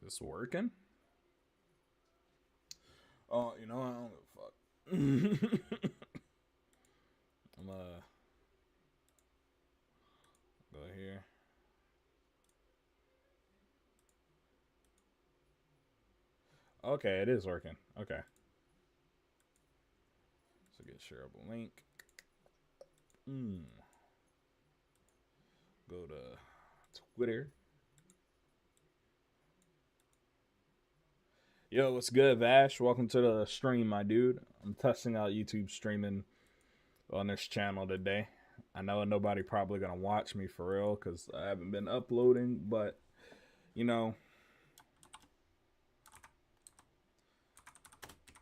This working? Oh, you know, I don't give a fuck. I'm go here. Okay, it is working. Okay. So get shareable link. Go to Twitter. Yo, what's good, Vash? Welcome to the stream, my dude. I'm testing out YouTube streaming on this channel today. I know nobody probably gonna watch me for real because I haven't been uploading, but you know,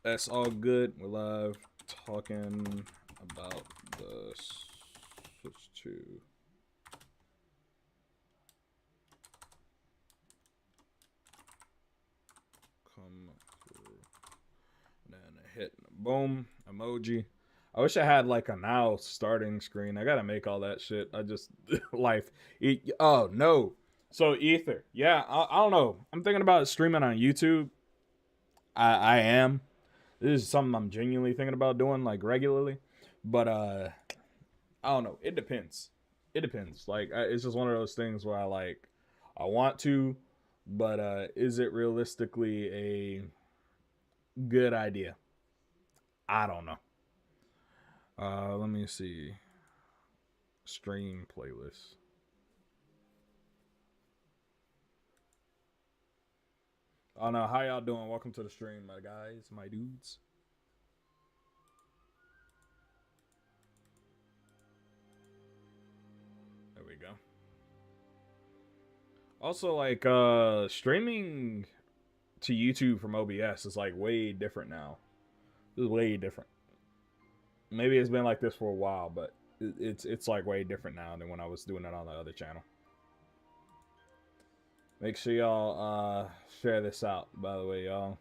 that's all good. We're live talking about the Switch 2. Come through. And then a hit and a boom emoji. I wish I had like a now starting screen. I gotta make all that shit. I just life. Oh no. So Ether, yeah, I don't know. I'm thinking about streaming on YouTube. I am. This is something I'm genuinely thinking about doing like regularly, but I don't know. It depends. It depends. Like it's just one of those things where I want to, but is it realistically a good idea? I don't know. Let me see. Stream playlist. Oh no, how y'all doing? Welcome to the stream, my guys, my dudes. There we go. Also, like streaming to YouTube from OBS is like way different now. It's way different. Maybe it's been like this for a while, but it's like way different now than when I was doing it on the other channel. Make sure y'all share this out, by the way, y'all.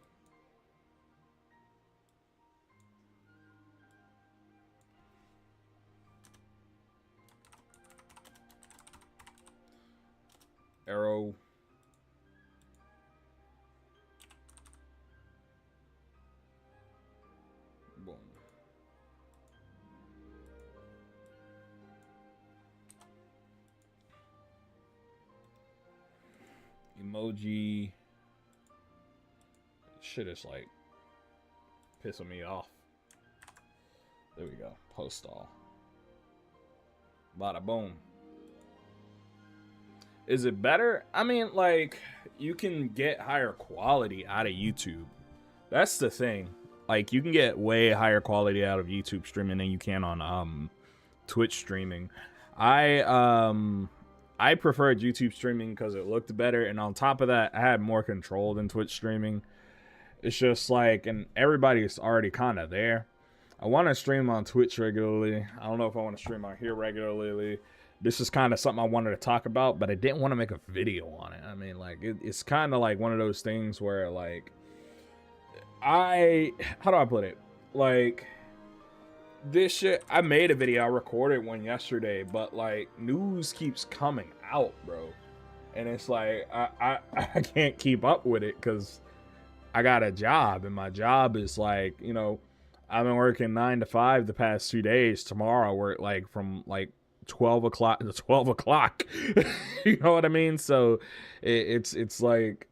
Arrow. Boom. Emoji. Shit is like pissing me off. There we go. Post all. Bada boom. Is it better? I mean, like, you can get higher quality out of YouTube. That's the thing. Like, you can get way higher quality out of YouTube streaming than you can on Twitch streaming. I preferred YouTube streaming because it looked better, and on top of that, I had more control than Twitch streaming. It's just like, and everybody's already kind of there. I want to stream on Twitch regularly. I don't know if I want to stream on here regularly. This is kind of something I wanted to talk about, but I didn't want to make a video on it. I mean, like, it's kind of like one of those things where, like, how do I put it? Like, this shit, I made a video, I recorded one yesterday, but, like, news keeps coming out, bro. And it's like, I can't keep up with it because I got a job, and my job is like, you know, I've been working 9 to 5 the past 2 days. Tomorrow I work like from like 12 o'clock to 12 o'clock. You know what I mean? So it's like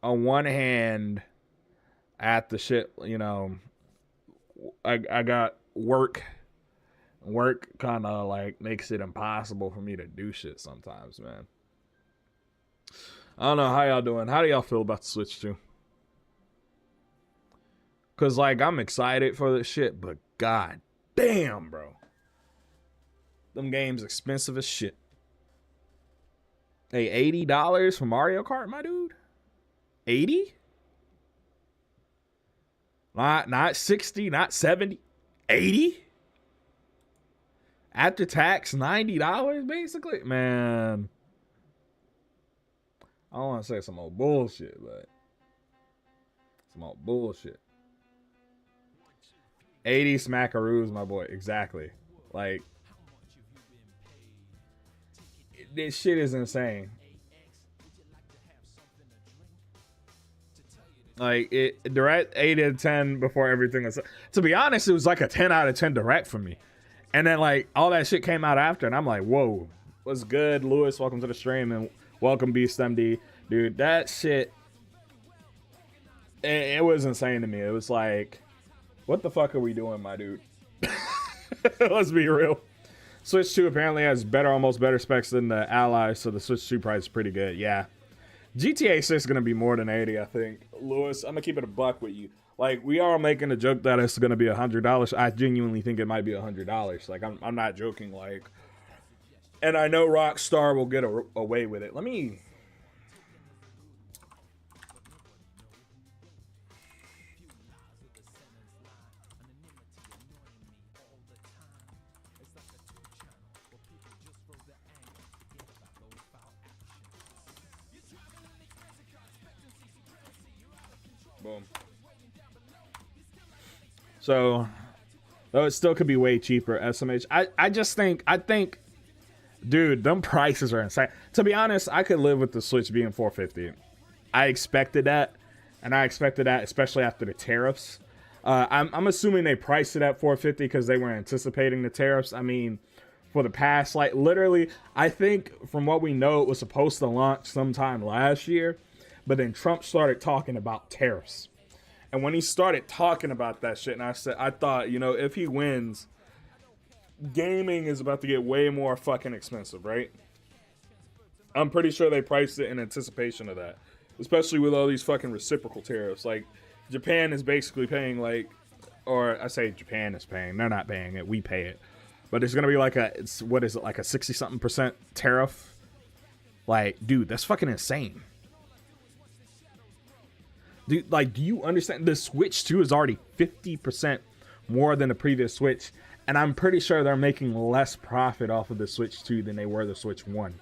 on one hand, at the shit, you know, I got work. Work kind of like makes it impossible for me to do shit sometimes, man. I don't know how y'all doing. How do y'all feel about the Switch 2? Cause like I'm excited for this shit, but god damn, bro. Them games expensive as shit. Hey, $80 for Mario Kart, my dude? 80? Not 60, not 70. 80? After tax, $90 basically? Man. I don't want to say some old bullshit, but some old bullshit. 80 smackaroos, my boy. Exactly. Like, this shit is insane. Like direct 8 out of 10 before everything was. To be honest, it was like a 10 out of 10 direct for me. And then like all that shit came out after, and I'm like, whoa, what's good, Lewis? Welcome to the stream, and welcome Beast MD, dude. That shit, it was insane to me. It was like, what the fuck are we doing, my dude? Let's be real. Switch 2 apparently has almost better specs than the Ally, so the Switch 2 price is pretty good. Yeah. GTA 6 is going to be more than 80, I think. Lewis, I'm going to keep it a buck with you. Like, we are making a joke that it's going to be $100. I genuinely think it might be $100. Like, I'm not joking. Like, and I know Rockstar will get away with it. Let me... Boom. So, though it still could be way cheaper, SMH. I think, dude, them prices are insane. To be honest, I could live with the Switch being $450. I expected that, and I expected that especially after the tariffs. I'm assuming they priced it at $450 because they were anticipating the tariffs. I mean, for the past, like, literally, I think from what we know, it was supposed to launch sometime last year. But then Trump started talking about tariffs. And when he started talking about that shit, and I thought, you know, if he wins, gaming is about to get way more fucking expensive, right? I'm pretty sure they priced it in anticipation of that. Especially with all these fucking reciprocal tariffs. Like, Japan is basically paying, like, or I say Japan is paying. They're not paying it. We pay it. But it's going to be like a, what is it, like a 60-something% tariff? Like, dude, that's fucking insane. Dude, like, do you understand? The Switch 2 is already 50% more than the previous Switch. And I'm pretty sure they're making less profit off of the Switch 2 than they were the Switch 1.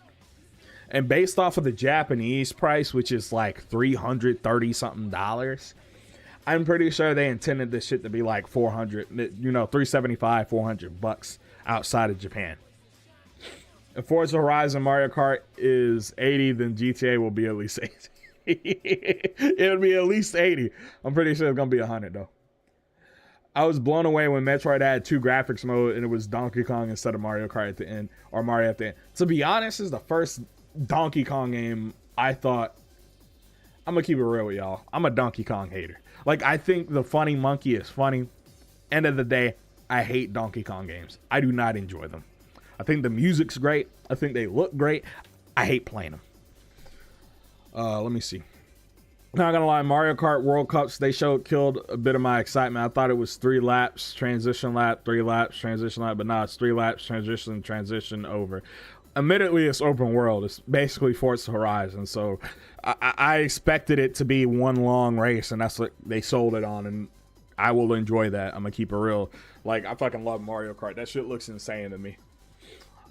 And based off of the Japanese price, which is like $330-something, I'm pretty sure they intended this shit to be like 400, you know, 375, 400 bucks outside of Japan. If Forza Horizon Mario Kart is 80, then GTA will be at least 80. It'll be at least 80. I'm pretty sure it's gonna be 100 though. I was blown away when Metroid had 2 graphics mode and it was Donkey Kong instead of Mario Kart at the end, or Mario at the end. To be honest, this is the first Donkey Kong game I thought, I'm gonna keep it real with y'all, I'm a Donkey Kong hater. Like, I think the funny monkey is funny. End of the day, I hate Donkey Kong games. I do not enjoy them. I think the music's great. I think they look great. I hate playing them. Let me see. Not gonna lie, Mario Kart World Cups, they killed a bit of my excitement. I thought it was 3 laps, transition lap, 3 laps, transition lap, but no, it's 3 laps, transition, over. Admittedly, it's open world. It's basically Forza Horizon, so I expected it to be one long race, and that's what they sold it on, and I will enjoy that. I'm gonna keep it real. Like, I fucking love Mario Kart. That shit looks insane to me.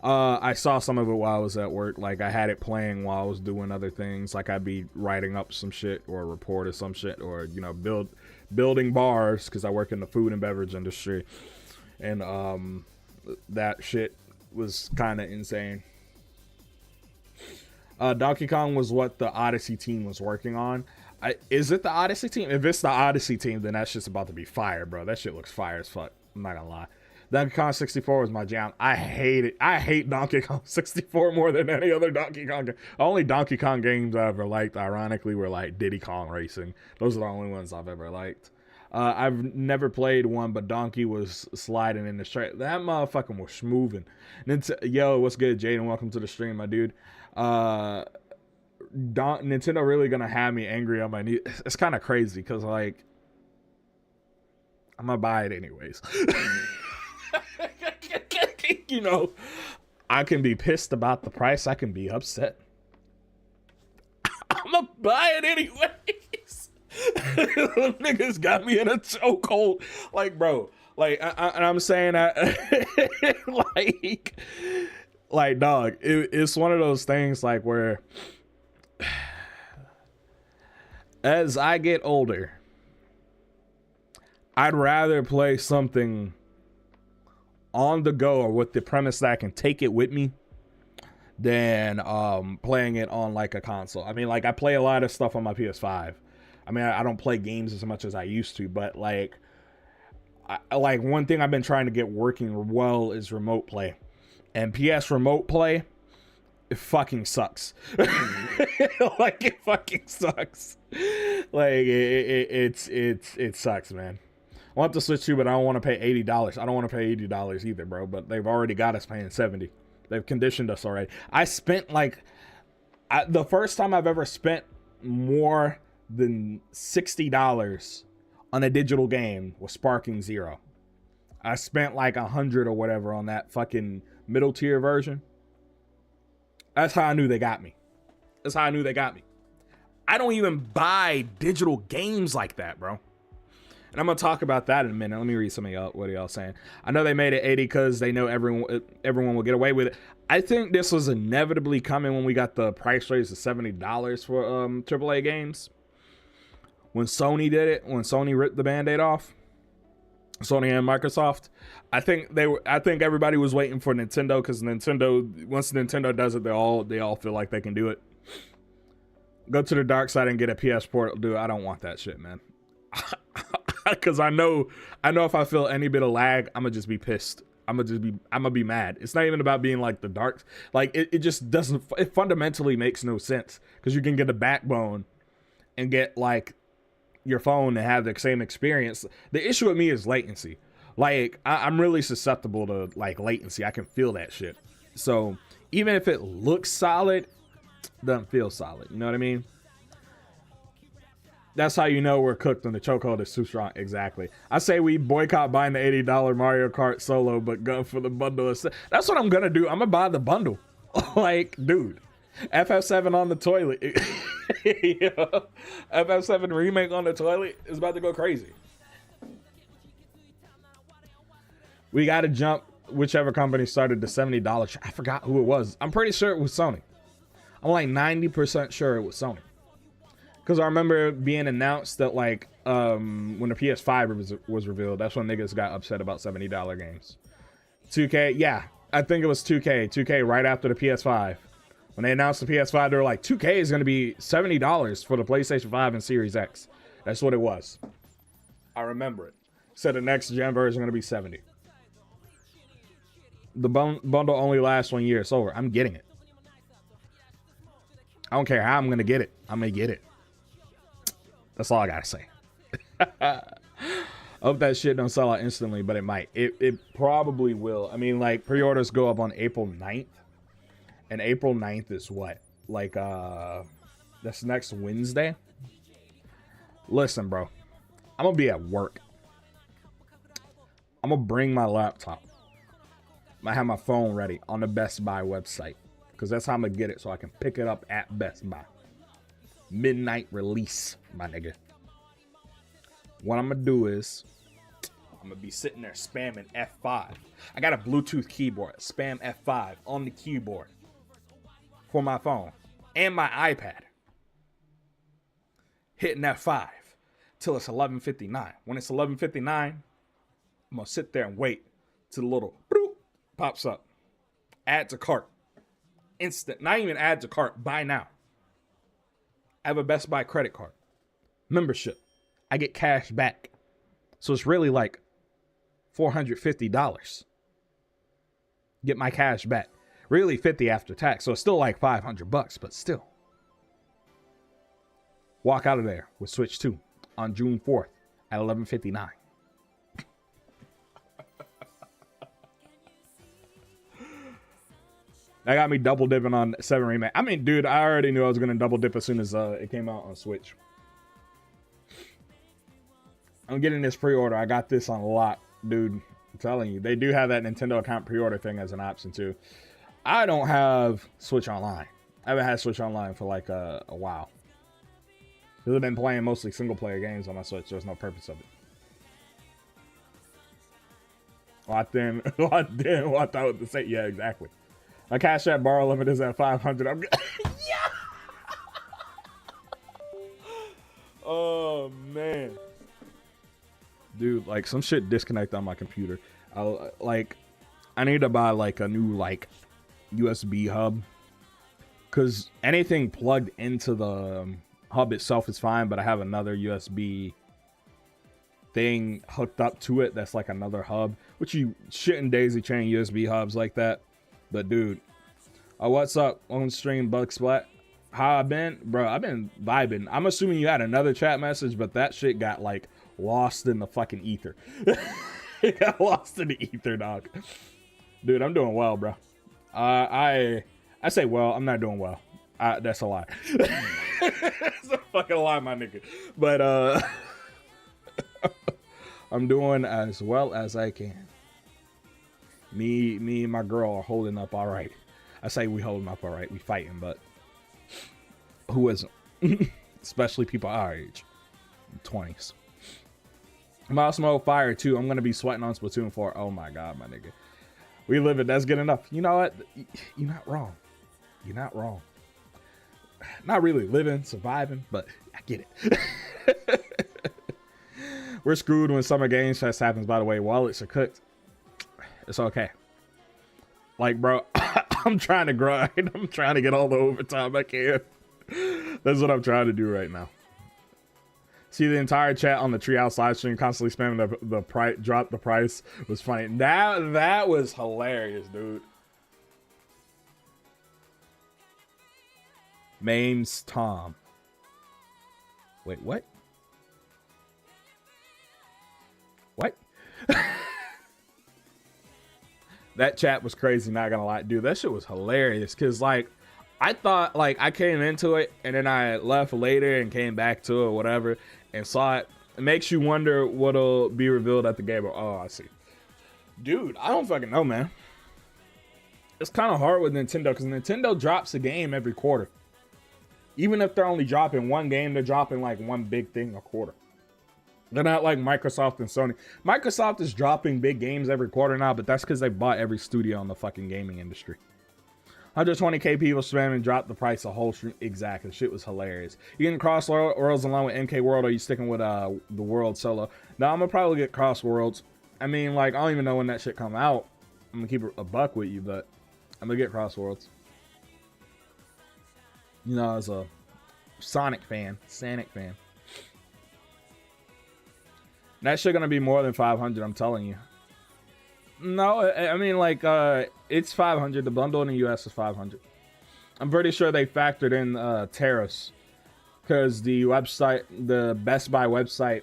I saw some of it while I was at work. Like, I had it playing while I was doing other things. Like, I'd be writing up some shit or a report or some shit, or, you know, building bars, because I work in the food and beverage industry. And that shit was kind of insane. Donkey Kong was what the Odyssey team was working on. Is it the Odyssey team? If it's the Odyssey team, then that shit's about to be fire, bro. That shit looks fire as fuck. I'm not gonna lie. Donkey Kong 64 was my jam. I hate it. I hate Donkey Kong 64 more than any other Donkey Kong game. The only Donkey Kong games I ever liked, ironically, were like Diddy Kong Racing. Those are the only ones I've ever liked. I've never played one, but Donkey was sliding in the straight. That motherfucker was schmoving. Yo, what's good, Jaden? Welcome to the stream, my dude. Nintendo really gonna have me angry on my knee. It's kind of crazy because, like, I'm gonna buy it anyways. You know, I can be pissed about the price. I can be upset. I'm gonna buy it anyways. Niggas got me in a chokehold. Like, bro, like, and I'm saying that, like, dog, it's one of those things, like, where as I get older, I'd rather play something on the go or with the premise that I can take it with me than playing it on like a console. I mean, like, I play a lot of stuff on my PS5. I mean, I don't play games as much as I used to, but like, like one thing I've been trying to get working well is remote play, and PS remote play, it fucking sucks. Like it fucking sucks. Like it sucks, man. I want the Switch 2, but I don't want to pay $80. I don't want to pay $80 either, bro. But they've already got us paying $70. They've conditioned us already. I spent like the first time I've ever spent more than $60 on a digital game was Sparking Zero. I spent like 100 or whatever on that fucking middle tier version. That's how I knew they got me. That's how I knew they got me. I don't even buy digital games like that, bro. And I'm gonna talk about that in a minute. Let me read some of y'all. What are y'all saying? I know they made it 80 because they know everyone will get away with it. I think this was inevitably coming when we got the price raise to $70 for AAA games. When Sony did it, when Sony ripped the Band-Aid off, Sony and Microsoft, I think everybody was waiting for Nintendo, because Nintendo, once Nintendo does it, they all feel like they can do it. Go to the dark side and get a PS Port. Dude, I don't want that shit, man. Because I know if I feel any bit of lag, I'm gonna just be pissed. I'm gonna be mad. It's not even about being like the dark, like it just doesn't. It fundamentally makes no sense, because you can get a backbone and get like your phone and have the same experience. The issue with me is latency. Like I'm really susceptible to like latency. I can feel that shit. So even if it looks solid, it doesn't feel solid. You know what I mean? That's how you know we're cooked when the chokehold is too strong. Exactly. I say we boycott buying the $80 Mario Kart Solo, but go for the bundle. That's what I'm gonna do. I'm gonna buy the bundle. Like, dude, FF7 on the toilet. Yeah. FF7 remake on the toilet is about to go crazy. We got to jump whichever company started the $70. I forgot who it was. I'm pretty sure it was Sony. I'm like 90% sure it was Sony. Because I remember being announced that like when the PS5 was revealed, that's when niggas got upset about $70 games. 2K, yeah, I think it was 2K. 2K right after the PS5. When they announced the PS5, they were like, 2K is going to be $70 for the PlayStation 5 and Series X. That's what it was. I remember it. Said the next gen version is going to be 70. The bundle only lasts 1 year. It's over. I'm getting it. I don't care how I'm going to get it. I'm going to get it. That's all I got to say. I hope that shit don't sell out instantly, but it might. It probably will. I mean, like, pre-orders go up on April 9th. And April 9th is what? Like, that's next Wednesday? Listen, bro. I'm going to be at work. I'm going to bring my laptop. I have my phone ready on the Best Buy website, because that's how I'm going to get it, so I can pick it up at Best Buy. Midnight release, my nigga. What I'm going to do is, I'm going to be sitting there spamming F5. I got a Bluetooth keyboard. Spam F5 on the keyboard for my phone and my iPad. Hitting F5 till it's 11:59. When it's 11:59, I'm going to sit there and wait till the little bloop pops up. Add to cart. Instant. Not even add to cart. Buy now. I have a Best Buy credit card. Membership. I get cash back. So it's really like $450. Get my cash back. Really 50 after tax. So it's still like $500, but still. Walk out of there with Switch 2 on June 4th at 11:59. That got me double dipping on 7 Remake. I mean, dude, I already knew I was going to double dip as soon as it came out on Switch. I'm getting this pre-order. I got this on lock, dude. I'm telling you. They do have that Nintendo account pre-order thing as an option, too. I don't have Switch Online. I haven't had Switch Online for like a while. Because I've been playing mostly single-player games on my Switch. There's no purpose of it. Locked in. Locked in. Locked out with the set. Yeah, exactly. My Cash App borrow limit is at 500. I'm yeah. Oh man, dude, like some shit disconnect on my computer. I need to buy like a new like USB hub, because anything plugged into the Hub itself is fine, but I have another USB thing hooked up to it that's like another hub, which you shouldn't daisy chain USB hubs like that. But dude, what's up on stream, Bug Splat? How I been? Bro, I've been vibing. I'm assuming you had another chat message, but that shit got like lost in the fucking ether. It got lost in the ether, dog. Dude, I'm doing well, bro. I say well, I'm not doing well. That's a lie. It's a fucking lie, my nigga. But I'm doing as well as I can. Me and my girl are holding up all right. I say we holding up all right. We fighting, but who isn't? Especially people our age, 20s. Mouse Mode Fire 2. I'm gonna be sweating on Splatoon 4. Oh my god, my nigga. We live it. That's good enough. You know what? You're not wrong. You're not wrong. Not really living, surviving, but I get it. We're screwed when Summer Games Fest happens, by the way. Wallets are cooked. It's okay. Like, bro, I'm trying to grind. I'm trying to get all the overtime I can. That's what I'm trying to do right now. See the entire chat on the Treehouse live stream constantly spamming the price, drop the price was funny. That was hilarious, dude. Mames Tom. Wait, what? What? That chat was crazy, not gonna lie. Dude, that shit was hilarious. Cause like, I thought like I came into it and then I left later and came back to it, whatever, and saw it. It makes you wonder what'll be revealed at the game. Oh, I see. Dude, I don't fucking know, man. It's kind of hard with Nintendo because Nintendo drops a game every quarter. Even if they're only dropping one game, they're dropping like one big thing a quarter. They're not like Microsoft and Sony. Microsoft is dropping big games every quarter now, but that's because they bought every studio in the fucking gaming industry. 120k people spam and drop the price a whole stream. Exactly. Shit was hilarious. You getting Cross Worlds along with MK World, or are you sticking with the World solo? No, I'm gonna probably get Cross Worlds. I mean, like, I don't even know when that shit come out. I'm gonna keep a buck with you, but I'm gonna get Cross Worlds. You know, as a Sonic fan. That shit gonna be more than 500, I'm telling you. No, I mean, like, it's 500. The bundle in the US is 500. I'm pretty sure they factored in tariffs because the website, the Best Buy website,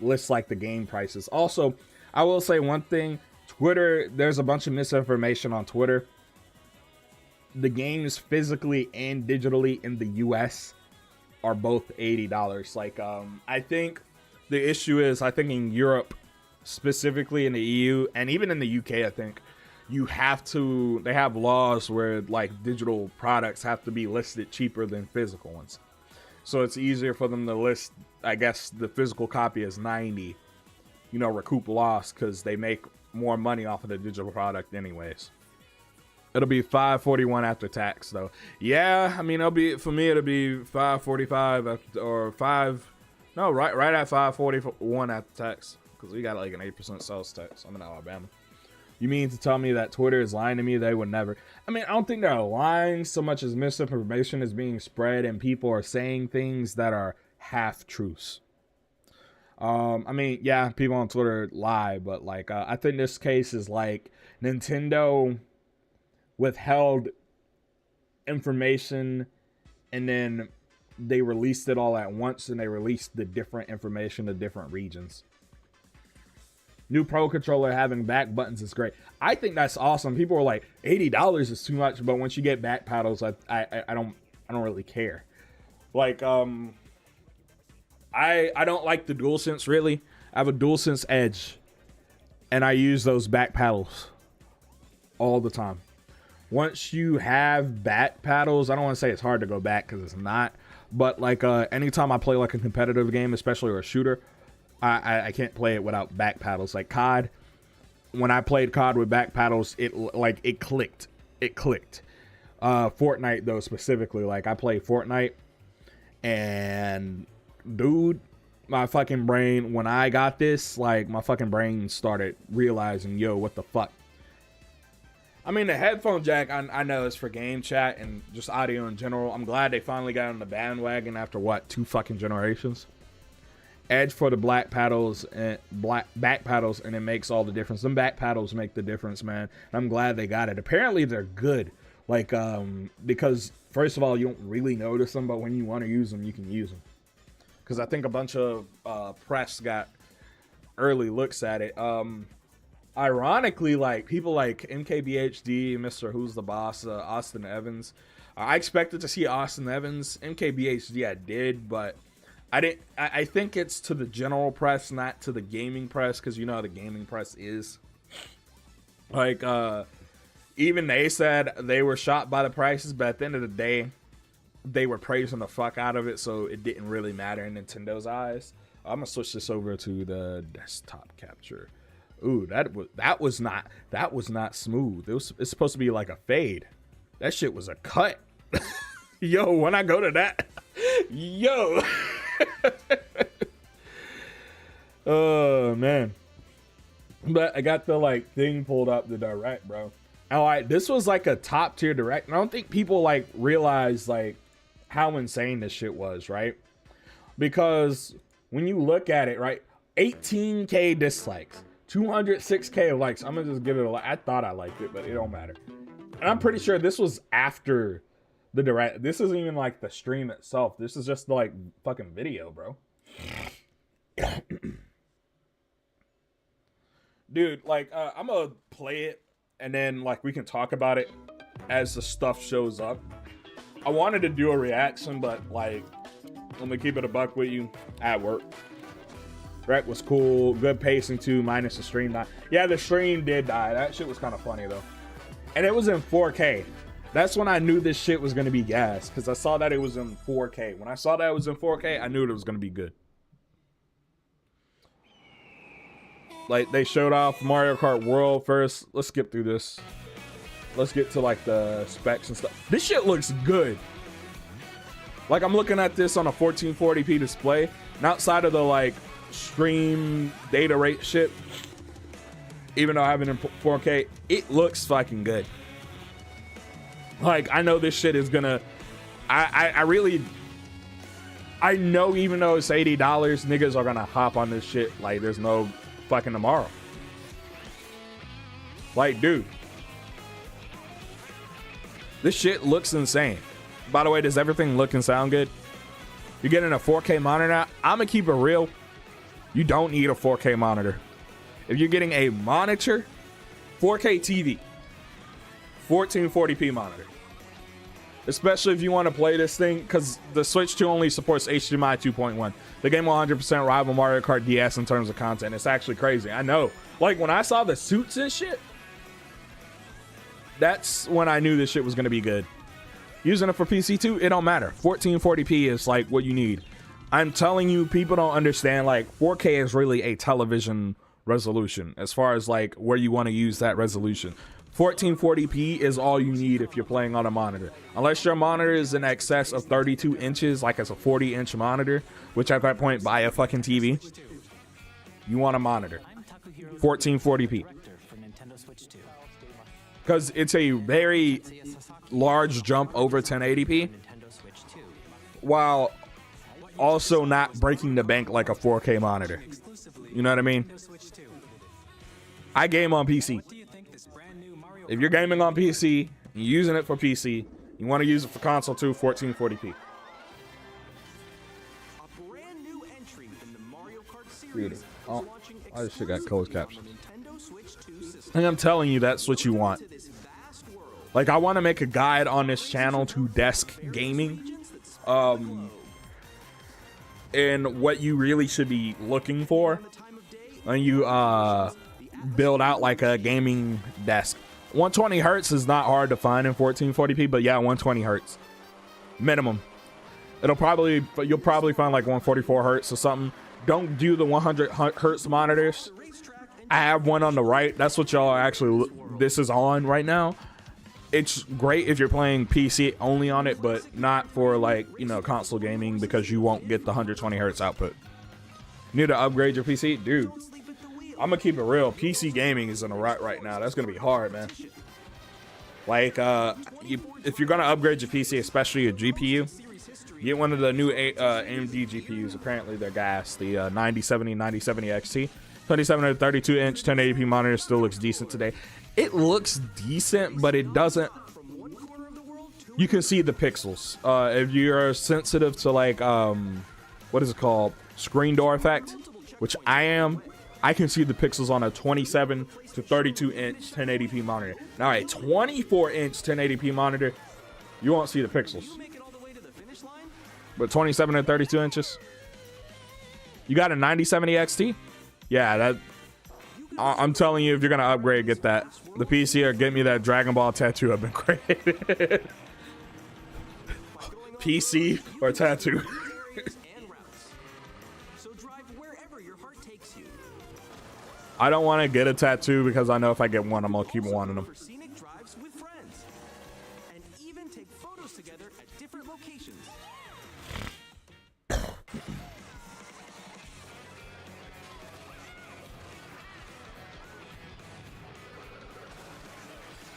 lists like the game prices. Also, I will say one thing: Twitter. There's a bunch of misinformation on Twitter. The games physically and digitally in the US are both $80. Like, I think the issue is, I think in Europe, specifically in the EU and even in the UK, I think you have to, they have laws where like digital products have to be listed cheaper than physical ones. So it's easier for them to list, I guess, the physical copy as 90, you know, recoup loss because they make more money off of the digital product anyways. It'll be $541 after tax though. Yeah, I mean, it'll be, for me, it'll be $545 after, or right at $541 after tax. Because we got like an 8% sales tax. I'm in Alabama. You mean to tell me that Twitter is lying to me? They would never. I mean, I don't think they're lying so much as misinformation is being spread and people are saying things that are half truths. I mean, yeah, people on Twitter lie, but like, I think this case is like Nintendo withheld information and then they released it all at once and they released the different information to different regions. New Pro Controller having back buttons is great. I think that's awesome. People are like, $80 is too much, but once you get back paddles, I don't really care. Like, I don't like the DualSense really. I have a DualSense Edge, and I use those back paddles all the time. Once you have back paddles, I don't want to say it's hard to go back because it's not, but like anytime I play like a competitive game, especially or a shooter, I can't play it without back paddles. Like COD, when I played COD with back paddles, it clicked. Fortnite though, specifically, like I play Fortnite, and dude, my fucking brain, when I got this, like my fucking brain started realizing, yo, what the fuck? I mean, the headphone jack, I know is for game chat and just audio in general. I'm glad they finally got on the bandwagon after, what, 2 fucking generations? Edge for the black paddles and black back paddles, and it makes all the difference. Them back paddles make the difference, man. I'm glad they got it. Apparently, they're good. Like, because, first of all, you don't really notice them, but when you want to use them, you can use them. Because I think a bunch of press got early looks at it. Ironically, like people like MKBHD, Mr. Who's the Boss, Austin Evans. I expected to see Austin Evans. MKBHD I did, but I didn't. I think it's to the general press, not to the gaming press, because you know how the gaming press is. Like, even they said they were shocked by the prices, but at the end of the day, they were praising the fuck out of it, so it didn't really matter in Nintendo's eyes. I'm gonna switch this over to the desktop capture. Ooh, that was not smooth. It's supposed to be like a fade. That shit was a cut. Yo, when I go to that, yo. Oh man. But I got the like thing pulled up, the direct, bro. All right, this was like a top tier direct. And I don't think people like realize like how insane this shit was, right? Because when you look at it, right, 18K dislikes, 206K likes. I'm gonna just give it a like. I thought I liked it, but it don't matter. And I'm pretty sure this was after the direct. This isn't even like the stream itself. This is just like fucking video, bro. Dude, like I'm gonna play it and then like we can talk about it as the stuff shows up. I wanted to do a reaction, but like I'm gonna keep it a buck with you at work. Wreck was cool, good pacing too, minus the stream die. Yeah, the stream did die. That shit was kind of funny though. And it was in 4K. That's when I knew this shit was gonna be gas, because I saw that it was in 4K. When I saw that it was in 4K, I knew it was gonna be good. Like, they showed off Mario Kart World first. Let's skip through this. Let's get to like the specs and stuff. This shit looks good. Like, I'm looking at this on a 1440p display, and outside of the like stream data rate shit, even though I have it in 4K, it looks fucking good. Like, I know this shit is gonna, I know even though it's $80, niggas are gonna hop on this shit like there's no fucking tomorrow. Like, dude, this shit looks insane. By the way, does everything look and sound good? You're getting a 4K monitor now. I'm gonna keep it real. You don't need a 4K monitor. If you're getting a monitor, 4K TV, 1440p monitor. Especially if you want to play this thing, because the Switch 2 only supports HDMI 2.1. The game will 100% rival Mario Kart DS in terms of content. It's actually crazy. I know. Like, when I saw the suits and shit, that's when I knew this shit was going to be good. Using it for PC too, it don't matter. 1440p is like what you need. I'm telling you, people don't understand, like, 4K is really a television resolution as far as like where you want to use that resolution. 1440p is all you need if you're playing on a monitor. Unless your monitor is in excess of 32 inches, like it's a 40-inch monitor, which at that point, buy a fucking TV. You want a monitor. 1440p. Because it's a very large jump over 1080p, while also not breaking the bank like a 4K monitor. You know what I mean? I game on PC. If you're gaming on PC, you're using it for PC, you want to use it for console too, 1440p. Dude, oh, this shit got closed captions. And I'm telling you, that's what you want. Like, I want to make a guide on this channel to desk gaming. And what you really should be looking for when you build out like a gaming desk. 120 hertz is not hard to find in 1440p, but yeah, 120 hertz minimum. You'll probably find like 144 hertz or something. Don't do the 100 hertz monitors. I have one on the right. That's what y'all actually, this is on right now. It's great if you're playing PC only on it, but not for like, you know, console gaming, because you won't get the 120 hertz output. Need to upgrade your PC? Dude, I'm gonna keep it real. PC gaming is in a rut right now. That's gonna be hard, man. Like, if you're gonna upgrade your PC, especially your GPU, get one of the new AMD GPUs. Apparently, they're gas. The 9070 XT, 2732 inch 1080p monitor still looks decent today. It looks decent, but it doesn't. You can see the pixels. If you're sensitive to like what is it called, screen door effect, which I am, I can see the pixels on a 27 to 32 inch 1080p monitor. Now a 24 inch 1080p monitor, you won't see the pixels. But 27 to 32 inches, you got a 9070 XT? Yeah, that. I'm telling you, if you're gonna upgrade, get that. The PC or get me that Dragon Ball tattoo I've been creating. PC or tattoo. I don't want to get a tattoo because I know if I get one, I'm gonna keep wanting them.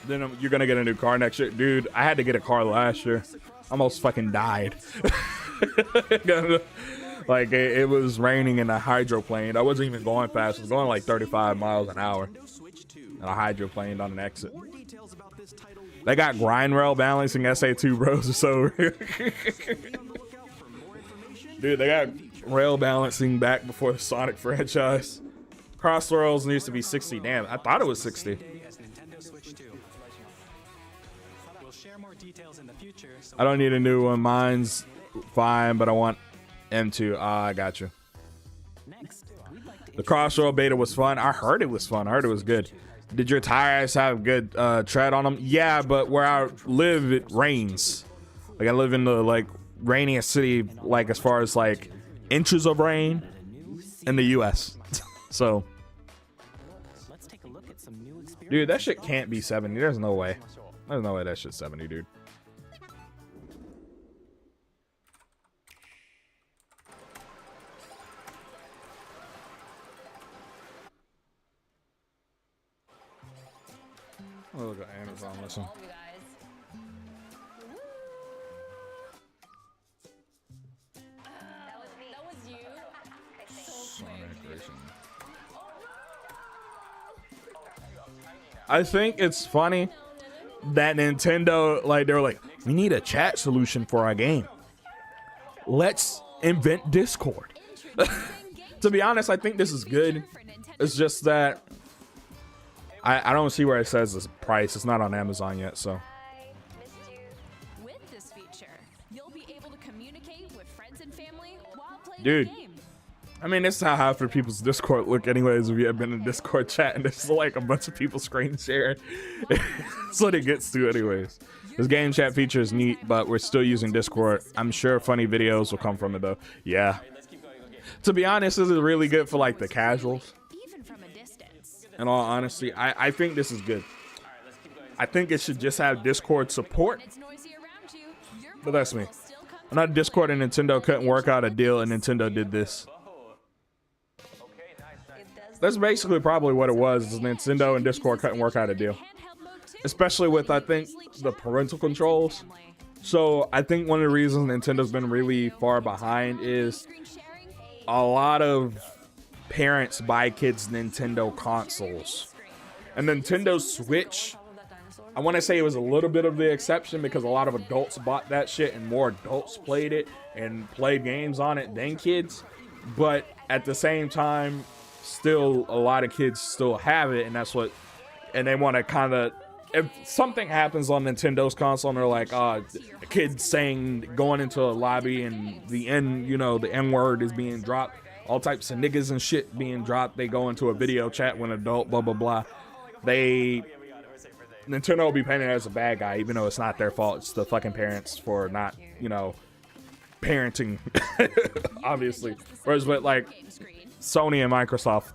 Then you're gonna get a new car next year, dude. I had to get a car last year. Almost fucking died. Like it was raining in a hydroplane. I wasn't even going fast. I was going like 35 miles an hour. And I hydroplaned on an exit. They got grind rail balancing SA2 bros. So dude, they got rail balancing back before the Sonic franchise. Cross rails needs to be 60. Damn, I thought it was 60. I don't need a new one. Mine's fine, but I want M2. I got you. The Crossroad beta was fun. I heard it was fun. I heard it was good. Did your tires have good tread on them? Yeah, but where I live, it rains. Like I live in the like rainiest city, like as far as like inches of rain in the US. So, dude, that shit can't be 70. There's no way. There's no way that shit's 70, dude. Oh, look at Amazon. Listen. I think it's funny that Nintendo, like, they were like, we need a chat solution for our game. Let's invent Discord. To be honest, I think this is good. It's just that I don't see where it says this price. It's not on Amazon yet, so. With this feature, you'll be able to communicate with friends and family while playing the game. I mean, this is how half of people's Discord look anyways. If you have been in Discord chat and there's like a bunch of people screen sharing. That's what it gets to anyways. This game chat feature is neat, but we're still using Discord. I'm sure funny videos will come from it though. Yeah. To be honest, this is really good for like the casuals. In all honesty, I think this is good. I think it should just have Discord support. But that's me. I'm not Discord and Nintendo couldn't work out a deal and Nintendo did this. That's basically probably what it was. Is Nintendo and Discord couldn't work out a deal. Especially with, I think, the parental controls. So I think one of the reasons Nintendo's been really far behind is a lot of parents buy kids Nintendo consoles. And Nintendo Switch, I want to say it was a little bit of the exception because a lot of adults bought that shit and more adults played it and played games on it than kids. But at the same time, still a lot of kids still have it, and that's what, and they want to kind of, if something happens on Nintendo's console and they're like, a kid saying, going into a lobby and the N word is being dropped, all types of niggas and shit being dropped, they go into a video chat with an adult, blah, blah, blah. Nintendo will be painted as a bad guy, even though it's not their fault. It's the fucking parents for not, parenting, obviously. Whereas with like Sony and Microsoft,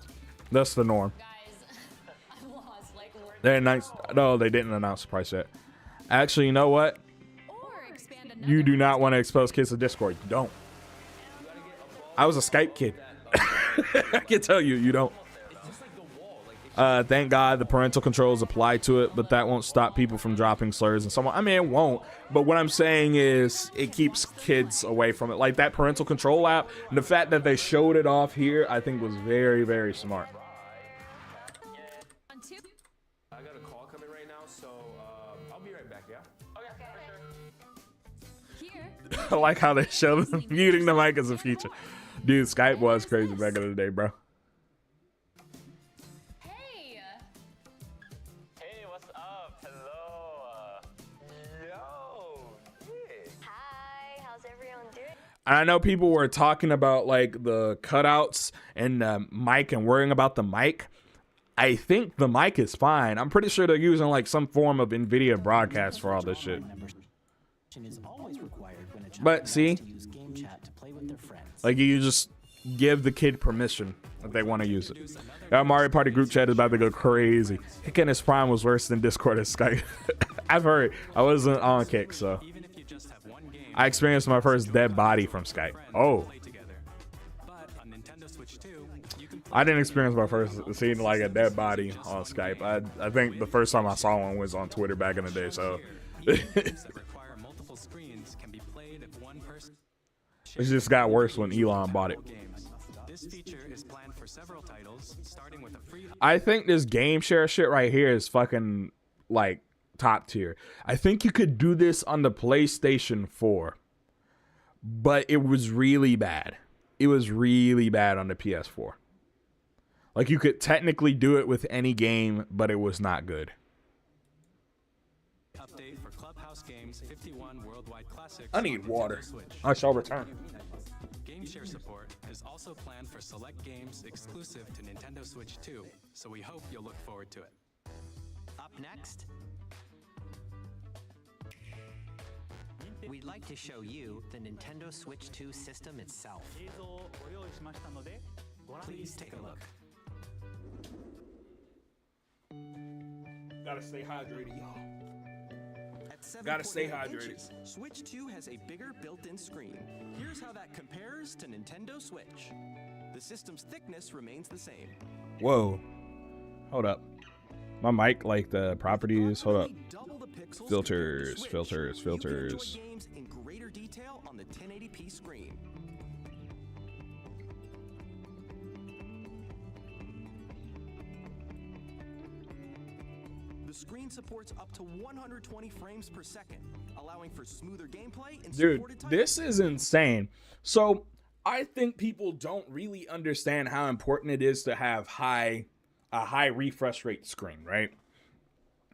that's the norm. They didn't announce the price yet. Actually, you know what? You do not want to expose kids to Discord. You don't. I was a Skype kid. I can tell you, you don't. Thank God the parental controls apply to it, but that won't stop people from dropping slurs and so on. I mean, it won't, but what I'm saying is it keeps kids away from it. Like that parental control app, and the fact that they showed it off here, I think was very, very smart. I got a call coming right now, so I'll be right back, yeah? Okay, for sure. I like how they show them muting the mic as a feature. Dude, Skype was crazy back in the day, bro. Hey, what's up? Hello. Yo. Yeah. Hi, how's everyone doing? And I know people were talking about like the cutouts and mic and worrying about the mic. I think the mic is fine. I'm pretty sure they're using like some form of NVIDIA broadcast for all this shit. But see, like you just give the kid permission if they want to use it. Our Mario Party group chat is about to go crazy. Kick in his prime was worse than Discord and Skype. I've heard. I wasn't on Kick, so I experienced my first dead body from Skype. Oh. I didn't experience my first seeing like a dead body on Skype. I think the first time I saw one was on Twitter back in the day, so it just got worse when Elon bought it. I think this game share shit right here is fucking like top tier. I think you could do this on the PlayStation 4, but it was really bad. It was really bad on the PS4. Like you could technically do it with any game, but it was not good. Update for Clubhouse Games 51 Worldwide Classics. I need water. I shall return. Game share support is also planned for select games exclusive to Nintendo Switch 2, so we hope you'll look forward to it. Up next, we'd like to show you the Nintendo Switch 2 system itself. Please take a look. Gotta stay hydrated, y'all. At Gotta stay 7.8 hydrated. inches, Switch 2 has a bigger built-in screen. Here's how that compares to Nintendo Switch. The system's thickness remains the same. Whoa. Hold up. My mic, like the properties, hold up. Double the pixels Filters, compared to filters, Switch. You can enjoy filters. games in greater detail on the 1080p screen. The screen supports up to 120 frames per second, allowing for smoother gameplay and Dude, supported titles. this is insane. So I think people don't really understand how important it is to have a high refresh rate screen, right?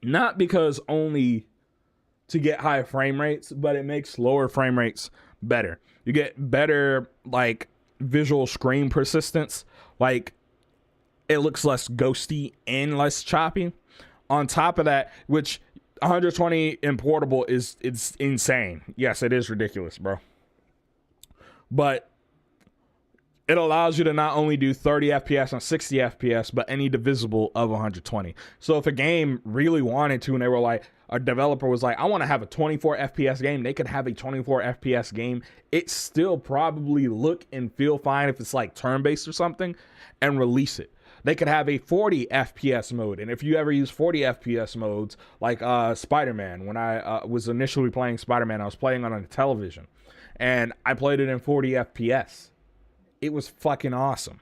Not because only to get high frame rates, but it makes lower frame rates better. You get better like visual screen persistence, like it looks less ghosty and less choppy. On top of that, which 120 in portable it's insane. Yes, it is ridiculous, bro. But it allows you to not only do 30 FPS and 60 FPS, but any divisible of 120. So if a game really wanted to, and they were like, a developer was like, I want to have a 24 FPS game, they could have a 24 FPS game. It still probably look and feel fine if it's like turn-based or something, and release it. They could have a 40 FPS mode. And if you ever use 40 FPS modes, like Spider-Man, when I was initially playing Spider-Man, I was playing on a television. And I played it in 40 FPS. It was fucking awesome.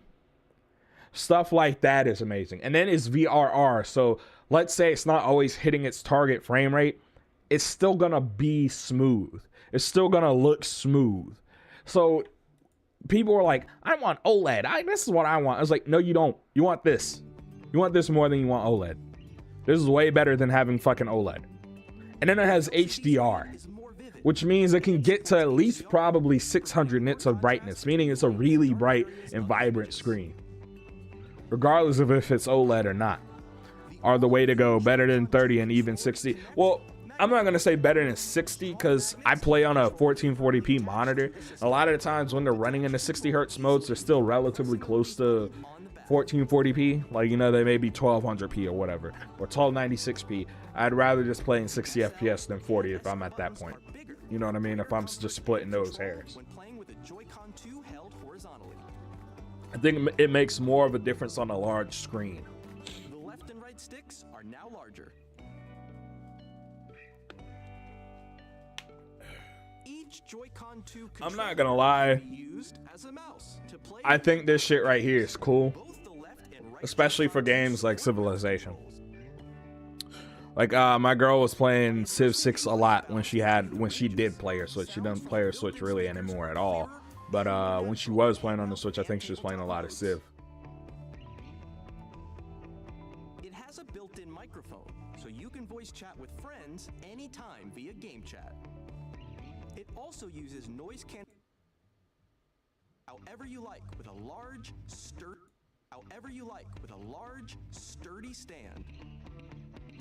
Stuff like that is amazing. And then it's VRR. So let's say it's not always hitting its target frame rate. It's still going to be smooth. It's still going to look smooth. So people were like, I want OLED. This is what I want. I was like, no, you don't. You want this. You want this more than you want OLED. This is way better than having fucking OLED. And then it has HDR, which means it can get to at least probably 600 nits of brightness, meaning it's a really bright and vibrant screen, regardless of if it's OLED or not. Are the way to go. Better than 30 and even 60. Well, I'm not going to say better than 60 because I play on a 1440p monitor. A lot of the times when they're running in the 60 hertz modes, they're still relatively close to 1440p. Like, you know, they may be 1200p or whatever, or 1296p. I'd rather just play in 60 FPS than 40 if I'm at that point. You know what I mean? If I'm just splitting those hairs. I think it makes more of a difference on a large screen. The sticks are now larger. Each Joy-Con 2 I'm not controller gonna lie. can be used as a mouse to play I think this shit right here is cool, both the left and right especially for Joy-Cons games like support Civilization. controls. Like my girl was playing Civ 6 a lot when she did play her Switch. She doesn't play her Switch really anymore at all. But when she was playing on the Switch, I think she was playing a lot of Civ. It has a built-in microphone, so you can voice chat with friends anytime via game chat. It also uses noise cancellation however you like with a large, sturdy stand.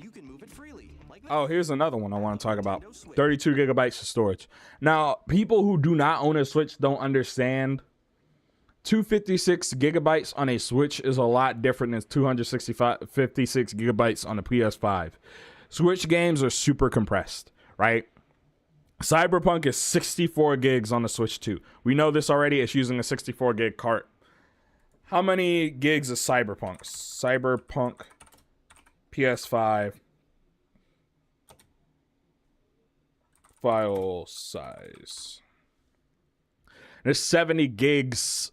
You can move it freely, like that. Oh, here's another one I want to talk about. 32 gigabytes of storage. Now, people who do not own a Switch don't understand. 256 gigabytes on a Switch is a lot different than 256 gigabytes on a PS5. Switch games are super compressed, right? Cyberpunk is 64 gigs on the Switch 2. We know this already. It's using a 64 gig cart. How many gigs is Cyberpunk? Cyberpunk PS5 file size. There's 70 gigs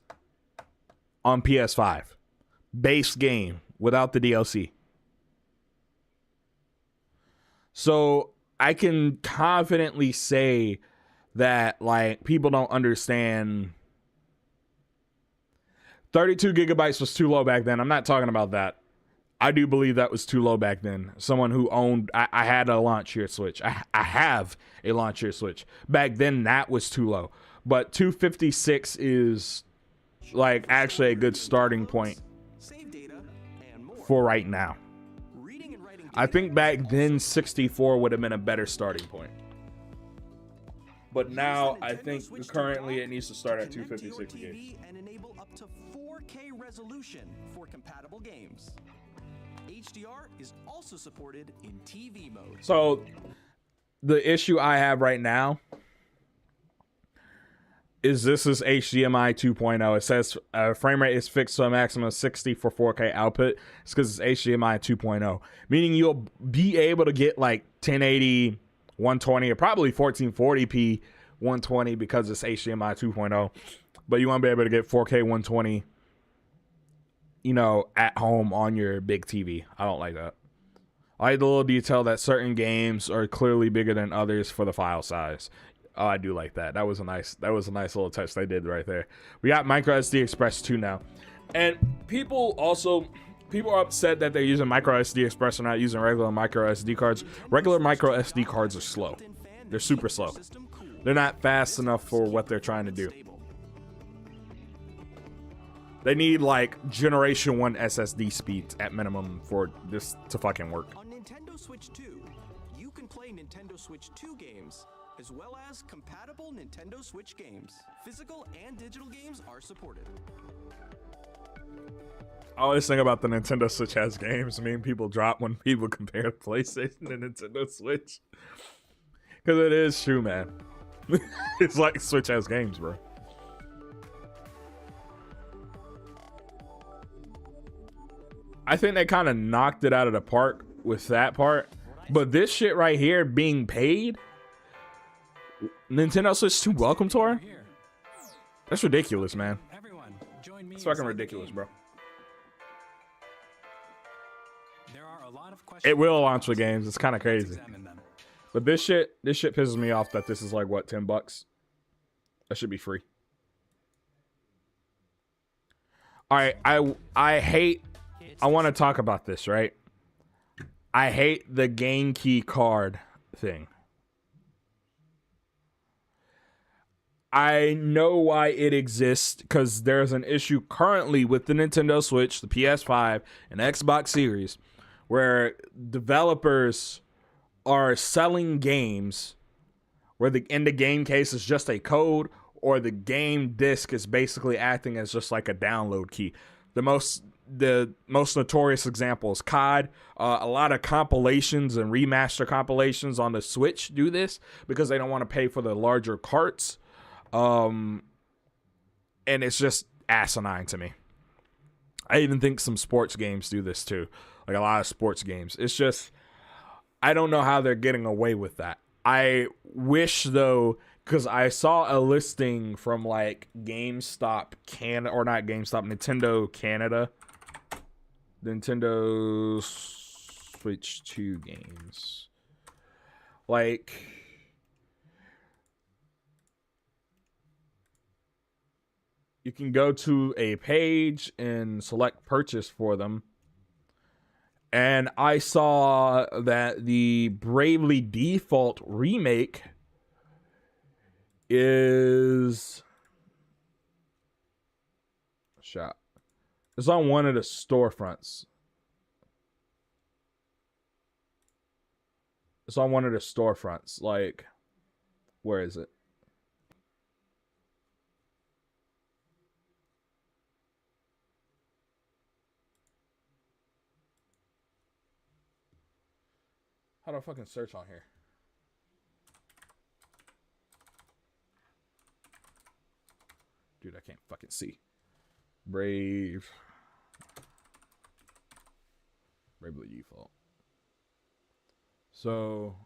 on PS5. Base game without the DLC. So I can confidently say that like people don't understand. 32 gigabytes was too low back then. I'm not talking about that. I do believe that was too low back then. Someone who owned, I had a launch year Switch. I have a launch year Switch. Back then, that was too low. But 256 is like actually a good starting point Save data and more. for right now. Reading and writing I data think back is then, also 64 would have been a better starting point. But Use now, the I Nintendo think Switch to currently dock it needs to start at to connect to your 256 gigs. TV and enable up to 4K resolution for compatible games. HDR is also supported in TV mode. So the issue I have right now is this is HDMI 2.0. It says frame rate is fixed to a maximum of 60 for 4K output. It's because it's HDMI 2.0, meaning you'll be able to get like 1080, 120, or probably 1440p 120 because it's HDMI 2.0. But you won't be able to get 4K 120, you know, at home on your big TV. I don't like that. I like the little detail that certain games are clearly bigger than others for the file size. Oh, I do like that. That was a nice little touch they did right there. We got micro SD Express 2 now. And people are upset that they're using micro SD Express and not using regular micro SD cards. Regular micro SD cards are slow. They're super slow. They're not fast enough for what they're trying to do. They need like generation 1 SSD speeds at minimum for this to fucking work. On Nintendo Switch 2, you can play Nintendo Switch 2 games, as well as compatible Nintendo Switch games. Physical and digital games are supported. I always think about the Nintendo Switch has games. I mean, people drop when people compare PlayStation and Nintendo Switch. Because it is true, man. It's like Switch has games, bro. I think they kind of knocked it out of the park with that part. But this shit right here being paid, Nintendo Switch 2 Welcome Tour? Here, That's ridiculous, man. everyone, join me. It's in fucking Sega ridiculous, Game. bro. There are a lot of questions. It will launch with games. It's kind of Let's crazy. examine them. But this shit pisses me off that this is like, what, $10? That should be free. All right, I want to talk about this, right? I hate the game key card thing. I know why it exists because there's an issue currently with the Nintendo Switch, the PS5, and Xbox Series where developers are selling games where in the game case is just a code or the game disc is basically acting as just like a download key. The most notorious example is COD. A lot of compilations and remaster compilations on the Switch do this because they don't want to pay for the larger carts. And it's just asinine to me. I even think some sports games do this too. like a lot of sports games. It's just, I don't know how they're getting away with that. I wish though, because I saw a listing from like GameStop Canada, or not GameStop, Nintendo Canada. Nintendo Switch 2 games. Like, you can go to a page and select purchase for them. And I saw that the Bravely Default remake is shot. It's on one of the storefronts. It's on one of the storefronts. Like, where is it? How do I fucking search on here? Dude, I can't fucking see. Bravely Default. So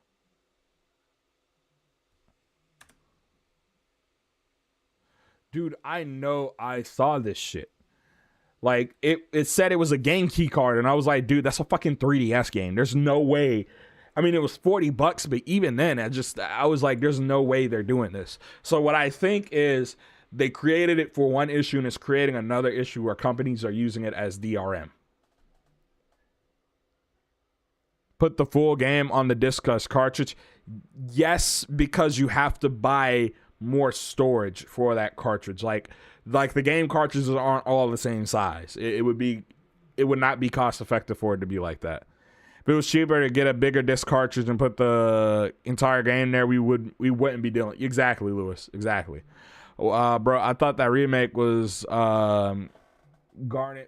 dude, I know I saw this shit. Like, it said it was a game key card, and I was like, dude, that's a fucking 3DS game. There's no way. I mean, it was $40, but even then, I was like, there's no way they're doing this. So what I think is they created it for one issue, and it's creating another issue where companies are using it as DRM. Put the full game on the disc cartridge. Yes, because you have to buy more storage for that cartridge. Like the game cartridges aren't all the same size. It would not be cost effective for it to be like that. If it was cheaper to get a bigger disc cartridge and put the entire game there, we wouldn't be dealing. Exactly, Lewis. Exactly. Bro, I thought that remake was Garnet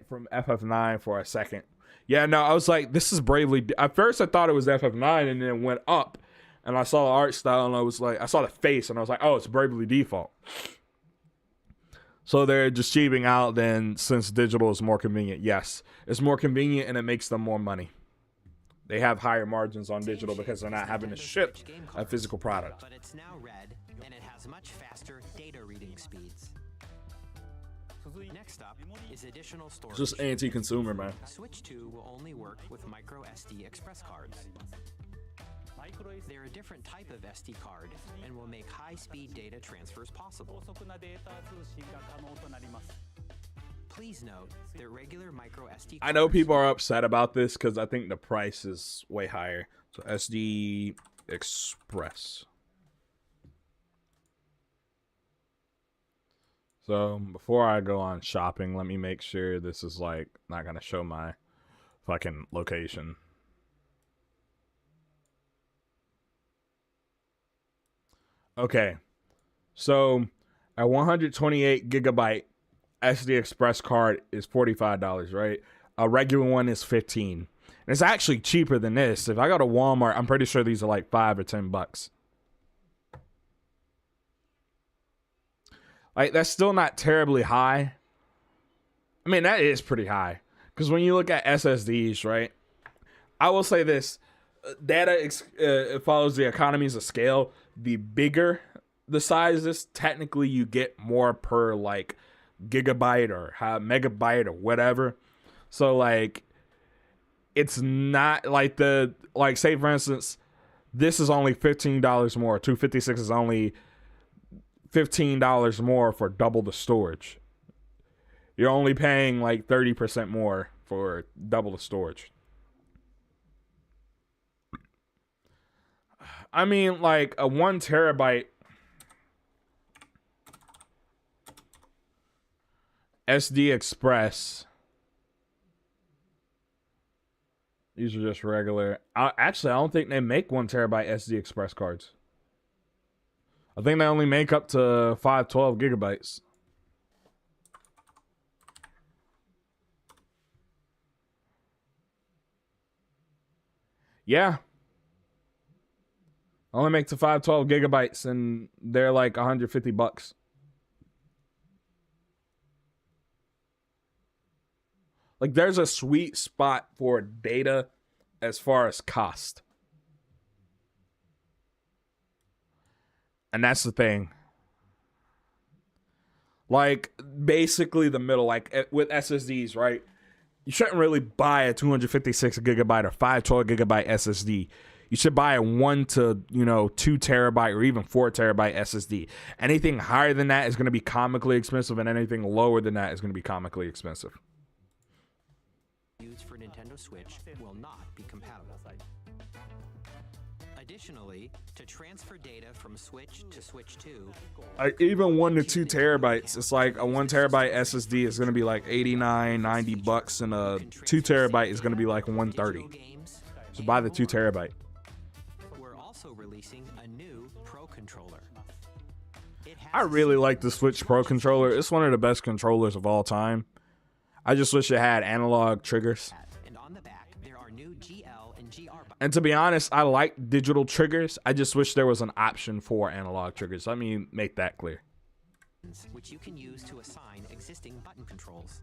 from FF9 for a second. Yeah, no, I was like, this is Bravely. At first, I thought it was FF9, and then it went up, and I saw the art style, and I was like, I saw the face, and I was like, oh, it's Bravely Default. So they're just cheaping out. Then, since digital is more convenient, yes, it's more convenient, and it makes them more money. They have higher margins on digital because they're not having to ship a physical product. But it's now red, and it has much faster data reading speeds. Next up is additional storage. It's just anti-consumer, man. Switch 2 will only work with micro SD express cards. They're a different type of SD card and will make high-speed data transfers possible. Please note that regular micro SD. I know people are upset about this because I think the price is way higher. So SD Express. So before I go on shopping, let me make sure this is like not gonna show my fucking location. Okay, so a 128 gigabyte SD Express card is $45, right? A regular one is $15. And it's actually cheaper than this. If I go to Walmart, I'm pretty sure these are like $5 or $10. Like, that's still not terribly high. I mean, that is pretty high. Because when you look at SSDs, right? I will say this. Data it follows the economies of scale. The bigger the size is, technically you get more per, like, gigabyte or megabyte or whatever. So, like, it's not like say, for instance, this is only $15 more. 256 is only $15 more for double the storage. You're only paying like 30% more for double the storage. I mean, like a 1 terabyte SD Express. These are just regular. Actually, I don't think they make 1 terabyte SD Express cards. I think they only make up to 512 gigabytes. Yeah. Only make to 512 gigabytes, and they're like $150. Like there's a sweet spot for data as far as cost. And that's the thing. Like basically the middle, like with SSDs, right? You shouldn't really buy a 256 gigabyte or 512 gigabyte SSD. You should buy a 1 to 2 terabyte or even 4 terabyte SSD. Anything higher than that is going to be comically expensive, and anything lower than that is going to be comically expensive. Used for Nintendo Switch will not be compatible. Additionally, to transfer data from Switch to Switch 2, Even 1 to 2 terabytes, it's like a 1 terabyte SSD is going to be like $89-$90, and a 2 terabyte is going to be like $130. So buy the 2 terabyte. we're also releasing a new Pro controller. I really like the Switch Pro controller. It's one of the best controllers of all time. I just wish it had analog triggers. And on the back, there are new GL and GR buttons, And to be honest, I like digital triggers. I just wish there was an option for analog triggers. Let me make that clear. which you can use to assign existing button controls.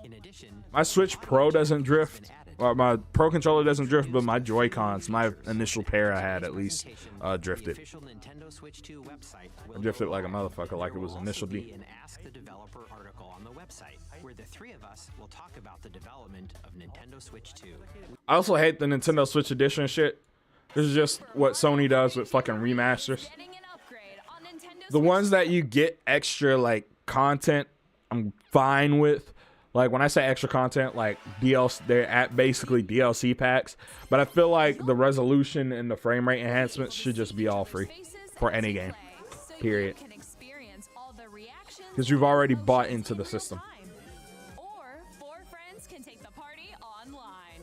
In addition, My Switch Pro doesn't drift. Or my Pro controller doesn't drift, but my Joy-Cons, my initial pair I had at least, the drifted. official Nintendo Switch 2 website will I drifted go like a live. motherfucker, like it was There will initial also D. be an Ask the Developer article on the website, where the three of us will talk about the development of Nintendo Switch 2. I also hate the Nintendo Switch Edition shit. This is just what Sony does with fucking remasters. Getting an upgrade on Nintendo The Switch ones that you get extra like content, I'm fine with. Like when I say extra content, like DLC, they're at basically DLC packs. But I feel like the resolution and the frame rate enhancements should just be all free for any game. Period. Because you've already bought into the system. Or 4 friends can take the party online.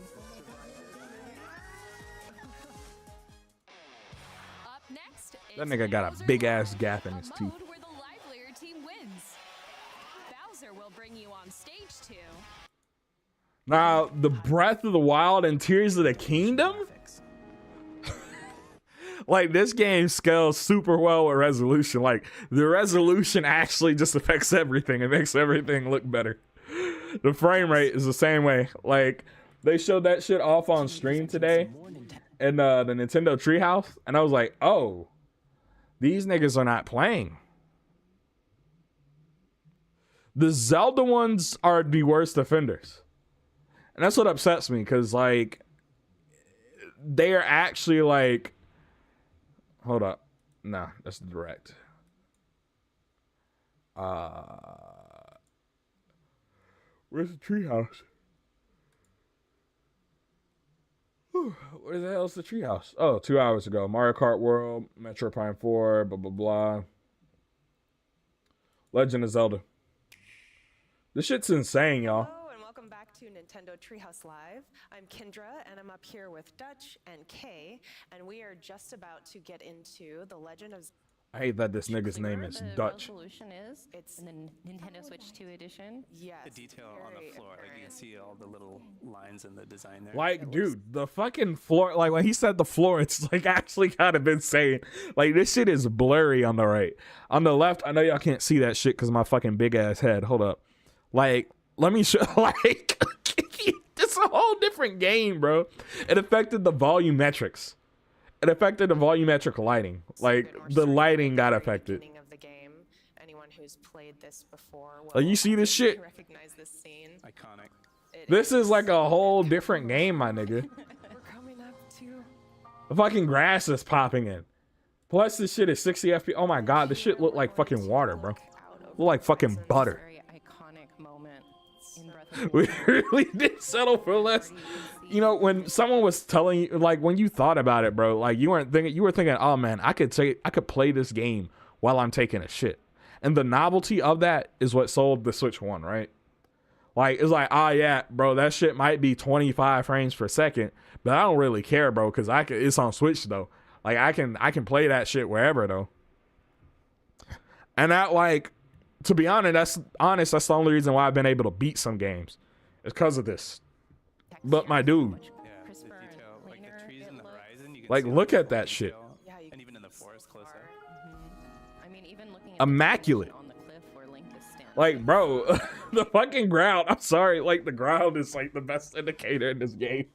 Up next, That it's nigga got a Bowser big ass Mode, gap in a his mode teeth. where the livelier team wins. Bowser will bring you on stage 2. Now, the Breath of the Wild and Tears of the Kingdom? Like, this game scales super well with resolution. Like, the resolution actually just affects everything. It makes everything look better. The frame rate is the same way. Like, they showed that shit off on stream today in the Nintendo Treehouse, and I was like, oh, these niggas are not playing. The Zelda ones are the worst offenders. And that's what upsets me, because, like, they are actually, like... Hold up. Nah, that's the direct. Where's the treehouse? Where the hell's the treehouse? Oh, 2 hours ago. Mario Kart World, Metro Prime 4, blah, blah, blah. Legend of Zelda. This shit's insane, y'all. Hello and welcome back to Nintendo Treehouse Live. I'm Kendra and I'm up here with Dutch and Kay, and we are just about to get into The Legend of I hate that this nigga's name Clearer is the Dutch. resolution is It's- in the Nintendo Switch 2 edition. Yes. The detail on the very floor, like you can apparent. see all the little lines in the design there. Like, dude, the fucking floor, like when he said the floor, it's like actually kind of insane. Like, this shit is blurry on the right. On the left, I know y'all can't see that shit because of my fucking big ass head. Hold up. Like, let me show, like, it's a whole different game, bro. It affected the volumetrics. It affected the volumetric lighting. Like, We're the starting at lighting got very affected. beginning of the game. Anyone who's played this before will Like, you see this shit? recognize this scene. Iconic. It This is like a whole different game, my nigga. We're coming up to The fucking grass is popping in. Plus, this shit is 60 FPS. Oh my god, this shit look like fucking water, bro. out of Look like fucking butter. Very iconic moment in Breath of the We Wild. really did settle for less. You know, when someone was telling you, like, when you thought about it, bro, like, you were thinking, oh man, I could play this game while I'm taking a shit. And the novelty of that is what sold the Switch 1, right? Like, it's like, oh yeah, bro, that shit might be 25 frames per second, but I don't really care, bro, because it's on Switch though. Like, I can play that shit wherever though. And that, like, to be honest, that's the only reason why I've been able to beat some games. It's because of this. But my dude, Yeah, the Crisper and detail, like cleaner the trees it in the looks. horizon. You can Like, see all look the at that detail, shit. Yeah, you and even in the forest close up. I mean, even looking at the Immaculate. animation on the cliff where Link is standing. Like, bro, The fucking ground. I'm sorry. Like, the ground is like the best indicator in this game.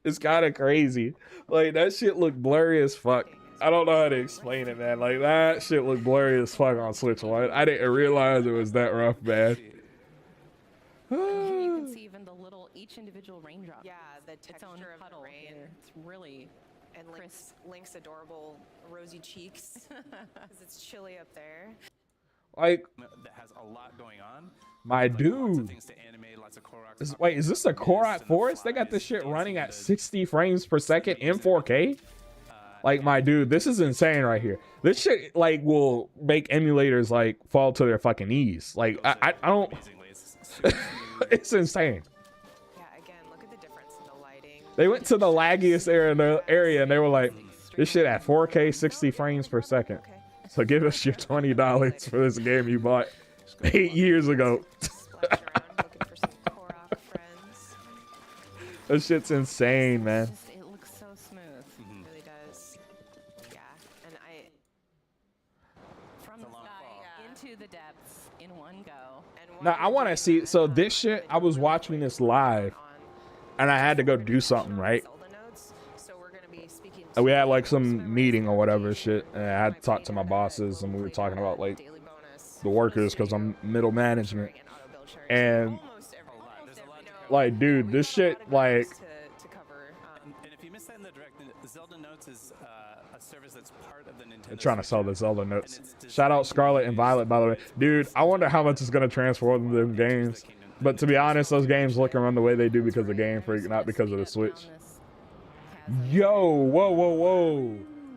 It's kind of crazy. Like, that shit looked blurry as fuck. I don't know how to explain it, man. Like, that shit looked blurry as fuck on Switch 1. I didn't realize it was that rough, man. You can see even the little, each individual raindrop. Yeah, the its own texture of the puddle rain. here. It's really And Link's adorable rosy cheeks because it's chilly up there. Like, that has a lot going on. my Lots of dude. things to animate, lots of Koroks Wait, is this a Korok Forest? They got this shit running at 60 frames per second in 4K? Like, my dude, this is insane right here. This shit, like, will make emulators, like, fall to their fucking knees. Like, I don't... It's insane. Yeah, again, look at the difference in the lighting. They went to the laggiest area and they were like, this shit at 4K 60 frames per second. So give us your $20 for this game you bought 8 years ago. Splashing around looking for some Korok friends. This shit's insane, man. it looks so smooth. It really does. Yeah, and From the sky into the depths in one go. Now, I want to see... So this shit, I was watching this live and I had to go do something, right? And we had like some meeting or whatever shit, and I had to talk to my bosses, and we were talking about like the workers because I'm middle management, and like, dude, this shit, like, And if you missed that in the direct, Zelda Notes is a service that's part of the Nintendo. they're trying to sell the Zelda Notes. Shout out Scarlet and Violet, by the way, dude. I wonder how much it's gonna transform them games. But to be honest, those games look and run the way they do because of Game Freak, not because of the Switch. Yo, whoa, whoa, whoa.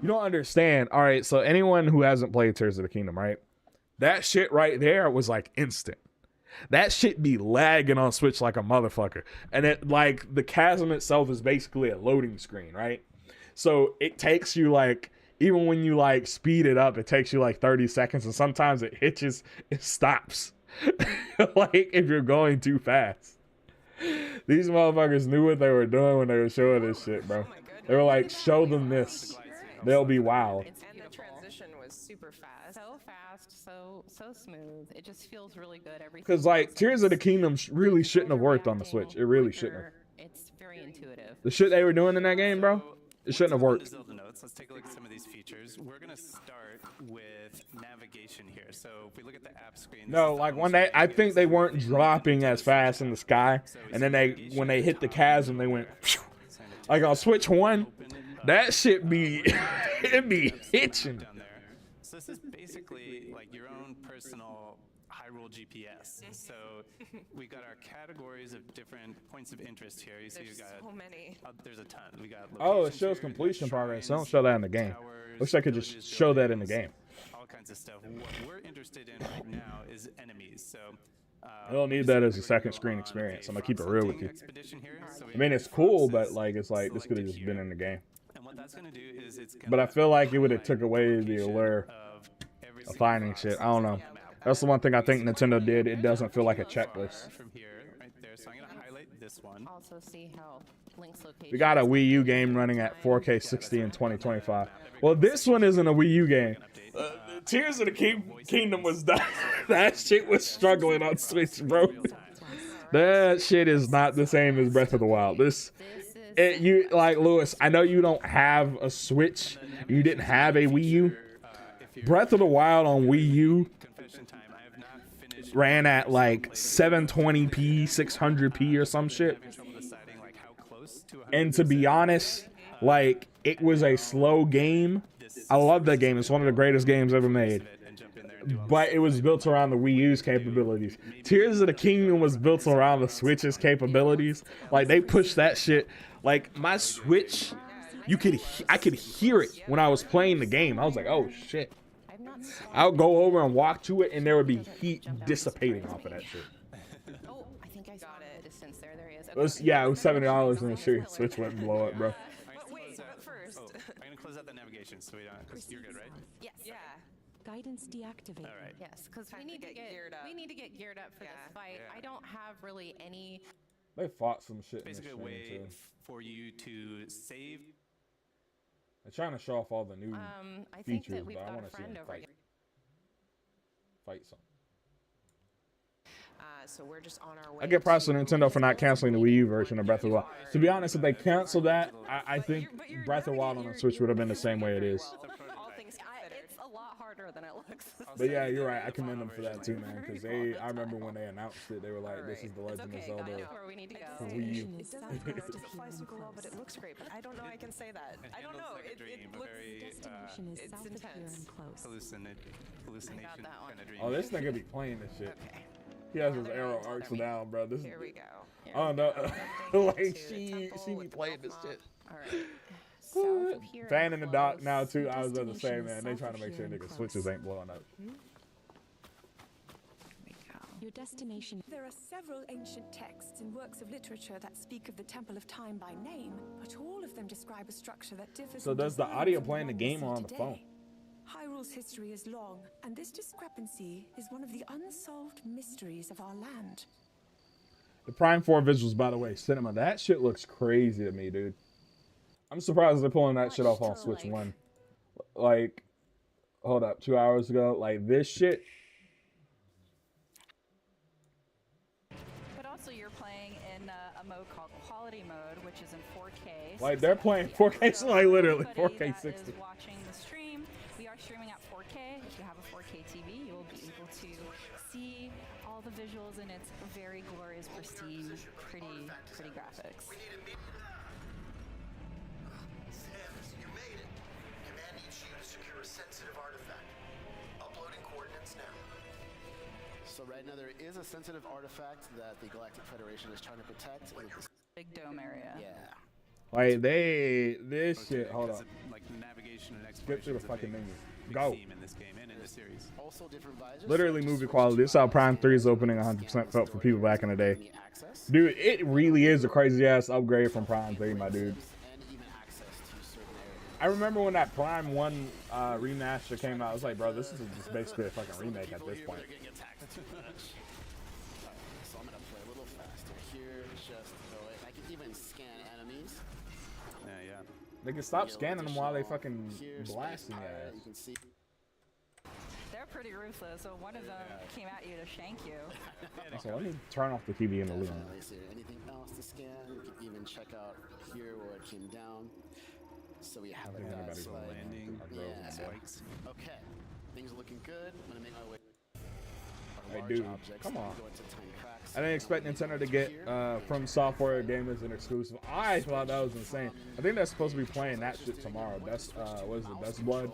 You don't understand. All right, so anyone who hasn't played Tears of the Kingdom, right? That shit right there was like instant. That shit be lagging on Switch like a motherfucker. And it, like, the chasm itself is basically a loading screen, right? So it takes you like, even when you like speed it up, it takes you like 30 seconds, and sometimes it hitches, it stops. Like, if you're going too fast. These motherfuckers knew what they were doing when they were showing this shit, bro. They were like, show them this. They'll be wild. And the transition was super fast. So fast, so smooth. It just feels really good. Everything. Because, like, Tears of the Kingdom really shouldn't have worked on the Switch. It really shouldn't have. It's very intuitive. The shit they were doing in that game, bro, it shouldn't have worked. Zelda Notes. Let's take a look at some of these features. We're gonna start with navigation here. So if we look at the app screen. No, like, when they, I think they weren't dropping as fast in the sky, and then when they hit the chasm, they went, phew. Like on Switch 1, that shit be, it be hitching. Down there. So this is basically like your own personal Hyrule GPS. So we got our categories of different points of interest here. You see, There's you got so many. There's a ton. We got. Oh, it locations shows here, completion shrines, progress. They don't show that in the game. towers, Wish I could just villages, show that in the buildings, game. all kinds of stuff. What we're interested in right now is enemies. So I don't need that as a second screen experience. I'm gonna keep it real with you. expedition here. So we I mean, have it's cool, foxes but like, it's like this could have selected just been here. in the game. And what that's gonna do is it's gonna But I feel like it would have took away the location allure of every of single finding fox shit. I that's don't on know. the map. That's the one thing I think Nintendo did. It doesn't feel like a checklist. From here, right there. So I'm gonna highlight this one. Also see how Link's location. We got a Wii U game running at 4K 60 in 2025. Well, this one isn't a Wii U game. Tears of the Kingdom was done. That shit was struggling on Switch, bro. That shit is not the same as Breath of the Wild. You like, Lewis, I know you don't have a Switch. You didn't have a Wii U. Breath of the Wild on Wii U Confession time. I have not finished ran at like 720p, 600p or some shit. having trouble deciding like how close to 100%. And to be honest, like, it was a slow game. I love that game. It's one of the greatest games ever made. and jump in there and do all But it was built around the Wii U's capabilities. Tears of the Kingdom was built around the Switch's capabilities. Like, they pushed that shit. Like, my Switch, I could hear it when I was playing the game. I was like, oh shit. I've not seen. I would go over and walk to it, and there would be heat dissipating off of that shit. Oh, I think I saw him in the distance there. There he is. It was $70 in the Switch wouldn't blow up, bro. But wait, but first. Oh, I'm gonna close out the navigation so we don't. Cause you're good, right? Yes. Yeah. Guidance deactivated. All right. Yes, because Time we to need to get get geared up. We need to get geared up for Yeah. this fight. I don't have really any. They fought some shit in this Basically, a stream way too. for you to save. They're trying to show off all the new I think features, that we've but I got want a to see friend them over fight. here. Fight something. So we're just on our way. I get props to to Nintendo for not canceling the Wii U version of Breath of the Wild. To be honest, if they cancel that, I think Breath of the Wild on the Switch would have been the same way it is. All things considered. It's a lot harder than it looks. But yeah, you're right. I commend them for that too, man. Because I remember when they announced it, they were like, "This is the Legend of Zelda Where we need to go. for Wii U." It doesn't justify super well, but it looks great. But I don't know I can say that. I don't know. Like a dream, It a looks very it's intense. hallucination that one. kind of dream. Oh, this nigga be playing this shit. He has his arrow arcs down, bro. This is. Here we go. Oh no, like To the she temple be with the playing this Elf shit. Mop. All right. South of here Fan in and the dock close. now too. I was about to say, destination man, is they south trying to of make sure here and niggas close. switches ain't blowing up. Your destination. There are several ancient texts and works of literature that speak of the Temple of Time by name, but all of them describe a structure that differs. So in does the design audio from play in the what we game see or on the today. phone? Hyrule's history is long, and this discrepancy is one of the unsolved mysteries of our land. The Prime 4 visuals, by the way, cinema. That shit looks crazy to me, dude. I'm surprised they're pulling that shit off on Switch 1. Like, hold up, 2 hours ago. Like, this shit. But also, you're playing in a mode called Quality Mode, which is in 4K. Like, they're playing 4K, so like, literally, everybody 4K that 60. is watching the stream, we are streaming at 4K. If you have a 4K TV, you will be able to see all the visuals in its very glorious, pristine, pretty graphics. Sims, you made it. Command needs you to secure a sensitive artifact. Uploading coordinates now. So right now there is a sensitive artifact that the Galactic Federation is trying to protect. Big dome area. Yeah. Like, this shit, hold Because up. of, like navigation and Skip through exploration the is a fucking big, menu. big Go. theme in this game and in the series. Also different visors. Literally movie quality. This is how Prime 3's opening 100% felt for people back in the day. Dude, it really is a crazy ass upgrade from Prime 3, my dude. I remember when that Prime 1 remaster came out, I was like, bro, this is just basically a fucking remake at this point. So I'm gonna play a little faster here. Just go it. I can even scan enemies. Yeah. They can stop scanning them while they fucking blasting your You ass. can see. They're pretty ruthless, so one of them came at you to shank you. So let me turn off the TV in the living room. Is there anything else to scan? You can even check out here where it came down. So we have think it anybody's that's like, landing, yeah. spikes. Okay, things are looking good. I'm gonna make my way. Hey, Large dude, objects come that on. go into tiny cracks. I didn't expect Nintendo to get From Software game as an exclusive. I thought that was insane. I think that's supposed to be playing that shit tomorrow. That's what is it? That's Blood.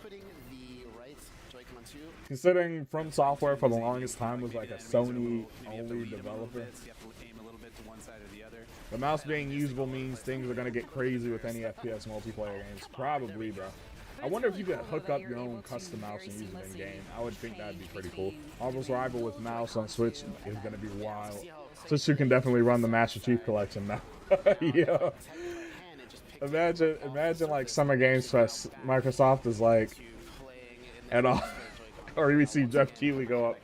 Putting the right Joy-Con 2. Considering From Software for the longest time was like a Sony only developer. You have to aim a little bit to one side or the other. The mouse being usable means things are gonna get crazy with any FPS multiplayer games. Probably, bro. I wonder if you could hook up your own custom mouse and use it in game. I would think that'd be pretty cool. Marvel's Rival with mouse on Switch is gonna be wild. Switch 2 can definitely run the Master Chief Collection now. Yeah. Imagine like Summer Games Fest. Microsoft is like, and all, or you see Jeff Keighley go up,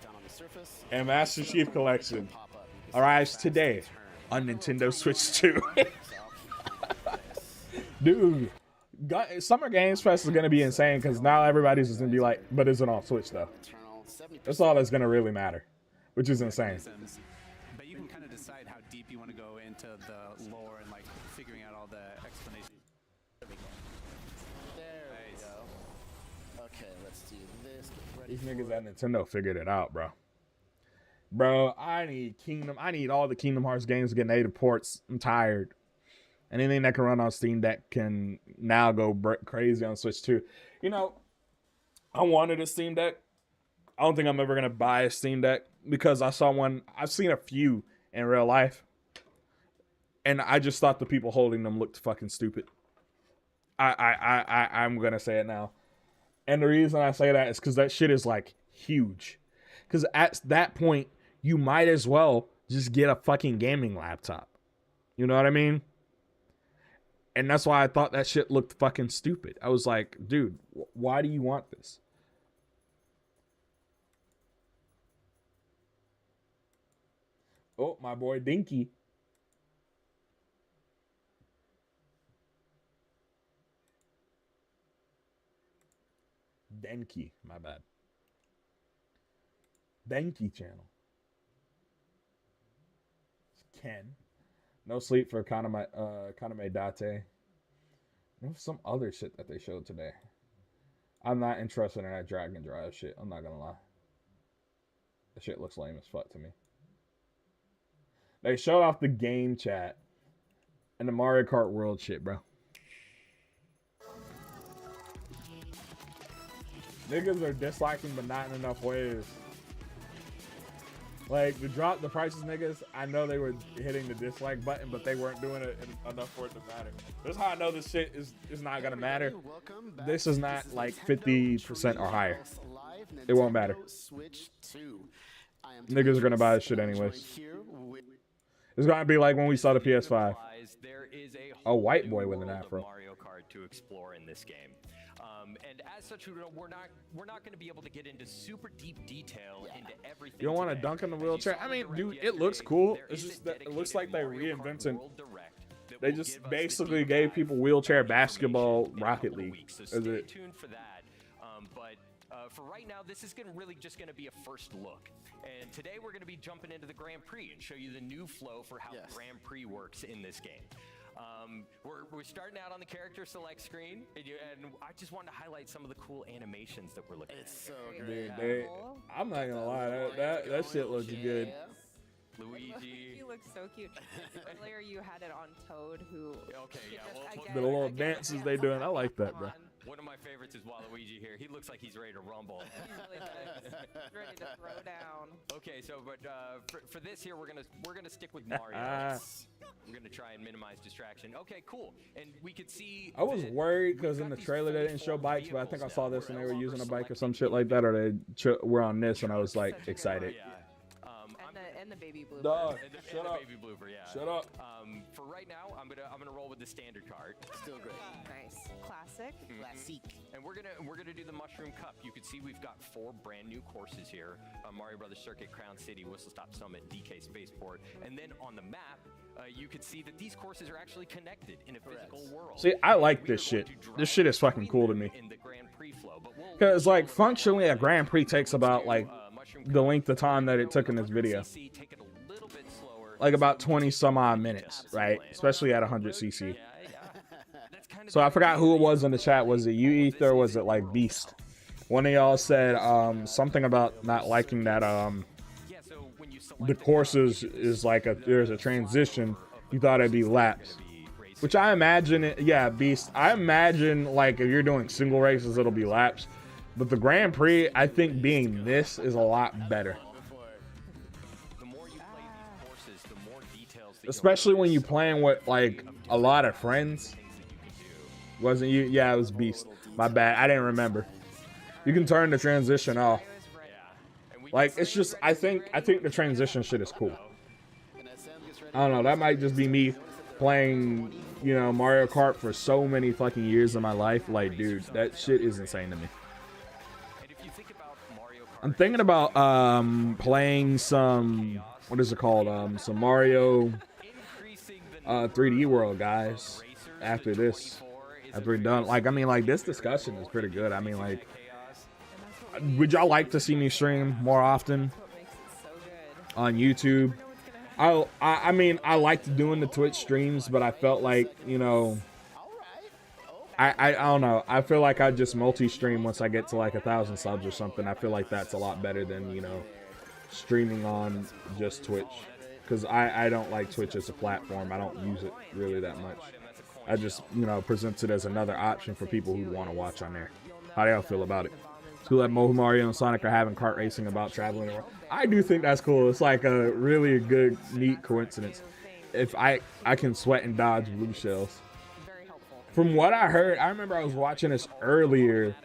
and Master Chief Collection arrives today on Nintendo Switch 2. Dude, Summer Games Fest is gonna be insane because now everybody's just gonna be like, but is it on Switch though? That's all that's gonna really matter, which is insane. But you can kind of decide how deep you want to go into the lore and like figuring out all the explanations. There we go. Okay, let's do this. Get ready. These niggas at Nintendo figured it out, bro. Bro, I need all the Kingdom Hearts games to get native ports. I'm tired. Anything that can run on Steam Deck can now go crazy on Switch 2. You know, I wanted a Steam Deck. I don't think I'm ever going to buy a Steam Deck because I saw one. I've seen a few in real life. And I just thought the people holding them looked fucking stupid. I'm going to say it now. And the reason I say that is because that shit is like huge. Because at that point, you might as well just get a fucking gaming laptop. You know what I mean? And that's why I thought that shit looked fucking stupid. I was like, dude, why do you want this? Oh, my boy Dinky. Denki, my bad. Denki channel. Ken. No sleep for Kaname Date. There's some other shit that they showed today. I'm not interested in that Dragon Drive shit. I'm not gonna lie. That shit looks lame as fuck to me. They showed off the game chat and the Mario Kart World shit, bro. Niggas are disliking, but not in enough ways. Like, to drop the prices, niggas, I know they were hitting the dislike button, but they weren't doing it enough for it to matter. This is how I know this shit is not gonna matter. This is not like 50% or higher. It won't matter. Niggas are gonna buy this shit anyways. It's gonna be like when we saw the PS5. A white boy with an afro. Mario Kart to explore in this game. And as such, we're not going to be able to get into super deep detail into everything. You don't want to dunk in the wheelchair? I mean, dude, it looks cool. It's just that it looks like they reinvented. They just basically gave people wheelchair basketball Rocket League. So stay tuned for that. But for right now, this is really just going to be a first look. And today we're going to be jumping into the Grand Prix and show you the new flow for how Grand Prix works in this game. We're starting out on the character select screen, and I just wanted to highlight some of the cool animations that we're looking at. It's so great. Dude, I'm not gonna lie, that shit looks good. Luigi. He looks so cute. Earlier you had it on Toad, who. Okay, yeah. The little dances they doing, I like that, bro. One of my favorites is Waluigi here. He looks like he's ready to rumble. He really does. He's ready to throw down. Okay, so for this here, we're gonna stick with Mario. We're gonna try and minimize distraction. Okay, cool. And we could see. I was worried because in the trailer they didn't show bikes, but I think I saw this and they were using a bike or some shit like that, or they were on this, and I was like excited. And the baby blooper. Dog, shut up. Baby blooper, yeah. Shut up. For right now, I'm gonna roll with the standard card. Still great. Nice. Classic. Classic. And we're gonna do the Mushroom Cup. You can see we've got 4 brand new courses here: Mario Brothers Circuit, Crown City, Whistle Stop Summit, DK Spaceport, and then on the map, you can see that these courses are actually connected in a physical world. See, I like this shit. This shit is fucking cool to me. Because, like, functionally, a Grand Prix takes about, like, the length of time that it took in this video. Like, about 20 some odd minutes, right? Especially at 100cc. So I forgot who it was in the chat. Was it you, Ether, or was it, like, Beast? One of y'all said something about not liking that the courses is like there's a transition. You thought it'd be laps, which I imagine Beast, I imagine like if you're doing single races it'll be laps, but the Grand Prix, I think being this is a lot better, especially when you playing with like a lot of friends. Wasn't you? Yeah, it was Beast. My bad, I didn't remember. You can turn the transition off. Like, it's just, I think the transition shit is cool. I don't know, that might just be me playing, you know, Mario Kart for so many fucking years of my life. Like, dude, that shit is insane to me. I'm thinking about playing some, what is it called? Some Mario 3D World, guys, after this. After we're done. Like, I mean, like, this discussion is pretty good. I mean, like, would y'all like to see me stream more often on YouTube? I mean, I liked doing the Twitch streams, but I felt like, you know, I don't know. I feel like I just multi-stream once I get to like 1,000 subs or something. I feel like that's a lot better than, you know, streaming on just Twitch. Because I don't like Twitch as a platform. I don't use it really that much. I just, you know, presents it as another option for people who want to watch on there. How do y'all feel about it? It's cool that Mario and Sonic are having kart racing about traveling around. I do think that's cool. It's like a really good, neat coincidence. If I can sweat and dodge blue shells. From what I heard, I remember I was watching this earlier,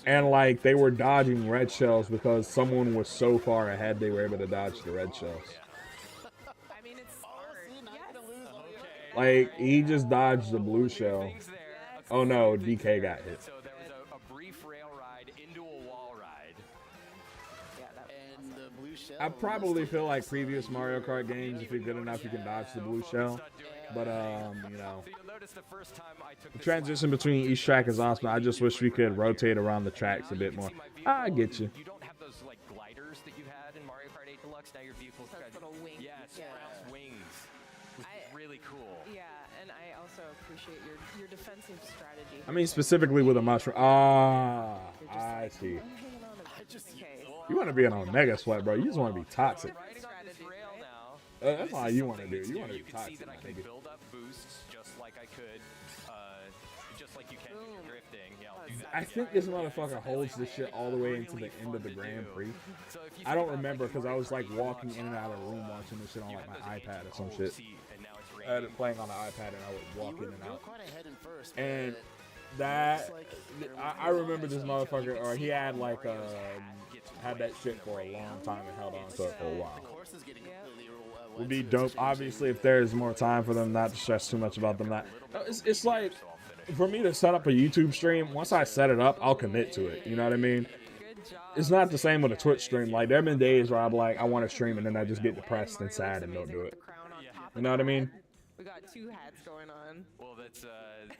and like they were dodging red shells because someone was so far ahead they were able to dodge the red shells. I mean, it's smart. Like, he just dodged the blue shell. Oh no, DK got hit. I probably feel like previous Mario Kart games, if you're good enough, you can dodge the blue shell. But, you know, the transition between each track is awesome. I just wish we could rotate around the tracks a bit more. I get you. You don't have those, like, gliders that you had in Mario Kart 8 Deluxe. Now your vehicle's got little wings. Yeah, wings. really cool. Yeah, and I also appreciate your defensive strategy. I mean, specifically with a mushroom. Ah, I see. You want to be an Omega Sweat, bro. You just want to be toxic. That's all you want to do. You want to be toxic. See that I can build up boosts just like I could, just like you can when you're drifting. Yeah, I'll do that. I think this motherfucker holds this shit all the way into the end of the Grand Prix. I don't remember because I was like walking in and out of the room watching this shit on like my iPad or some shit. I had it playing on the iPad and I would walk in and out. And that, I remember this motherfucker, or he had like had that shit for a long time and held on to it for a while. Would be dope, obviously, if there's more time for them not to stress too much about them. Not, it's like, for me to set up a YouTube stream, once I set it up, I'll commit to it. You know what I mean? It's not the same with a Twitch stream. Like, there have been days where I'm like, I want to stream, and then I just get depressed and sad and don't do it. You know what I mean? We got two hats going on. Well, that's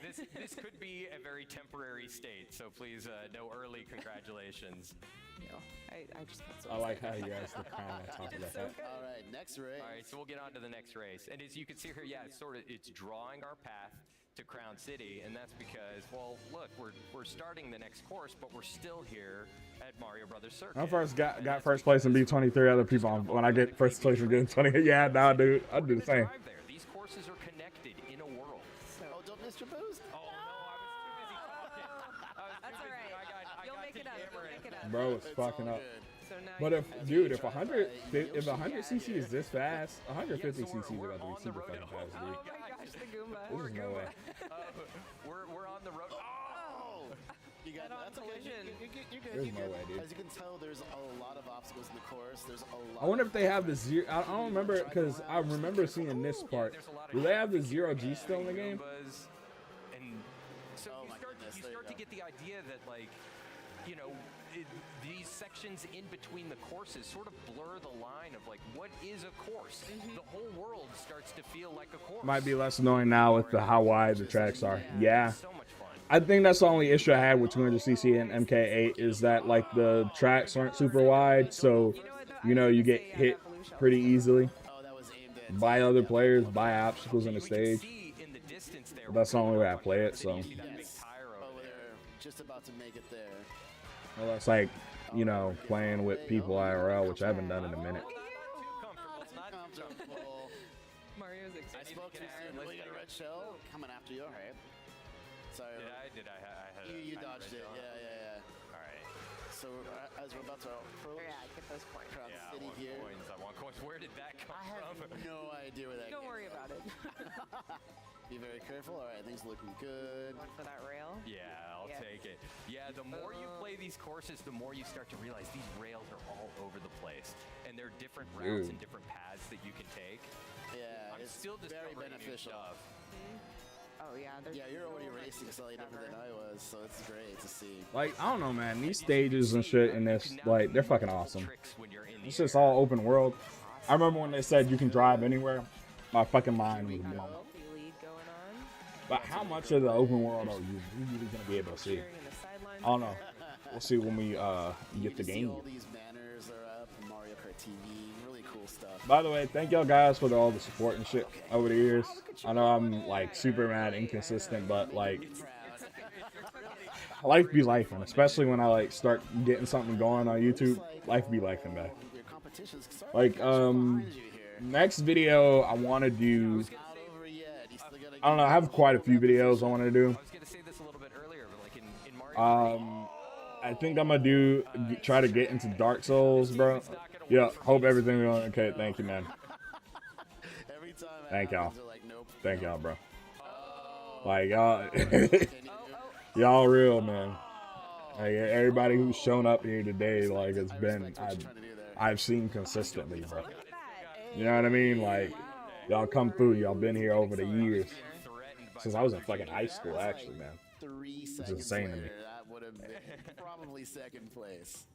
this could be a very temporary state, so please no early congratulations. No, I just got so I like how you guys look kind of on top of that. All right, next race. All right, so we'll get on to the next race, and as you can see here, yeah, it's drawing our path to Crown City, and that's because, well, look, we're starting the next course, but we're still here at Mario Brothers Circuit. I first got first place and beat 23 other people. When I get first place and get 20, yeah, nah, dude, I'll do the same. These courses are connected in a world. Oh, don't miss your boost. Oh, no, I was too busy talking. That's all right. You'll make it up. You'll make it up. Bro, it's fucking up. So now But if 100 cc is this fast, 150 cc is about to be super fucking fast, dude. Oh my gosh, the Goomba. There's no way. We're on the road. Oh! You got that's okay. You're good. There's You're no good. way, dude. As you can tell, there's a lot of obstacles in the course. There's a lot. I wonder if they have the zero. I don't remember because I remember seeing this part. Do they have the 0G still in the game? And so you start to get the idea that, like, you know, these sections in between the courses sort of blur the line of, like, what is a course? The whole world starts to feel like a course. Might be less annoying now with how wide the tracks are. Yeah. I think that's the only issue I had with 200cc and MK8 is that, like, the tracks aren't super wide, so, you know, you get hit pretty easily by other players, by obstacles in the stage. But that's the only way I play it, so. Just about to make it there. Well, that's like, you know, playing with people IRL, which I haven't done in a minute. Mario's excited. I spoke too soon. We got a red shell coming after you. All right. Sorry. Did I? You dodged it. Yeah. All right. So as we're about to approach, Get those points. Crown Yeah, City here. I want coins. Where did that come I have from? no idea where that. Don't worry about it. Be very careful. All right, things looking good. Going for that rail. Yeah, I'll take it. Yeah, the more you play these courses, the more you start to realize these rails are all over the place, and there are different routes and different paths that you can take. Yeah, I'm it's still very discovering new beneficial. stuff. Oh yeah. Yeah, you're already racing slightly different than I was, so it's great to see. Like, I don't know, man. These stages and shit in this, like, they're fucking awesome. It's just all open world. I remember when they said you can drive anywhere. My fucking mind was blown. But how much of the open world are you really gonna be able to see? I don't know. We'll see when we get the game. All these banners are up. Mario Kart TV, really cool stuff. By the way, thank y'all guys for all the support and shit over the years. I know I'm like super mad, inconsistent, but like life be life, and especially when I like start getting something going on YouTube, life be life and back. Like next video I want to do. I don't know. I have quite a few videos I want to do. I think I'm gonna try to get into Dark Souls, bro. Yeah. Hope everything's going okay. Thank you, man. Thank y'all. Thank y'all, bro. Like y'all, y'all real, man. Like everybody who's shown up here today, like it's been I've seen consistently, bro. You know what I mean? Like y'all come through. Y'all been here over the years. Since I was in fucking high school, actually, man. 3 seconds it's insane to me. later, that would have been probably second place.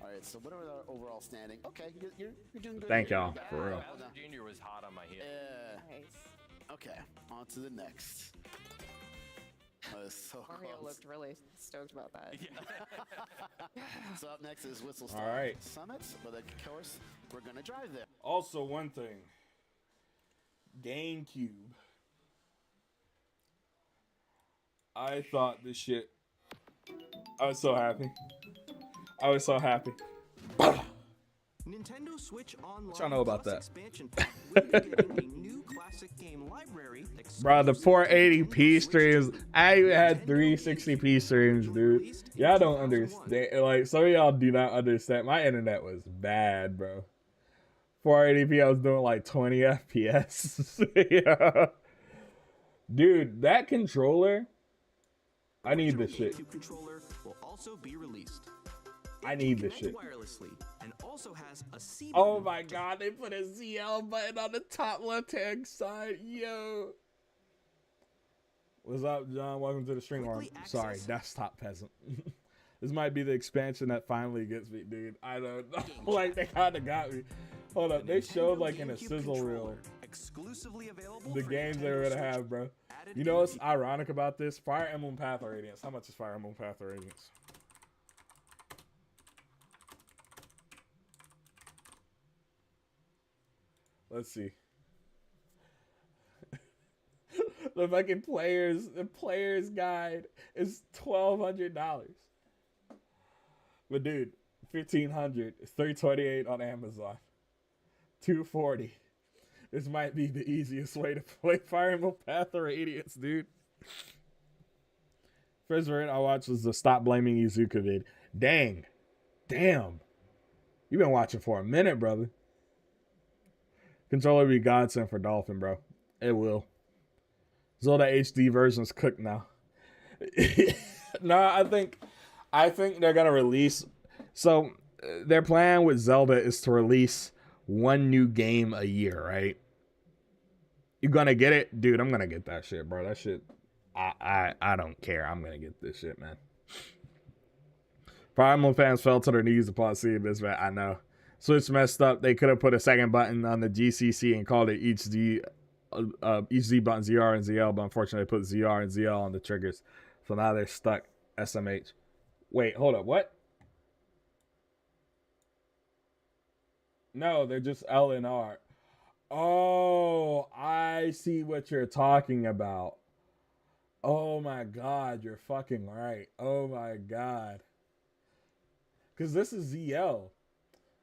All right, so what are our overall standing? Okay, you're doing good. Thank y'all, for real. Bowser Jr. was hot on my heel. Yeah. Okay, on to the next. That was so Mario close. looked really stoked about that. So up next is Whistle All right. Summit, but of course we're gonna drive there. Also, one thing. GameCube. I thought this shit. I was so happy. I was so happy. Nintendo Switch Online What y'all know about that? expansion pack will be getting a new classic game library. Bro, the 480p streams. I even had 360p streams, dude. Y'all don't understand. Like, some of y'all do not understand. My internet was bad, bro. 480p, I was doing like 20 FPS. Yeah. Dude, that controller. I need this shit. Controller will also be released. I need this shit. Wirelessly and also has a C Oh my god, they put a ZL button on the top left-hand side. Yo. What's up, John? Welcome to the stream. Or, sorry, desktop peasant. This might be the expansion that finally gets me, dude. I don't know. Like, they kind of got me. Hold up, they showed like in a sizzle reel exclusively available the games they were gonna have, bro. You know what's ironic about this? Fire Emblem Path of Radiance. How much is Fire Emblem Path of Radiance? Let's see. The fucking player's guide is $1,200. But dude, $1,500. It's $328 on Amazon. $240. This might be the easiest way to play Fire Emblem Path of Radiance, dude. First video I watched was the Stop Blaming Izuka vid. Dang. Damn. You've been watching for a minute, brother. Controller be godsend for Dolphin, bro. It will. Zelda HD version's cooked now. No, I think they're gonna release. So their plan with Zelda is to release one new game a year, right? You gonna get it, dude? I'm gonna get that shit, bro. That shit, I don't care. I'm gonna get this shit, man. Fire Emblem fans fell to their knees upon seeing this, man. I know. Switch messed up. They could have put a second button on the GCC and called it each Z button ZR and ZL, but unfortunately they put ZR and ZL on the triggers. So now they're stuck SMH. Wait, hold up. What? No, they're just L and R. Oh, I see what you're talking about. Oh my god, you're fucking right. Oh my god. Because this is ZL.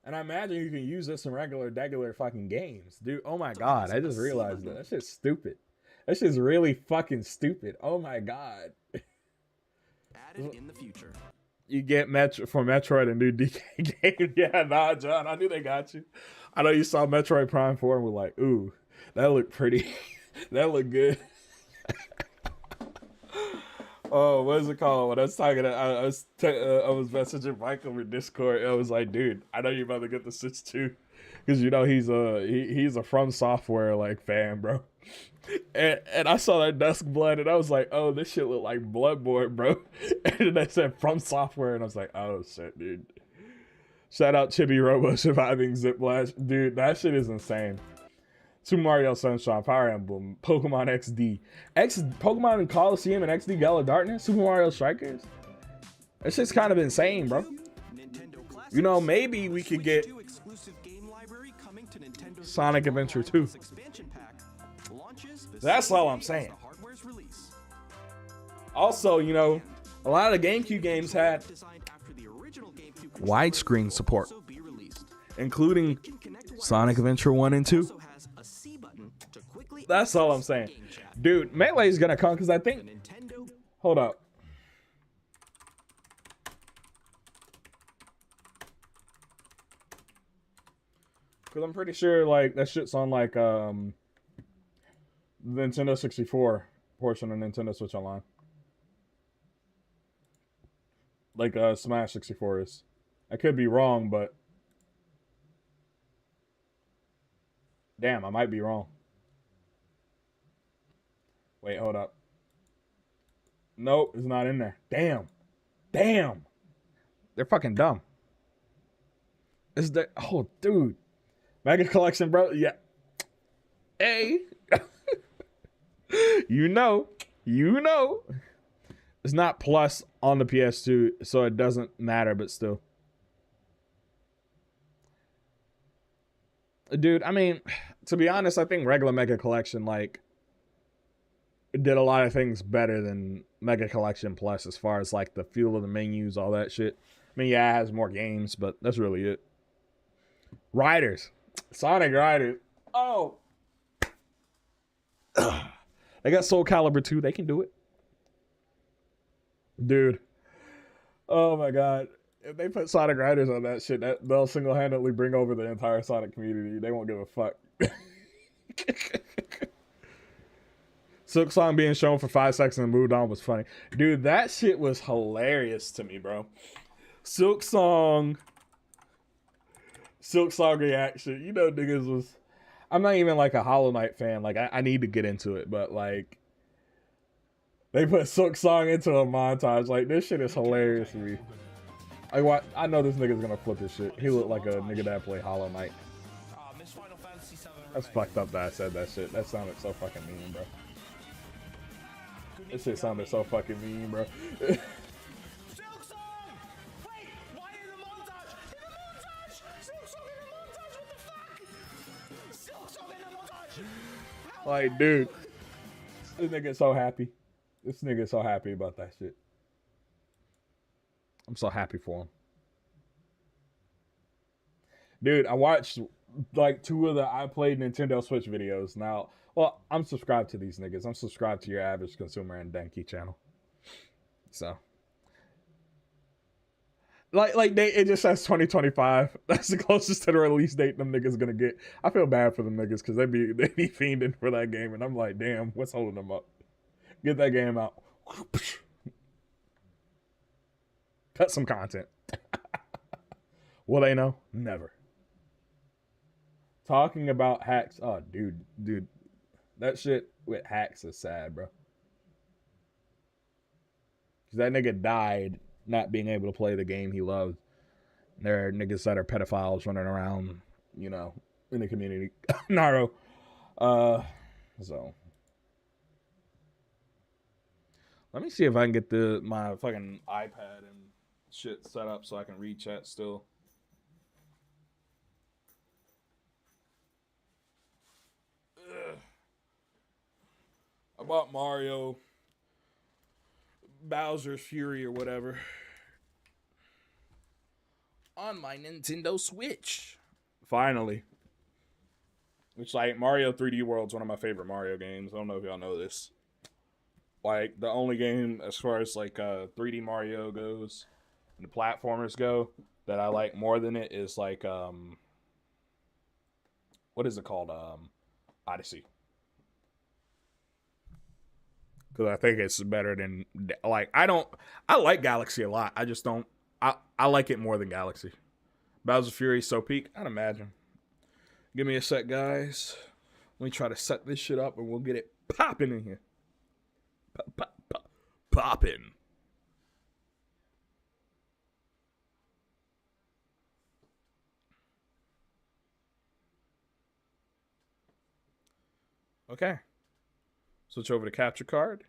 And I imagine you can use this in regular fucking games. Dude, oh my god, I just realized that. That shit's stupid. That shit's really fucking stupid. Oh my god. Added in the future. You get for Metroid a new DK game. Yeah, nah, John, I knew they got you. I know you saw Metroid Prime 4 and were like, ooh, that looked pretty. That looked good. Oh, what is it called? When I was talking, I was messaging Mike over Discord. I was like, dude, I know you're about to get the Switch too, because you know he's a From Software like fan, bro. And I saw that Dusk Blood, and I was like, oh, this shit look like Bloodborne, bro. And then they said From Software, and I was like, oh shit, dude. Shout out Chibi Robo surviving Zip Blast, dude. That shit is insane. Super Mario Sunshine, Fire Emblem, Pokemon XD, Pokemon Coliseum and XD Gala Darkness, Super Mario Strikers. That shit's kind of insane, bro. You know, maybe we could get Sonic Adventure 2. That's all I'm saying. Also, you know, a lot of the GameCube games had widescreen support, including Sonic Adventure 1 and 2. That's all I'm saying. Dude, Melee is gonna come because I think... Hold up. Because I'm pretty sure, like, that shit's on, like, the Nintendo 64 portion of Nintendo Switch Online. Like, Smash 64 is. I could be wrong, but... Damn, I might be wrong. Wait, hold up. Nope, it's not in there. Damn. Damn. They're fucking dumb. Is there... Oh, dude. Mega Collection, bro. Yeah. Hey. You know. It's not plus on the PS2, so it doesn't matter, but still. Dude, I mean, to be honest, I think regular Mega Collection, like, did a lot of things better than Mega Collection Plus as far as, like, the feel of the menus, all that shit. I mean, yeah, it has more games, but that's really it. Riders. Sonic Riders. Oh! They got Soul Calibur 2. They can do it. Dude. Oh, my God. If they put Sonic Riders on that shit, they'll single-handedly bring over the entire Sonic community. They won't give a fuck. Silk Song being shown for 5 seconds and moved on was funny. Dude, that shit was hilarious to me, bro. Silk Song reaction. You know, niggas was... I'm not even like a Hollow Knight fan. Like, I need to get into it, but like... They put Silk Song into a montage. Like, this shit is hilarious to me. I know this nigga's gonna flip this shit. He looked like a nigga that played Hollow Knight. That's fucked up that I said that shit. That sounded so fucking mean, bro. This shit sounded so fucking mean, bro. Like, dude, this nigga's so happy. This nigga's so happy about that shit. I'm so happy for him. Dude, I watched like 2 of the I Played Nintendo Switch videos. Now, well, I'm subscribed to these niggas. I'm subscribed to Your Average Consumer and Denki channel. So, it just says 2025. That's the closest to the release date them niggas gonna get. I feel bad for them niggas because they be fiending for that game, and I'm like, damn, what's holding them up? Get that game out. Cut some content. Will they know? Never. Talking about hacks. Oh, dude. That shit with hacks is sad, bro. Because that nigga died not being able to play the game he loved. There are niggas that are pedophiles running around, you know, in the community. Naro. So. Let me see if I can get my fucking iPad and shit set up so I can read chat still. Ugh. I bought Mario Bowser's Fury or whatever on my Nintendo Switch. Finally. Which, like, Mario 3D World's one of my favorite Mario games. I don't know if y'all know this. Like, the only game as far as like 3D Mario goes and the platformers go that I like more than it is like what is it called? Odyssey. Because I think it's better than, like, I like Galaxy a lot. I just don't, I like it more than Galaxy. Bowser Fury so peak, I'd imagine. Give me a sec, guys. Let me try to set this shit up and we'll get it popping in here. Popping. Okay. Switch over to capture card.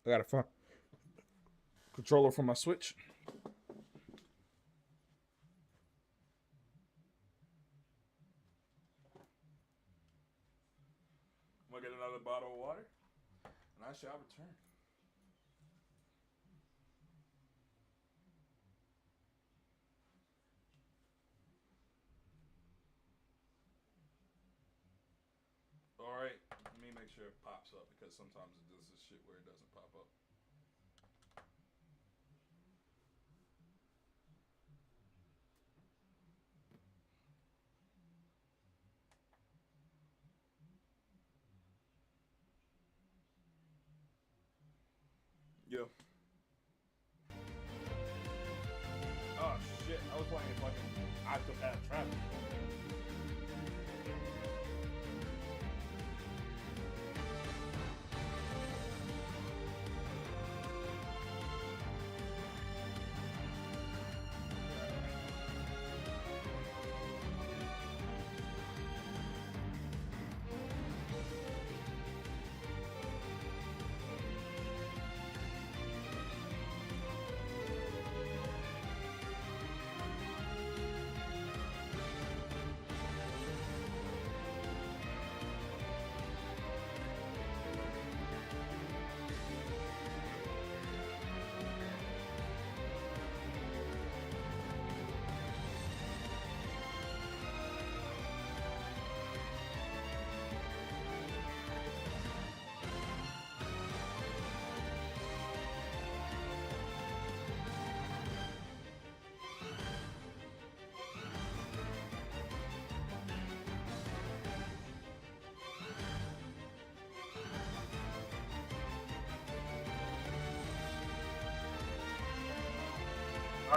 I got a controller for my Switch. I'm gonna get another bottle of water, and I shall return. Alright, let me make sure it pops up because sometimes it does this shit where it doesn't pop up. Yo. Oh shit, I was playing fucking Octopath Traveler.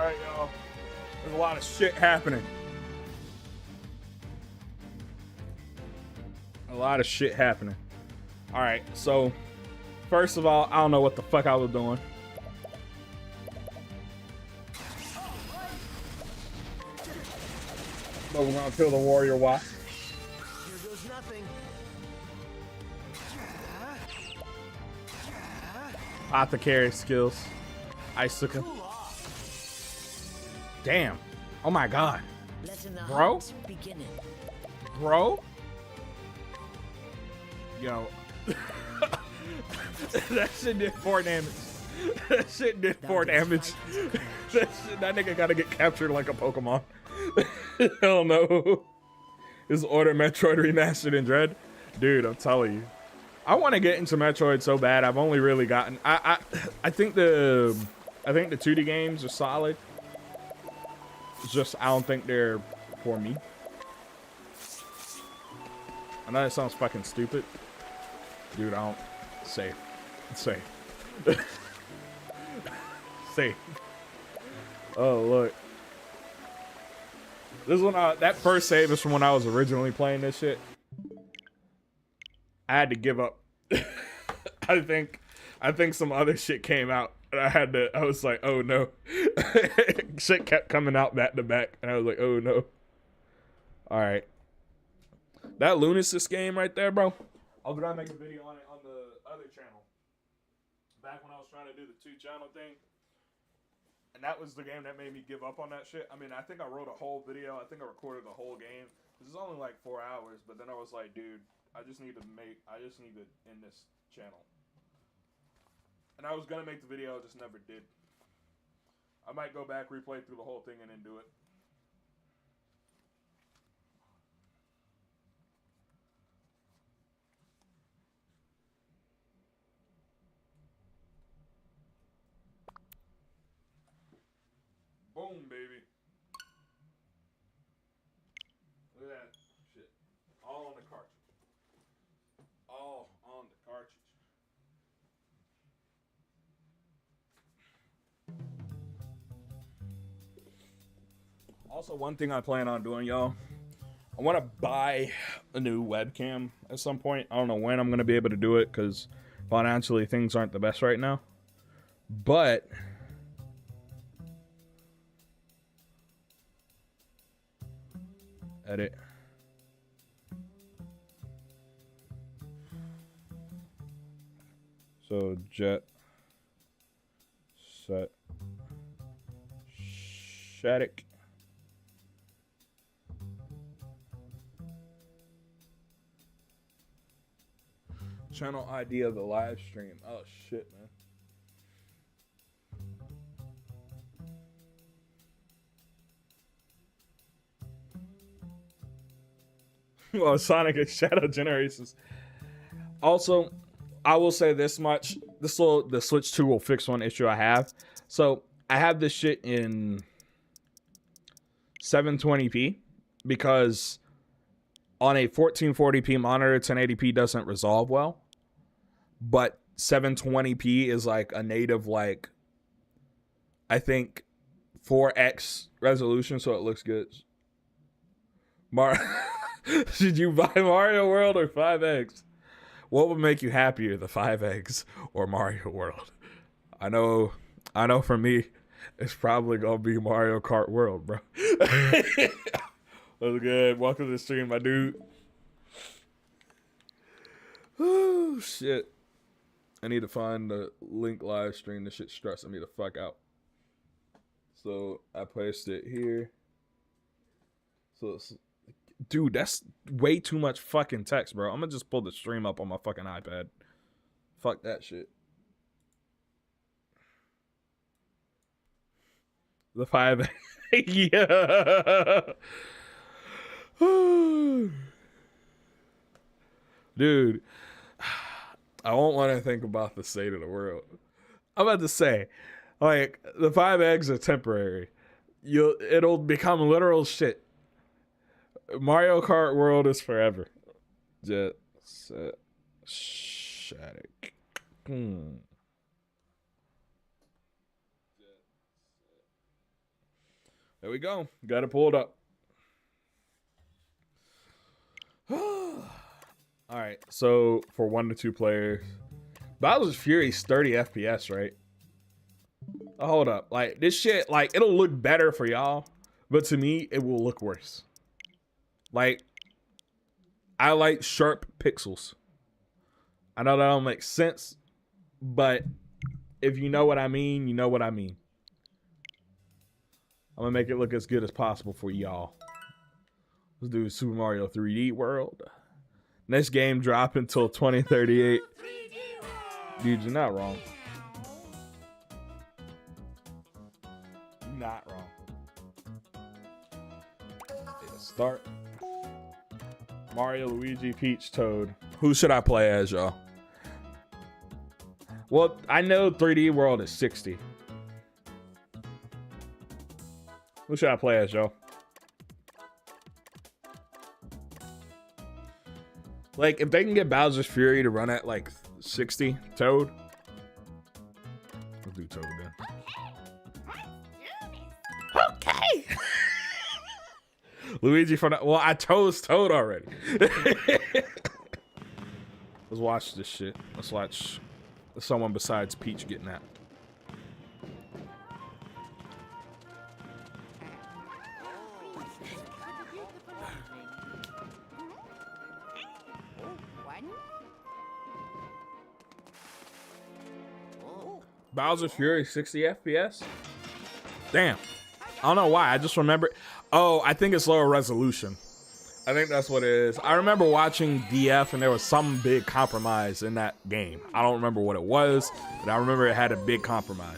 Alright, y'all. There's a lot of shit happening. A lot of shit happening. Alright, so first of all, I don't know what the fuck I was doing. But we're gonna kill the warrior wasp. Here goes nothing. Apothecary skills. Icicle. Damn. Oh my god. Bro? Bro? Yo. That shit did 4 damage. That shit did 4 damage. That nigga gotta get captured like a Pokemon. Hell no. Is Order Metroid Remastered in Dread? Dude, I'm telling you. I want to get into Metroid so bad. I've only really gotten I think the 2D games are solid. It's just I don't think they're for me. I know that sounds fucking stupid. Dude, I don't safe. Safe. Safe. Oh look. This one that first save is from when I was originally playing this shit. I had to give up. I think some other shit came out and I was like, oh no. Shit kept coming out back to back and I was like, oh no. Alright. That Lunasis game right there, bro. I was gonna make a video on it on the other channel. Back when I was trying to do the 2-channel thing. And that was the game that made me give up on that shit. I mean, I think I wrote a whole video. I think I recorded the whole game. This is only like 4 hours, but then I was like, dude, I just need to end this channel. And I was gonna make the video, I just never did. I might go back, replay through the whole thing, and then do it. Boom, baby. Look at that shit. All on the cartridge. All on the cartridge. Also, one thing I plan on doing, y'all, I want to buy a new webcam at some point. I don't know when I'm going to be able to do it because financially things aren't the best right now. But edit. So jet set static. Channel ID of the live stream. Oh shit, man. Well, Sonic and Shadow Generations. Also, I will say this much: the Switch 2 will fix one issue I have. So I have this shit in 720p because on a 1440p monitor, 1080p doesn't resolve well. But 720p is like a native, like, I think 4x resolution, so it looks good. Should you buy Mario World or 5X? What would make you happier, the 5X or Mario World? I know for me, it's probably gonna be Mario Kart World, bro. What's good? Welcome to the stream, my dude. Oh shit. I need to find the link live stream. This shit's stressing me the fuck out. So I placed it here. So it's, dude, that's way too much fucking text, bro. I'm gonna just pull the stream up on my fucking iPad. Fuck that shit. The 5. Yeah. Dude, I won't want to think about the state of the world. I'm about to say, like, the 5 eggs are temporary. It'll become literal shit. Mario Kart World is forever. Jet set static. There we go. Got it pulled up. All right. So for 1 to 2 players, Bowser's Fury's 30 FPS, right? Oh, hold up. Like this shit, like it'll look better for y'all, but to me, it will look worse. Like I like sharp pixels. I know that don't make sense, but if you know what I mean, you know what I mean. I'm gonna make it look as good as possible for y'all. Let's do Super Mario 3D World. Next game drop until 2038. Dude, you're not wrong. Not wrong. Start. Mario, Luigi, Peach, Toad. Who should I play as, y'all? Well, I know 3D World is 60. Who should I play as, y'all? Like, if they can get Bowser's Fury to run at, like, 60, Toad. Let's do Toad then. Okay! Luigi from... Well, I chose Toad already. Let's watch this shit. Let's watch someone besides Peach getting that. Bowser's Fury 60 FPS? Damn. I don't know why. I just remember. Oh, I think it's lower resolution. I think that's what it is. I remember watching DF and there was some big compromise in that game. I don't remember what it was, but I remember it had a big compromise.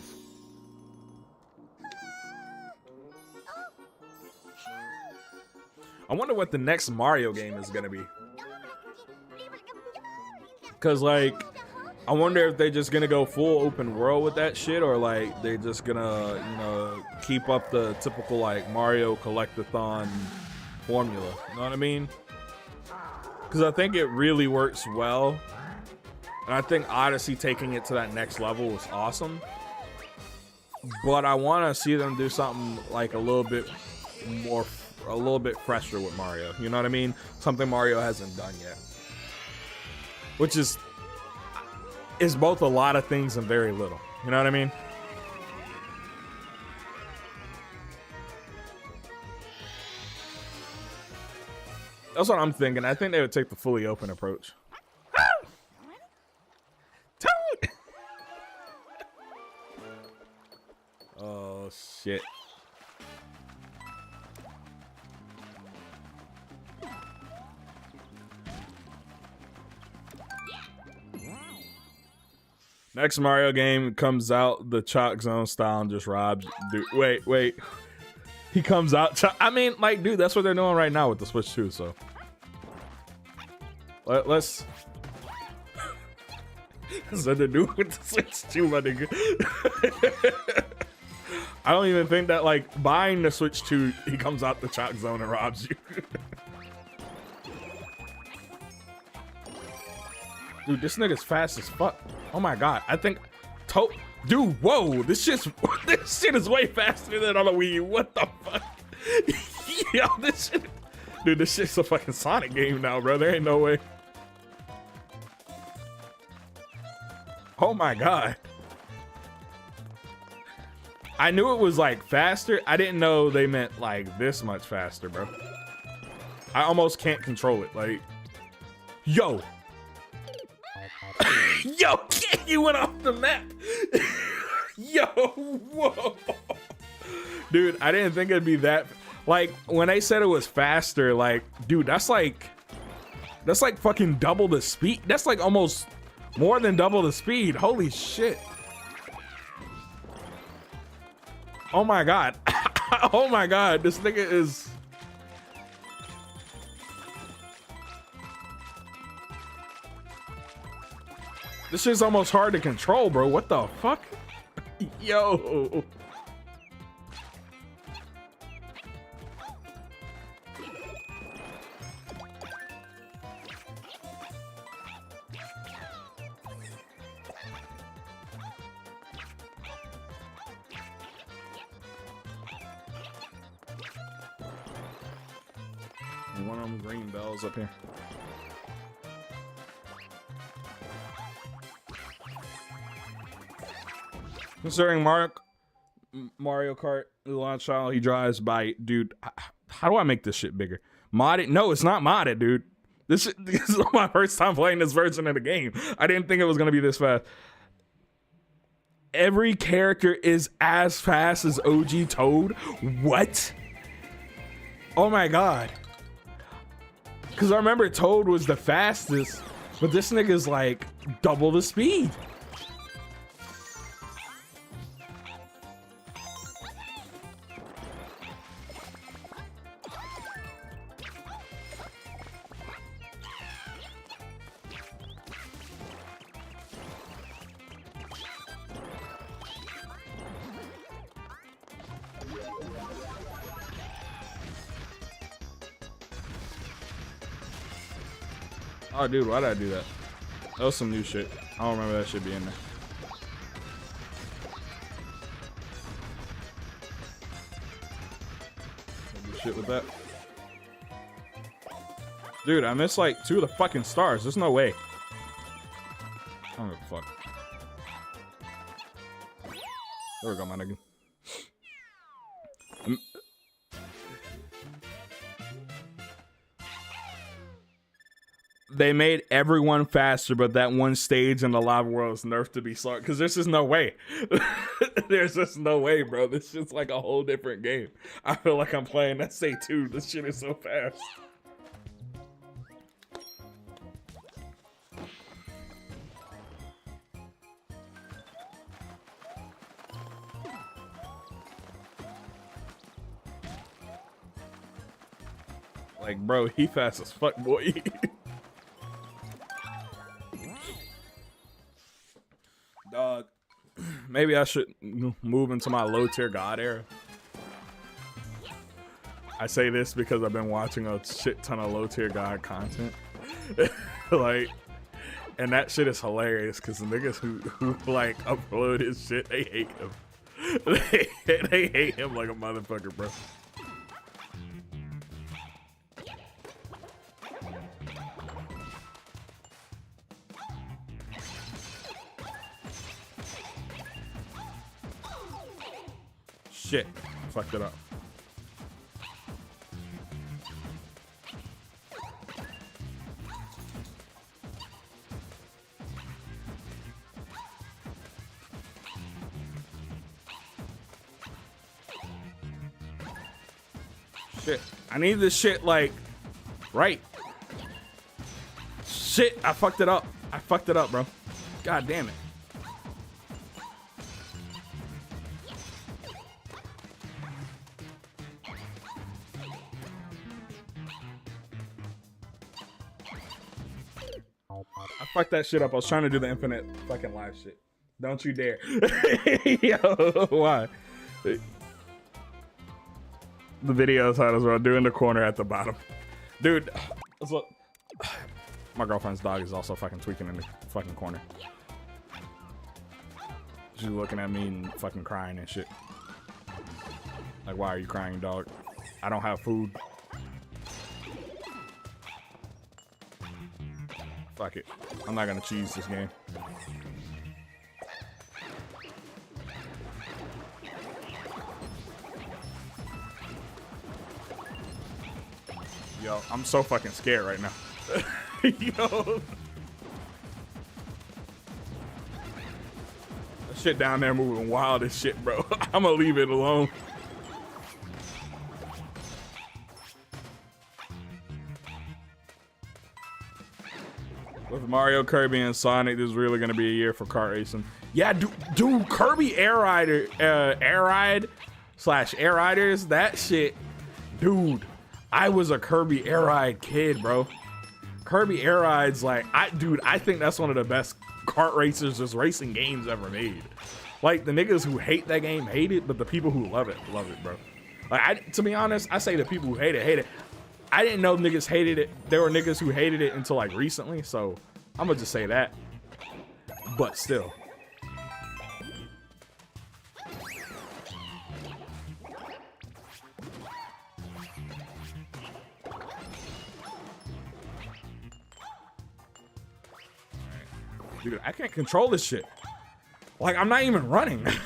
I wonder what the next Mario game is gonna be. Cause like, I wonder if they're just gonna go full open world with that shit, or like they're just gonna, you know, keep up the typical like Mario collectathon formula. You know what I mean? Because I think it really works well, and I think Odyssey taking it to that next level was awesome. But I want to see them do something like a little bit more, a little bit fresher with Mario. You know what I mean? Something Mario hasn't done yet, which is both a lot of things and very little. You know what I mean? That's what I'm thinking. I think they would take the fully open approach. Toad! Oh, shit. Next Mario game comes out the Chalk Zone style and just robs. Dude, wait. He comes out. I mean, like, dude, that's what they're doing right now with the Switch 2, so. Let's. That's what they're doing with the Switch 2, my nigga. I don't even think that, like, buying the Switch 2, he comes out the Chalk Zone and robs you. Dude, this nigga's fast as fuck. Oh my god, I think dude, whoa, this shit is way faster than on the Wii U. What the fuck? Yo, this shit, dude, this shit's a fucking Sonic game now, bro. There ain't no way. Oh my god. I knew it was like faster. I didn't know they meant like this much faster, bro. I almost can't control it. Like, yo. Yo, you went off the map. Yo, whoa. Dude, I didn't think it'd be that. Like, when they said it was faster, like, dude, that's like fucking double the speed. That's like almost more than double the speed. Holy shit. Oh my god. Oh my god, this nigga is... This shit's almost hard to control, bro. What the fuck? Yo. One of them green bells up here. Considering Mario Kart, the launch title he drives by, dude. How do I make this shit bigger? Modded? No, it's not modded, dude. This is my first time playing this version of the game. I didn't think it was gonna be this fast. Every character is as fast as OG Toad. What? Oh my god. Because I remember Toad was the fastest, but this nigga's like double the speed. Oh, dude, why did I do that? That was some new shit. I don't remember that shit being there. Do shit with that. Dude, I missed like 2 of the fucking stars. There's no way. I don't give a fuck. There we go, my nigga. They made everyone faster, but that one stage in the lava world is nerfed to be slow. Because there's just no way. There's just no way, bro. This is like a whole different game. I feel like I'm playing SA2. This shit is so fast. Like, bro, he fast as fuck, boy. Dog, maybe I should move into my low tier god era. I say this because I've been watching a shit ton of low tier god content. Like, and that shit is hilarious because the niggas who like upload his shit, they hate him. They hate him like a motherfucker, bro. Shit, fucked it up. Shit, I need this shit like right. Shit, I fucked it up. I fucked it up, bro. God damn it. Fuck that shit up. I was trying to do the infinite fucking live shit. Don't you dare. Yo, why? The video titles are doing the corner at the bottom. Dude, look. My girlfriend's dog is also fucking tweaking in the fucking corner. She's looking at me and fucking crying and shit. Like, why are you crying, dog? I don't have food. Fuck it. I'm not gonna cheese this game. Yo, I'm so fucking scared right now. Yo. That shit down there moving wild as shit, bro. I'm gonna leave it alone. With Mario, Kirby, and Sonic, this is really gonna be a year for kart racing. Yeah, dude, Kirby Air Ride slash Air Riders, that shit, dude. I was a Kirby Air Ride kid, bro. Kirby Air Ride's like, I think that's one of the best kart racers, just racing games ever made. Like, the niggas who hate that game hate it, but the people who love it, bro. Like, to be honest, I say the people who hate it. I didn't know niggas hated it. There were niggas who hated it until like recently, so I'm gonna just say that. But still. Dude, I can't control this shit. Like, I'm not even running. Let's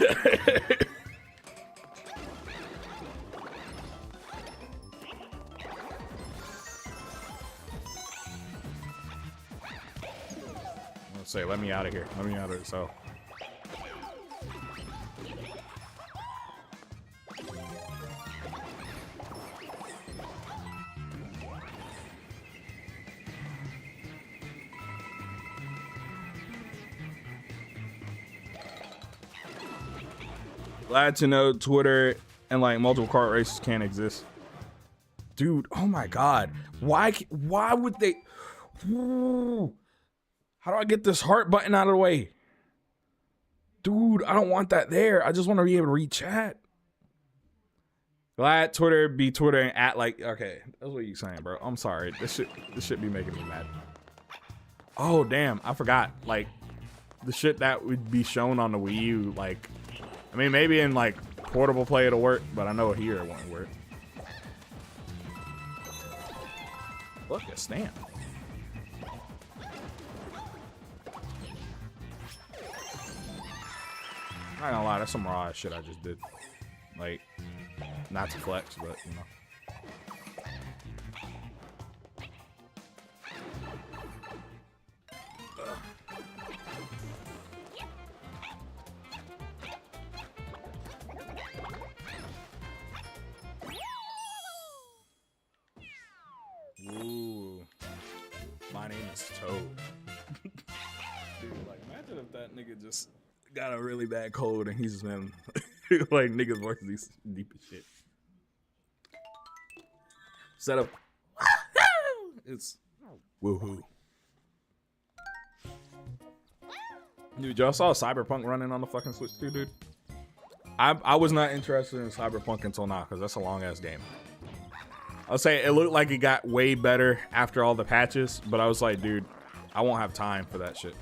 say, let me out of here. Let me out of this hell. Glad to know Twitter and like multiple kart races can't exist. Dude, oh my god. Why would they? How do I get this heart button out of the way? Dude, I don't want that there. I just want to be able to read chat. Glad Twitter be Twittering at like, okay, that's what you saying, bro. I'm sorry. This shit be making me mad. Oh damn, I forgot. Like the shit that would be shown on the Wii U, like, I mean, maybe in like portable play it'll work, but I know here it won't work. Look, a stamp. Not gonna lie, that's some raw shit I just did. Like, not to flex, but you know. Ooh, my name is Toad. Dude, like, imagine if that nigga just got a really bad cold and he's just been like niggas voices these deep as shit. Set up. It's woohoo. Dude, y'all saw Cyberpunk running on the fucking Switch too, dude? I was not interested in Cyberpunk until now because that's a long ass game. I'll say it looked like it got way better after all the patches, but I was like, dude, I won't have time for that shit.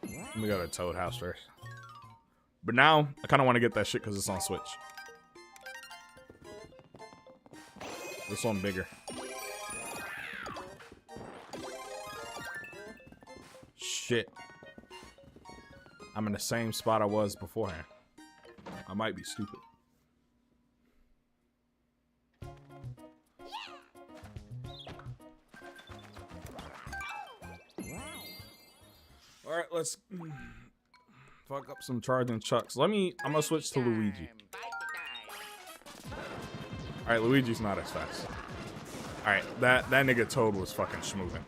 Let me go to Toad House first. But now, I kind of want to get that shit because it's on Switch. This one bigger. Shit. I'm in the same spot I was beforehand. I might be stupid. All right, let's fuck up some charging chucks. I'm gonna switch to Luigi. All right, Luigi's not as fast. All right, that nigga Toad was fucking schmoovin'.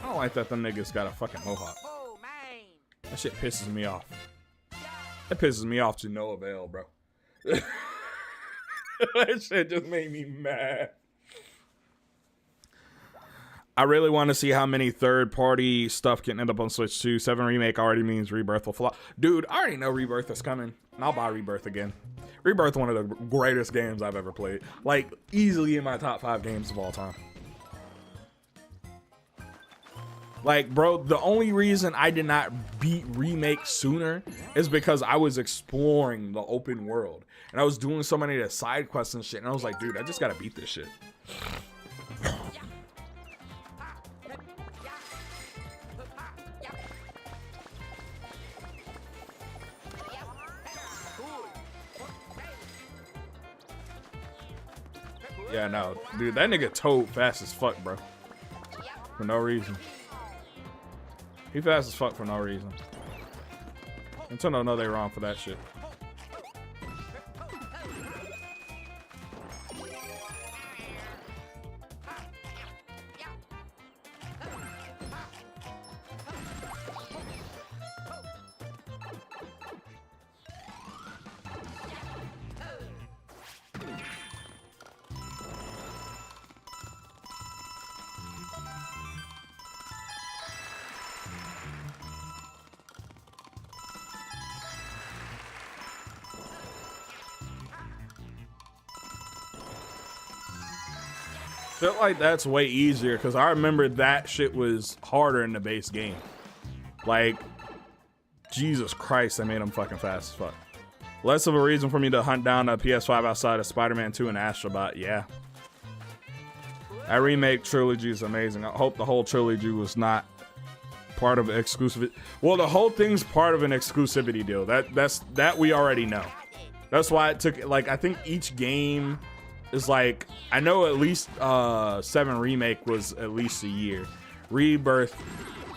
I don't like that them niggas got a fucking mohawk. That shit pisses me off. That pisses me off to no avail, bro. That shit just made me mad. I really want to see how many third-party stuff can end up on Switch 2. 7 Remake already means Rebirth will flop. Dude, I already know Rebirth is coming. And I'll buy Rebirth again. Rebirth, one of the greatest games I've ever played. Like, easily in my top 5 games of all time. Like, bro, the only reason I did not beat Remake sooner is because I was exploring the open world. And I was doing so many of the side quests and shit. And I was like, dude, I just gotta beat this shit. Yeah, no. Dude, that nigga Toad fast as fuck, bro. For no reason. He fast as fuck for no reason. Nintendo know they wrong for that shit. Felt like that's way easier because I remember that shit was harder in the base game. Like, Jesus Christ, I made them fucking fast as fuck. Less of a reason for me to hunt down a PS5 outside of Spider-Man 2 and Astrobot. Yeah. That remake trilogy is amazing. I hope the whole trilogy was not part of exclusivity. Well, the whole thing's part of an exclusivity deal. That we already know. That's why it took, like, I think each game is like, I know at least 7 Remake was at least a year. Rebirth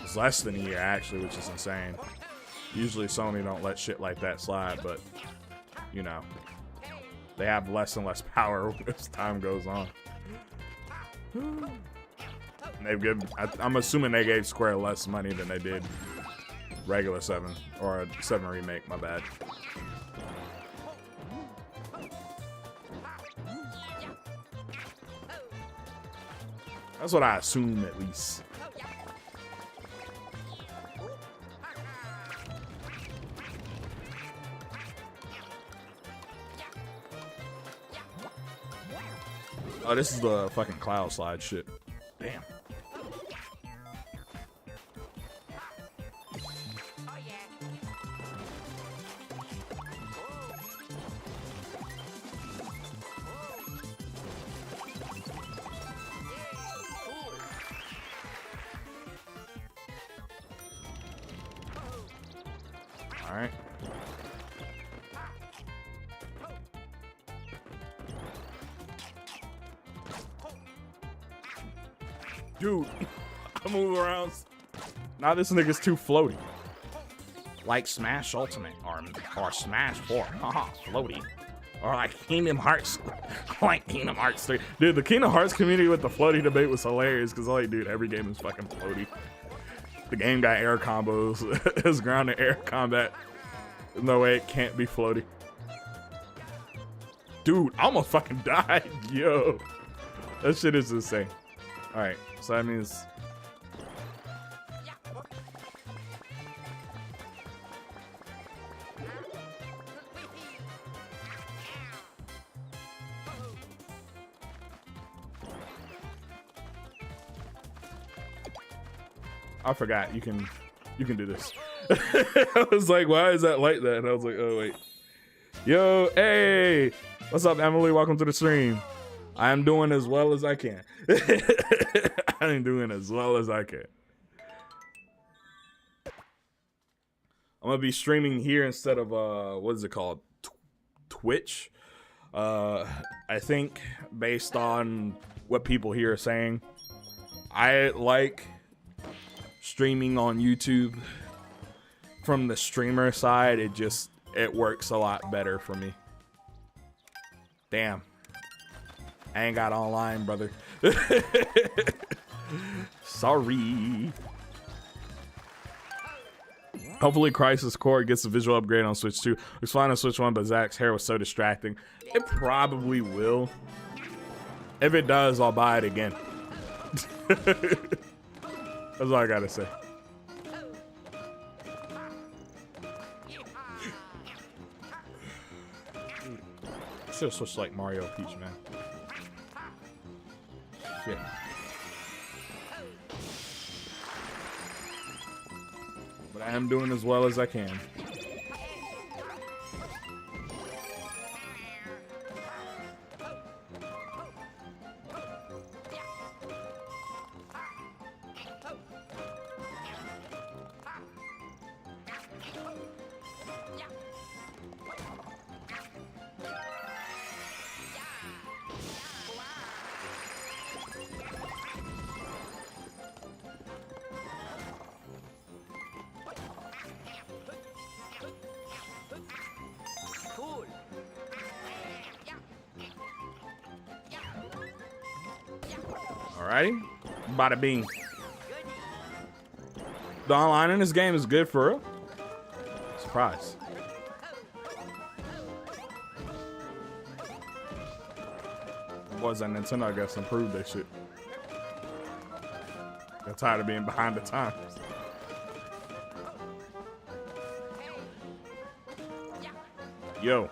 is less than a year, actually, which is insane. Usually Sony don't let shit like that slide, but, you know, they have less and less power as time goes on. They've given, I'm assuming they gave Square less money than they did regular 7, or 7 Remake, my bad. That's what I assume, at least. Oh, this is the fucking cloud slide shit. Damn. All right. Dude, I move around. Now this nigga's too floaty. Like Smash Ultimate or Smash 4. Haha, floaty. Or like Kingdom Hearts. Like Kingdom Hearts 3. Dude, the Kingdom Hearts community with the floaty debate was hilarious because like, dude, every game is fucking floaty. The game got air combos. It's grounded air combat. There's no way it can't be floaty. Dude, I almost fucking died. Yo. That shit is insane. Alright, so that means... I forgot, you can do this. I was like, why is that like that? And I was like, oh wait. Yo, hey! What's up, Emily? Welcome to the stream. I am doing as well as I can. I am doing as well as I can. I'm gonna be streaming here instead of what is it called? Twitch. I think based on what people here are saying, I like streaming on YouTube. From the streamer side, it works a lot better for me. Damn. I ain't got online, brother. Sorry. Hopefully Crisis Core gets a visual upgrade on Switch 2. Looks fine on Switch 1, but Zach's hair was so distracting. It probably will. If it does, I'll buy it again. That's all I gotta say. Should have switched like Mario Peach, man. Shit. But I am doing as well as I can. Alrighty, bada bing. The online in this game is good for real. Surprise. Boys at Nintendo, I guess, improved that shit. They're tired of being behind the times. Yo.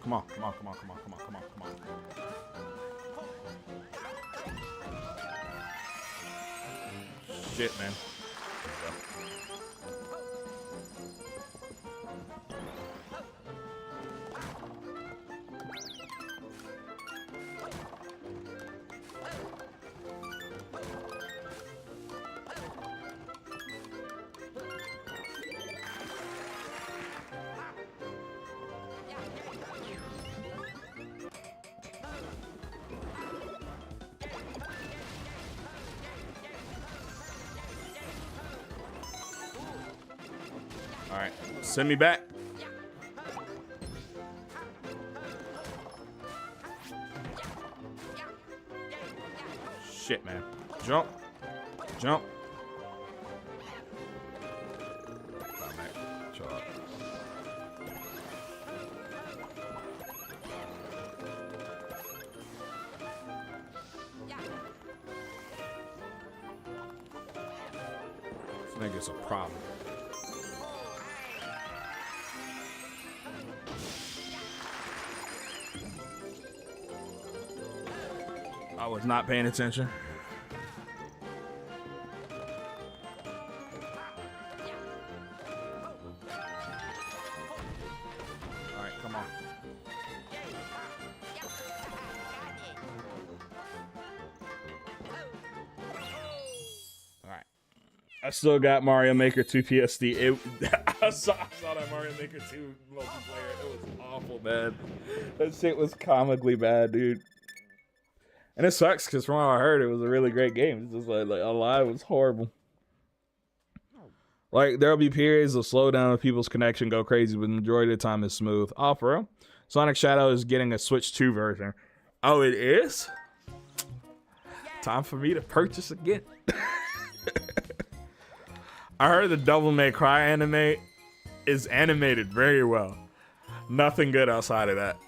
Come on, come on, come on, come on, come on, come on, come on. Shit, man. All right, send me back. Shit, man. Jump. Jump. This nigga's a problem. I was not paying attention. All right, come on. All right. I still got Mario Maker 2 PSD. I saw that Mario Maker 2 multiplayer. It was awful, man. That shit was comically bad, dude. And it sucks because from what I heard, it was a really great game. It's just like a lot of it was horrible. Like, there'll be periods of slowdown if people's connection go crazy, but the majority of the time it's smooth. Oh, for real? Sonic Shadow is getting a Switch 2 version. Oh, it is? Time for me to purchase again. I heard the Devil May Cry anime is animated very well. Nothing good outside of that.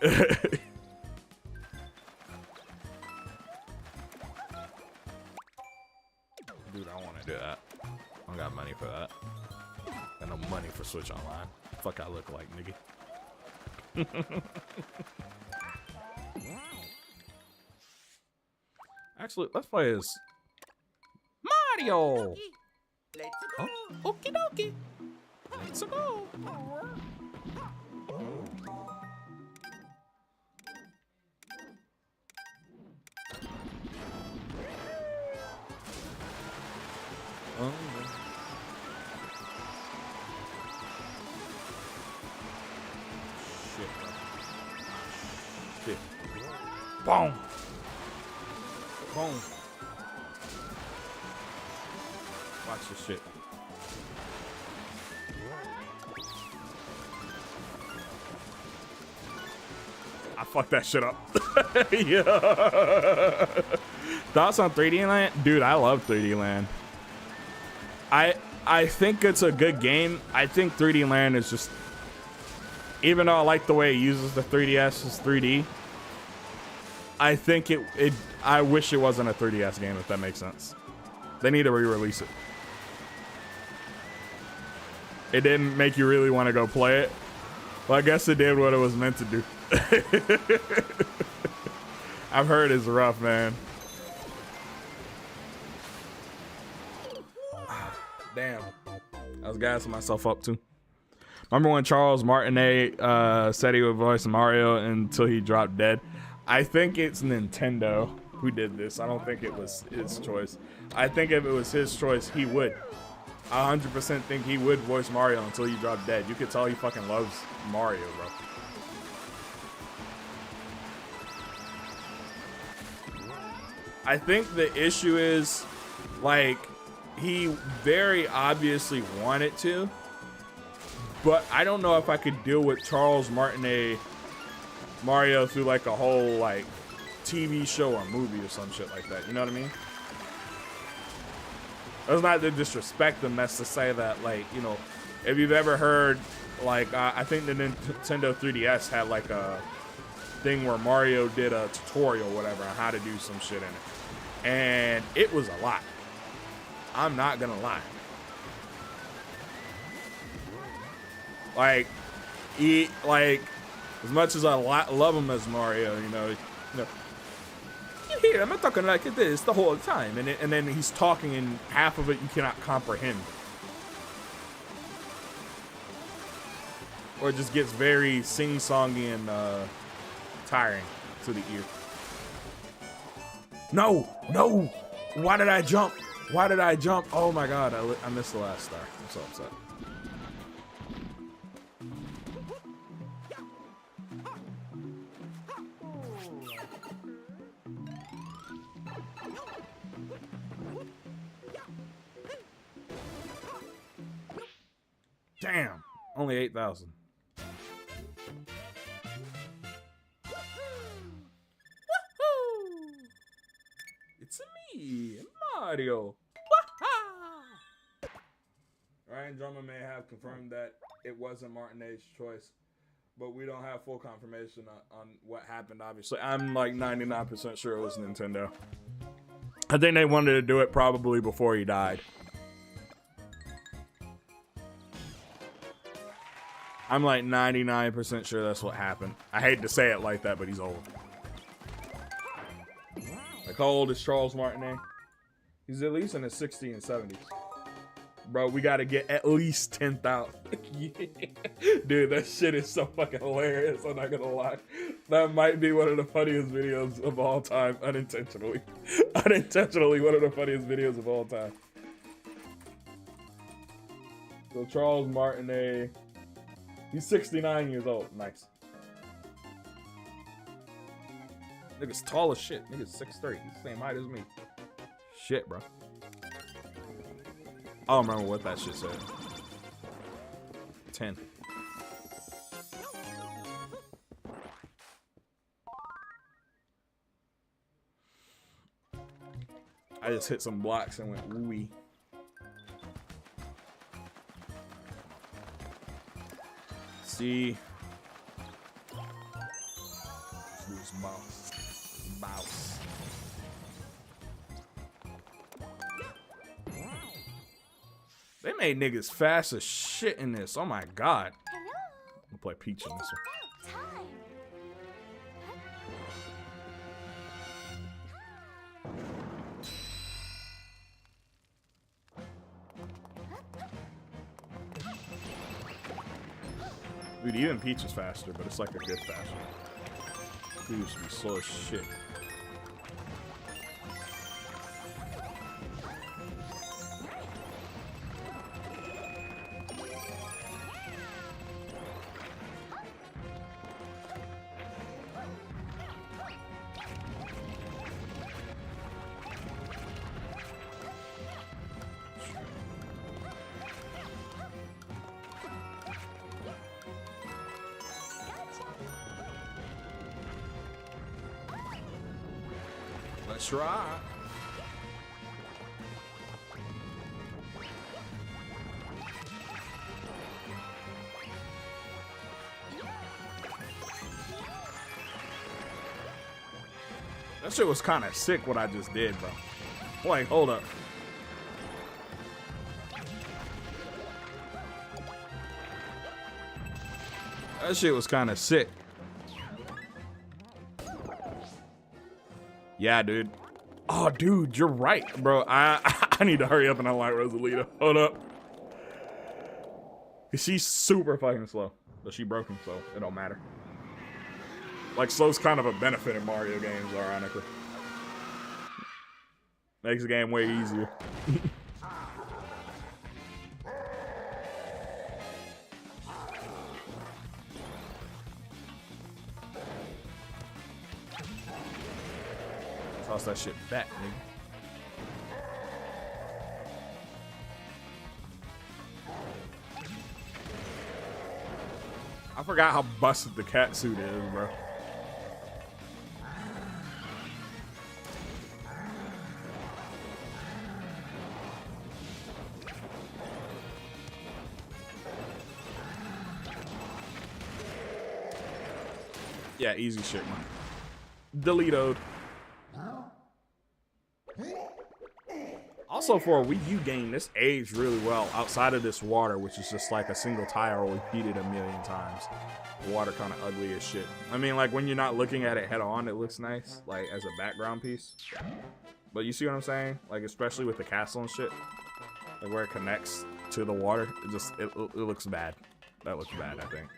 Dude, I want to do that. I don't got money for that. Got no money for Switch Online. Fuck I look like, nigga. Actually, let's play as Mario. Let's go. Oh, okie dokie. Let's go. Oh, shit. Shit. Boom. Boom. Watch this shit. I fucked that shit up. Yeah. Thoughts on 3D Land? Dude, I love 3D Land. I think it's a good game. I think 3D Land is just, even though I like the way it uses the 3DS as 3D, I think I wish it wasn't a 3DS game, if that makes sense. They need to re-release it. It didn't make you really want to go play it. Well, I guess it did what it was meant to do. I've heard it's rough, man. Damn. I was gassing myself up too. Remember when Charles Martinet said he would voice Mario until he dropped dead? I think it's Nintendo who did this. I don't think it was his choice. I think if it was his choice, he would. I 100% think he would voice Mario until he dropped dead. You could tell he fucking loves Mario, bro. I think the issue is, like, he very obviously wanted to, but I don't know if I could deal with Charles Martinet Mario through like a whole like TV show or movie or some shit like that. You know what I mean? That's not to disrespect them. That's to say that, like, you know, if you've ever heard, like, I think the Nintendo 3DS had like a thing where Mario did a tutorial, whatever, on how to do some shit in it, and it was a lot. I'm not gonna lie. Like, as much as I love him as Mario, you know, here I'm not talking like this the whole time, and then he's talking, and half of it you cannot comprehend, or it just gets very sing-songy and tiring to the ear. No, no! Why did I jump? Why did I jump? Oh my god, I missed the last star. I'm so upset. Damn. Only 8,000. It's me, Mario. Ryan Drummond may have confirmed that it wasn't Martinez's choice, but we don't have full confirmation on what happened, obviously. I'm like 99% sure it was Nintendo. I think they wanted to do it probably before he died. I'm like 99% sure that's what happened. I hate to say it like that, but he's old. Like, how old is Charles Martinet? He's at least in his 60s and 70s. Bro, we gotta get at least 10,000. Yeah. Dude, that shit is so fucking hilarious. I'm not gonna lie. That might be one of the funniest videos of all time, unintentionally. Unintentionally, one of the funniest videos of all time. So Charles Martinet, he's 69 years old. Nice. Nigga's tall as shit. Nigga's 6'3". He's the same height as me. Shit, bro. I don't remember what that shit said. 10. I just hit some blocks and went wooey. See. Loose mouse. Mouse. They made niggas fast as shit in this. Oh my god. I'm gonna play Peach in this one. Dude, even Peach is faster, but it's like a good faster. Dude used to be slow as shit. Let's try. That shit was kind of sick what I just did, bro. Like, hold up. That shit was kind of sick. Yeah, dude. Oh, dude, you're right, bro. I need to hurry up and unlock Rosalita. Hold up. She's super fucking slow. But she broken, so it don't matter. Like, slow's kind of a benefit in Mario games, ironically. Makes the game way easier. Toss that shit back, nigga. I forgot how busted the cat suit is, bro. Yeah, easy shit, man. Deleted. Also, for a Wii U game, this aged really well outside of this water, which is just like a single tile repeated a million times. The water kind of ugly as shit. I mean, like, when you're not looking at it head on, it looks nice, like, as a background piece. But you see what I'm saying? Like, especially with the castle and shit. Like, where it connects to the water, it looks bad. That looks bad, I think.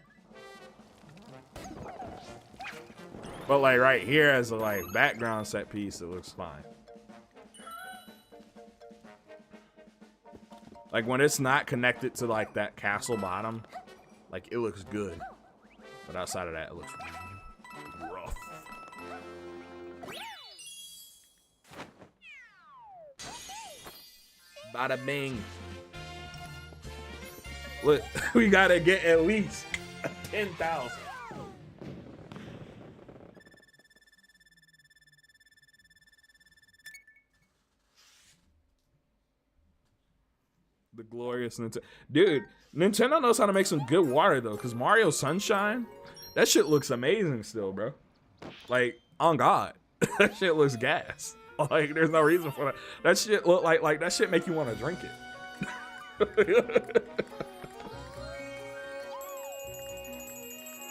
But, like, right here as a, like, background set piece, it looks fine. Like, when it's not connected to, like, that castle bottom, like, it looks good. But outside of that, it looks rough. Bada bing. Look, we gotta get at least 10,000. The glorious Nintendo. Dude, Nintendo knows how to make some good water though, because Mario Sunshine, that shit looks amazing still, bro. Like, on God. That shit looks gas. Like, there's no reason for that. That shit look like that shit make you want to drink it.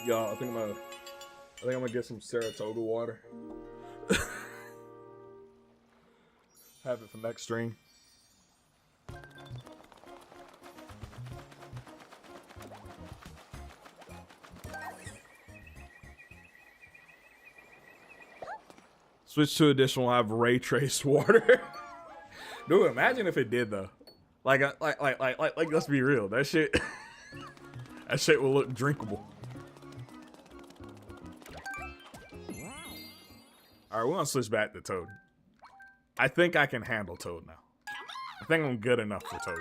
Y'all, I think I'm gonna get some Saratoga water. Have it for next stream. Switch to edition will have ray trace water. Dude, imagine if it did though. Like, let's be real. That shit, that shit will look drinkable. All right, we're gonna switch back to Toad. I think I can handle Toad now. I think I'm good enough for Toad.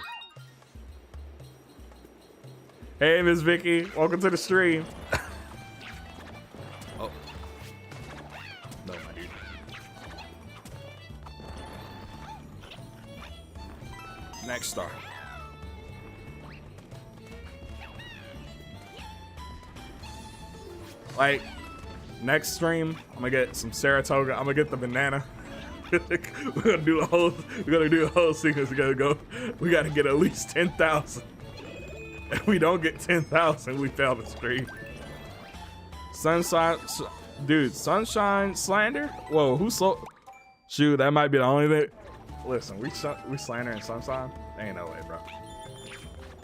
Hey, Miss Vicky, welcome to the stream. Oh, no, my dude. Next star. Like, next stream, I'm gonna get some Saratoga. I'm gonna get the banana. We're gonna do the whole sequence. We gotta get at least 10,000. If we don't get 10,000, we fail the stream. Sunshine, dude, Sunshine slander? Whoa, who's so? Shoot, that might be the only thing. Listen, we slandering Sunshine? Ain't no way, bro.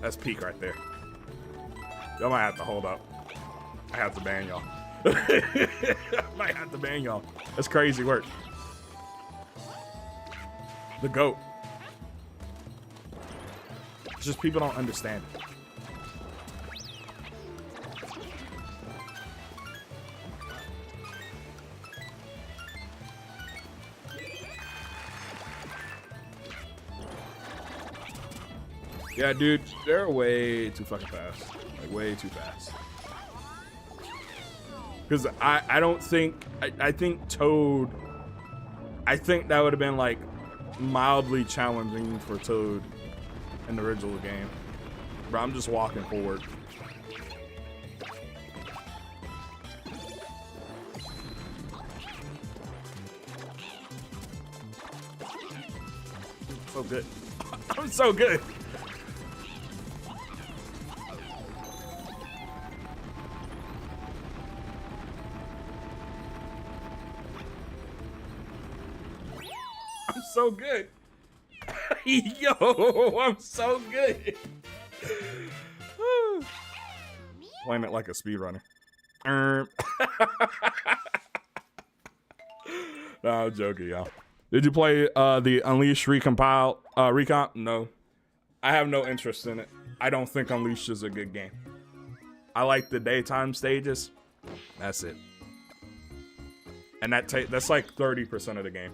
That's peak right there. Y'all might have to hold up. I have to ban y'all. I might have to ban y'all. That's crazy work. The GOAT. It's just people don't understand it. Yeah, dude, they're way too fucking fast. Like, way too fast. Because I don't think, I think Toad, I think that would have been like mildly challenging for Toad in the original game. Bro, I'm just walking forward. So good. I'm so good. I'm so good. Yo, I'm so good. Playing it like a speedrunner. No, I'm joking, y'all. Did you play the Unleashed recompile recomp? No. I have no interest in it. I don't think Unleashed is a good game. I like the daytime stages. That's it. And that's like 30% of the game.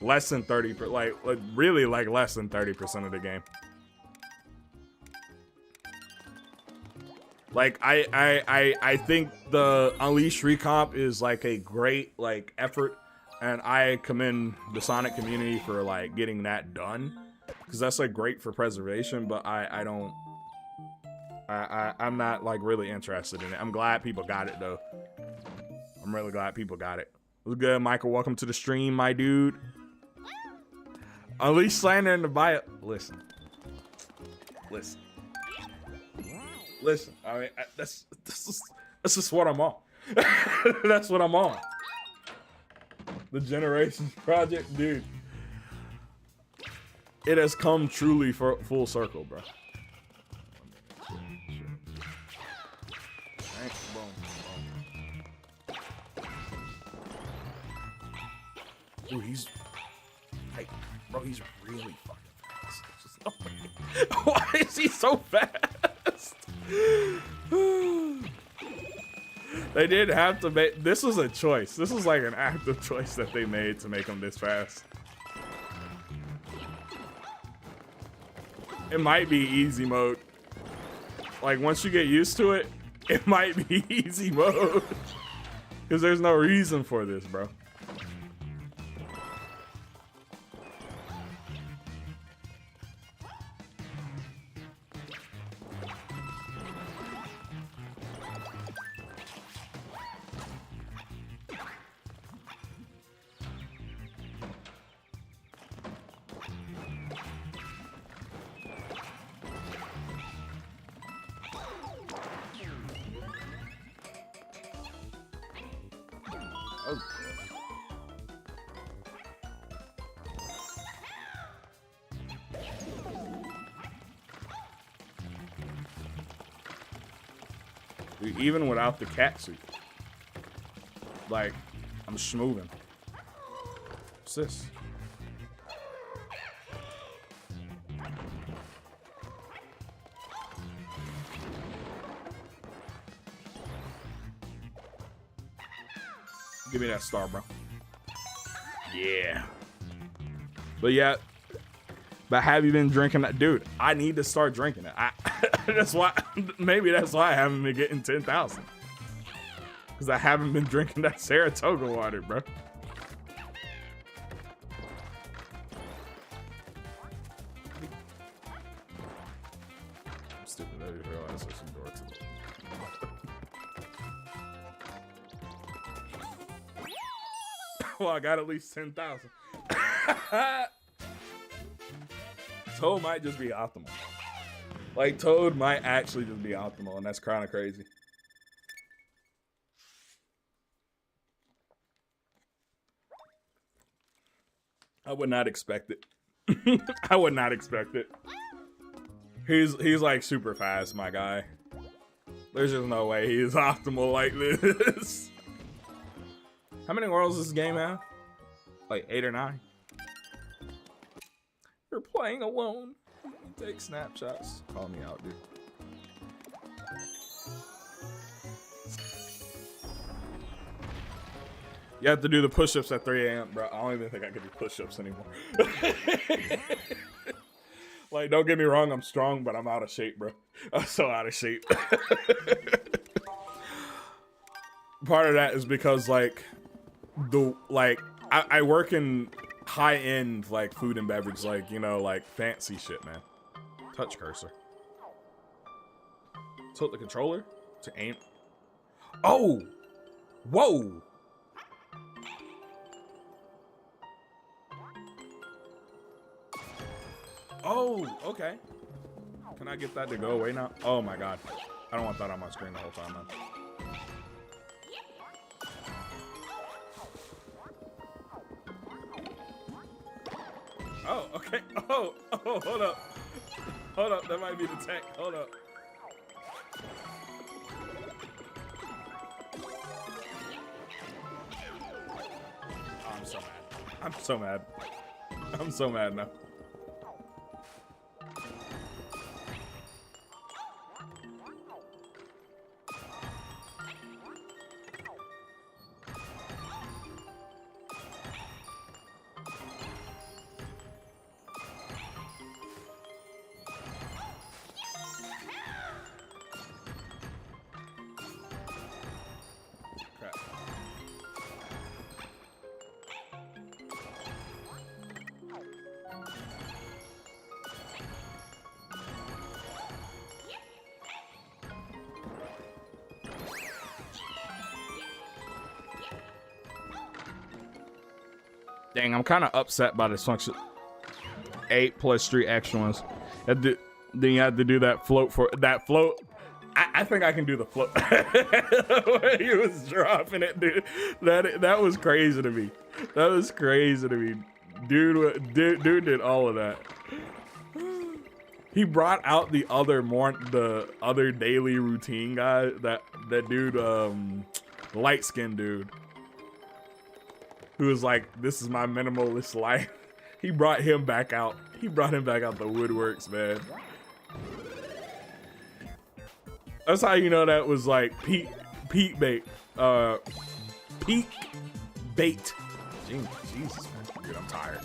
Less than 30%, like really like less than 30% of the game. Like I think the Unleashed recomp is like a great like effort, and I commend the Sonic community for like getting that done, because that's like great for preservation. But I'm not like really interested in it. I'm glad people got it though. I'm really glad people got it. What's good, Michael? Welcome to the stream, my dude. Unleashed slander in the bio. Listen. I mean, that's just what I'm on. That's what I'm on. The Generations project, dude. It has come truly for full circle, bro. Ooh, he's like, bro, he's really fucking fast. Why is he so fast? They did have to make, this was a choice. This was like an active choice that they made to make him this fast. It might be easy mode. like once you get used to it, it might be easy mode. Because there's no reason for this, bro. Even without the cat suit, like, I'm schmoving. What's this? Give me that star, bro. Yeah. But yeah. But have you been drinking that? Dude, I need to start drinking it. That's why, maybe that's why I haven't been getting 10,000. Because I haven't been drinking that Saratoga water, bro. I'm stupid. I didn't realize there's some dorks. Well, I got at least 10,000. Toad might just be optimal. Like, Toad might actually just be optimal, and that's kind of crazy. I would not expect it. I would not expect it. He's like super fast, my guy. There's just no way he is optimal like this. How many worlds does this game have? Like 8 or 9? You're playing alone. Take snapshots. Call me out, dude. You have to do the push-ups at 3 a.m., bro. I don't even think I can do push-ups anymore. Like, don't get me wrong, I'm strong, but I'm out of shape, bro. I'm so out of shape. Part of that is because, like, I work in high-end, like, food and beverage, like, you know, like, fancy shit, man. Touch cursor. Tilt the controller to aim. Oh! Whoa! Oh, okay. Can I get that to go away now? Oh my god. I don't want that on my screen the whole time, man. Oh, okay. Oh, hold up. Hold up, that might be the tech. Hold up. Oh, I'm so mad. I'm so mad. I'm so mad now. Dang, I'm kind of upset by this function. 8 plus 3 extra ones. Then you have to do that float for that float. I think I can do the float. When he was dropping it, dude. That was crazy to me. That was crazy to me. Dude did all of that. He brought out the other daily routine guy. That dude, light skinned dude. Who was like, this is my minimalist life. He brought him back out. He brought him back out the woodworks, man. That's how you know that was like peak bait. Peak bait. Jesus, man. Dude, I'm tired.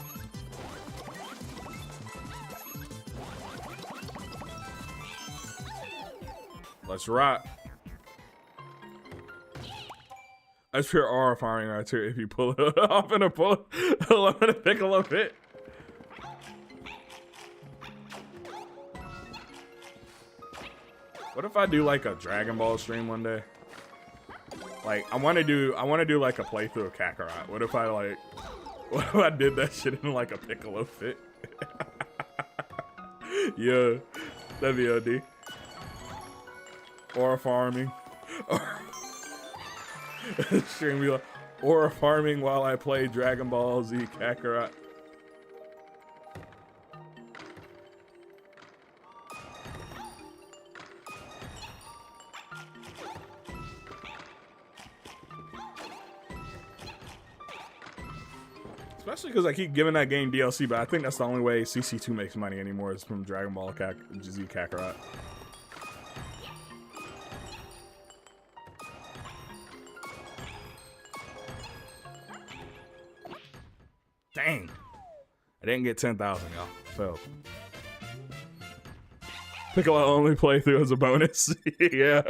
Let's rock. That's pure aura farming right here. If you pull it off in a Piccolo fit. What if I do like a Dragon Ball stream one day? Like I want to do like a playthrough of Kakarot. What if I did that shit in like a Piccolo fit? Yeah, that'd be OD. Aura farming. Stream be like aura farming while I play Dragon Ball Z Kakarot. Especially because I keep giving that game DLC, but I think that's the only way CC2 makes money anymore is from Dragon Ball Z Kakarot. Dang. I didn't get 10,000, y'all. Failed. Piccolo only playthrough as a bonus. Yeah.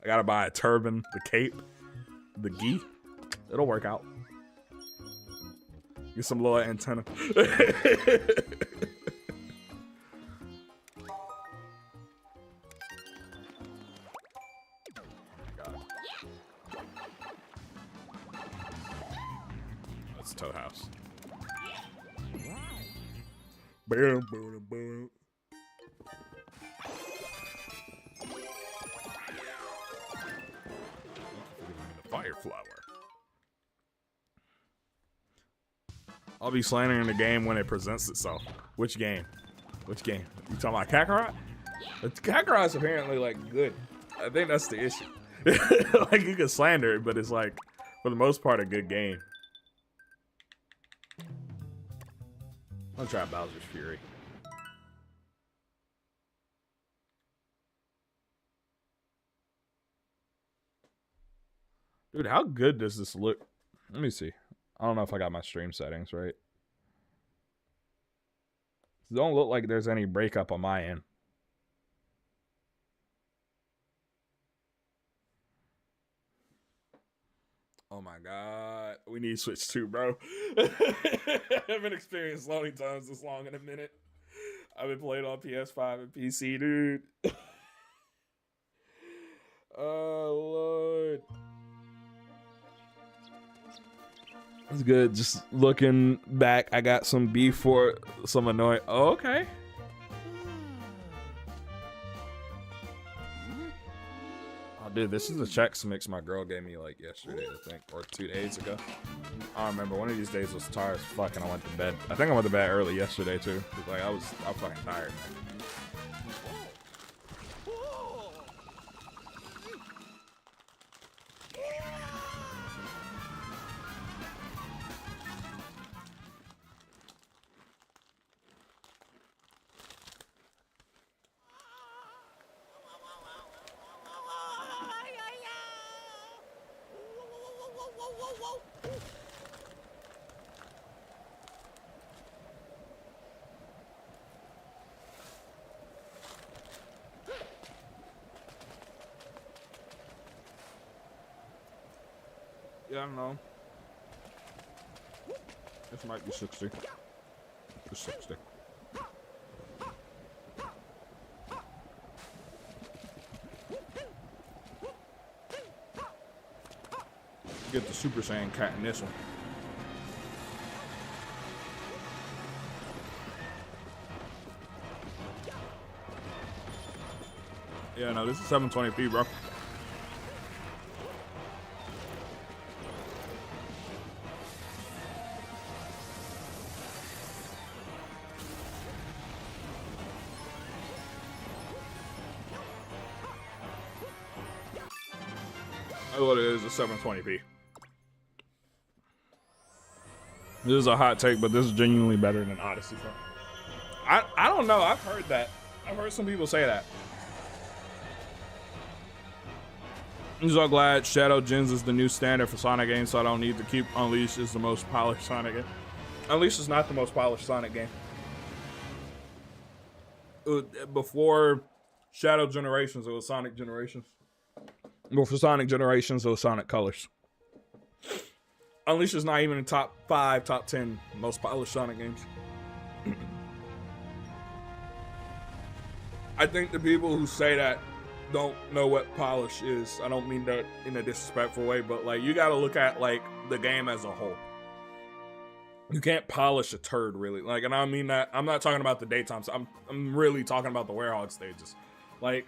I gotta buy a turban, the cape, the gi. It'll work out. Get some little antenna. That's Toad House. Boom, boom, boom. Fire flower. I'll be slandering the game when it presents itself. Which game? Which game? You talking about Kakarot? Kakarot's apparently like good. I think that's the issue. Like you can slander it, but it's like for the most part a good game. I'll try Bowser's Fury. Dude, how good does this look? Let me see. I don't know if I got my stream settings right. It don't look like there's any breakup on my end. Oh my god. We need Switch 2, bro. I haven't experienced loading times this long in a minute. I've been playing on PS5 and PC, dude. Oh, Lord. It's good. Just looking back, I got some beef for some annoying. Oh, okay. Oh, dude, this is the Chex Mix my girl gave me like yesterday, I think, or 2 days ago. I don't remember. One of these days was tired as fuck, and I went to bed. I think I went to bed early yesterday too. Like I'm fucking tired, man. Yeah, I don't know. This might be 60. Just 60. Get the Super Saiyan cat in this one. Yeah, no, this is 720p, bro. What it is, a 720p. This is a hot take, but this is genuinely better than Odyssey. I don't know. I've heard that. I've heard some people say that. I'm so glad Shadow Gens is the new standard for Sonic games, so I don't need to keep Unleashed is the most polished Sonic game. Unleashed is not the most polished Sonic game. before Shadow Generations, it was Sonic Generations. Before Sonic Generations, it was Sonic Colors. Unleash is not even in top 5, top 10 most polished Sonic games. I think the people who say that don't know what polish is. I don't mean that in a disrespectful way, but like you got to look at like the game as a whole. You can't polish a turd, really. Like, and I mean that. I'm not talking about the daytime. I'm really talking about the Werehog stages. Like,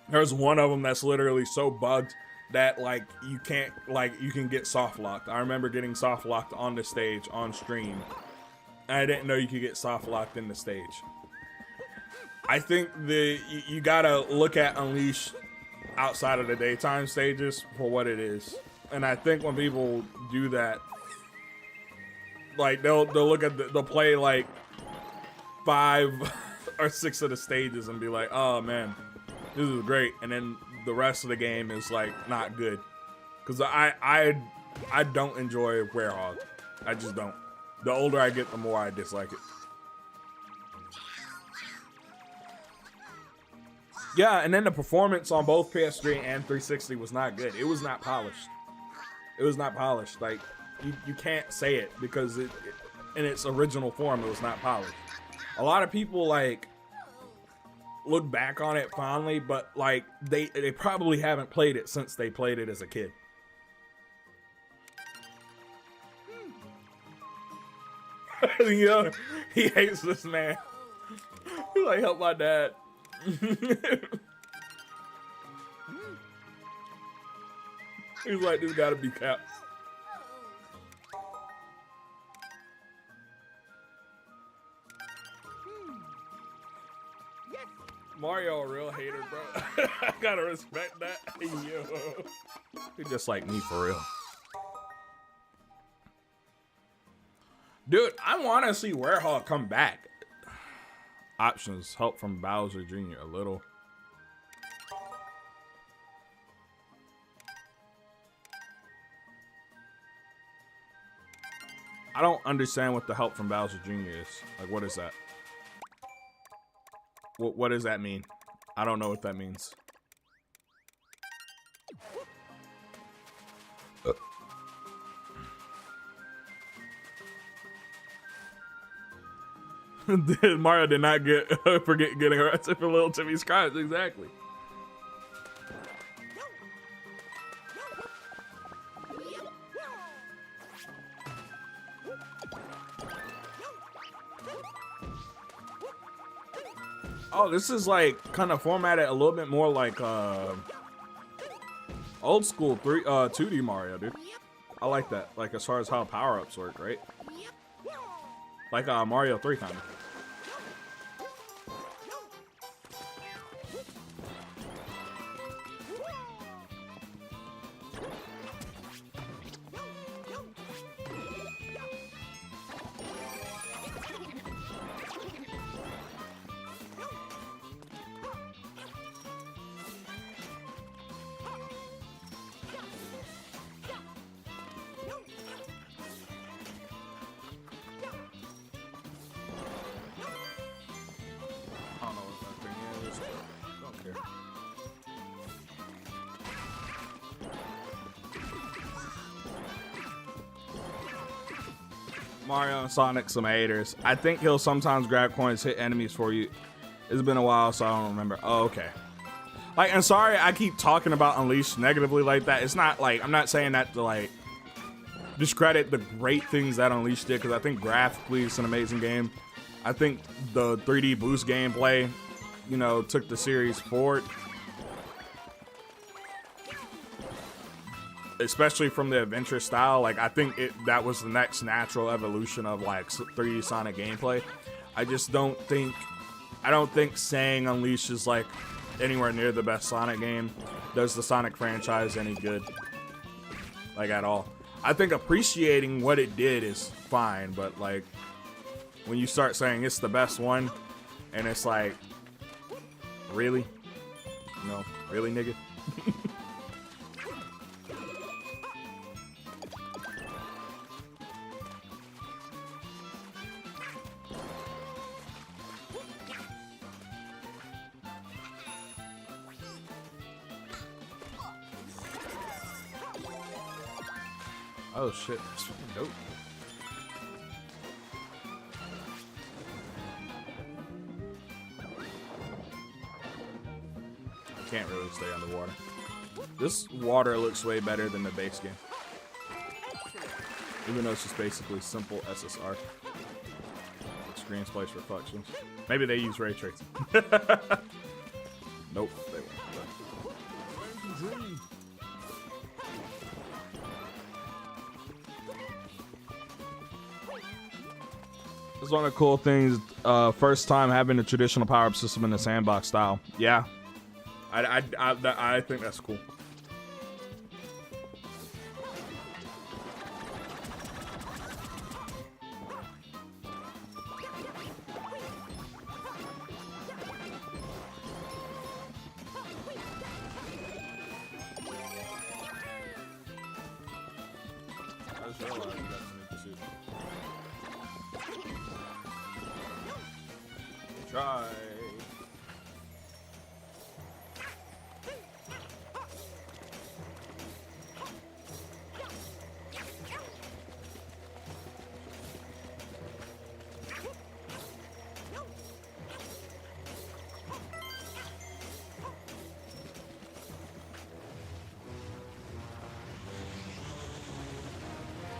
there's one of them that's literally so bugged that like you can't, like, you can get soft locked. I remember getting soft locked on the stage on stream. I didn't know you could get soft locked in the stage. I think you gotta look at Unleash outside of the daytime stages for what it is. And I think when people do that, like they'll look at they'll play like 5 or 6 of the stages and be like, oh man, this is great, and then the rest of the game is like not good. Cause I don't enjoy Werehog. I just don't. The older I get, the more I dislike it. Yeah, and then the performance on both PS3 and 360 was not good. It was not polished. It was not polished. Like, you can't say it because it in its original form, it was not polished. A lot of people, like, look back on it fondly, but, like, they probably haven't played it since they played it as a kid. You know, he hates this man. He's like, help my dad. He's like, this gotta be capped. Mario a real hater, bro. I gotta respect that. Yo. He's just like me for real. Dude, I want to see Werehog come back. Options, help from Bowser Jr. a little. I don't understand what the help from Bowser Jr. is. Like, what is that? What does that mean? I don't know what that means. Mario did not forget getting arrested for Little Timmy's crimes. Exactly. Oh, this is like kind of formatted a little bit more like old school 2D Mario, dude. I like that. Like as far as how power-ups work, right? Like Mario 3 kind of. Mario and Sonic some haters. I think he'll sometimes grab coins, hit enemies for you. It's been a while, so I don't remember. Oh, okay. Like, and sorry I keep talking about Unleashed negatively like that. It's not like, I'm not saying that to like discredit the great things that Unleashed did, because I think graphically it's an amazing game. I think the 3D boost gameplay, you know, took the series forward. Especially from the adventure style, like I think that was the next natural evolution of like 3D Sonic gameplay. I just don't think, saying Unleashed is like anywhere near the best Sonic game does the Sonic franchise any good, like at all. I think appreciating what it did is fine, but like when you start saying it's the best one, and it's like, really? No, really, nigga? Oh shit, that's fucking dope. Can't really stay underwater. This water looks way better than the base game. Even though it's just basically simple SSR. Screen splice reflections. Maybe they use ray tracing. Nope, they won't. It's one of the cool things. First time having a traditional power-up system in the sandbox style. Yeah, I think that's cool. I just realized you got some new pursuit. Try.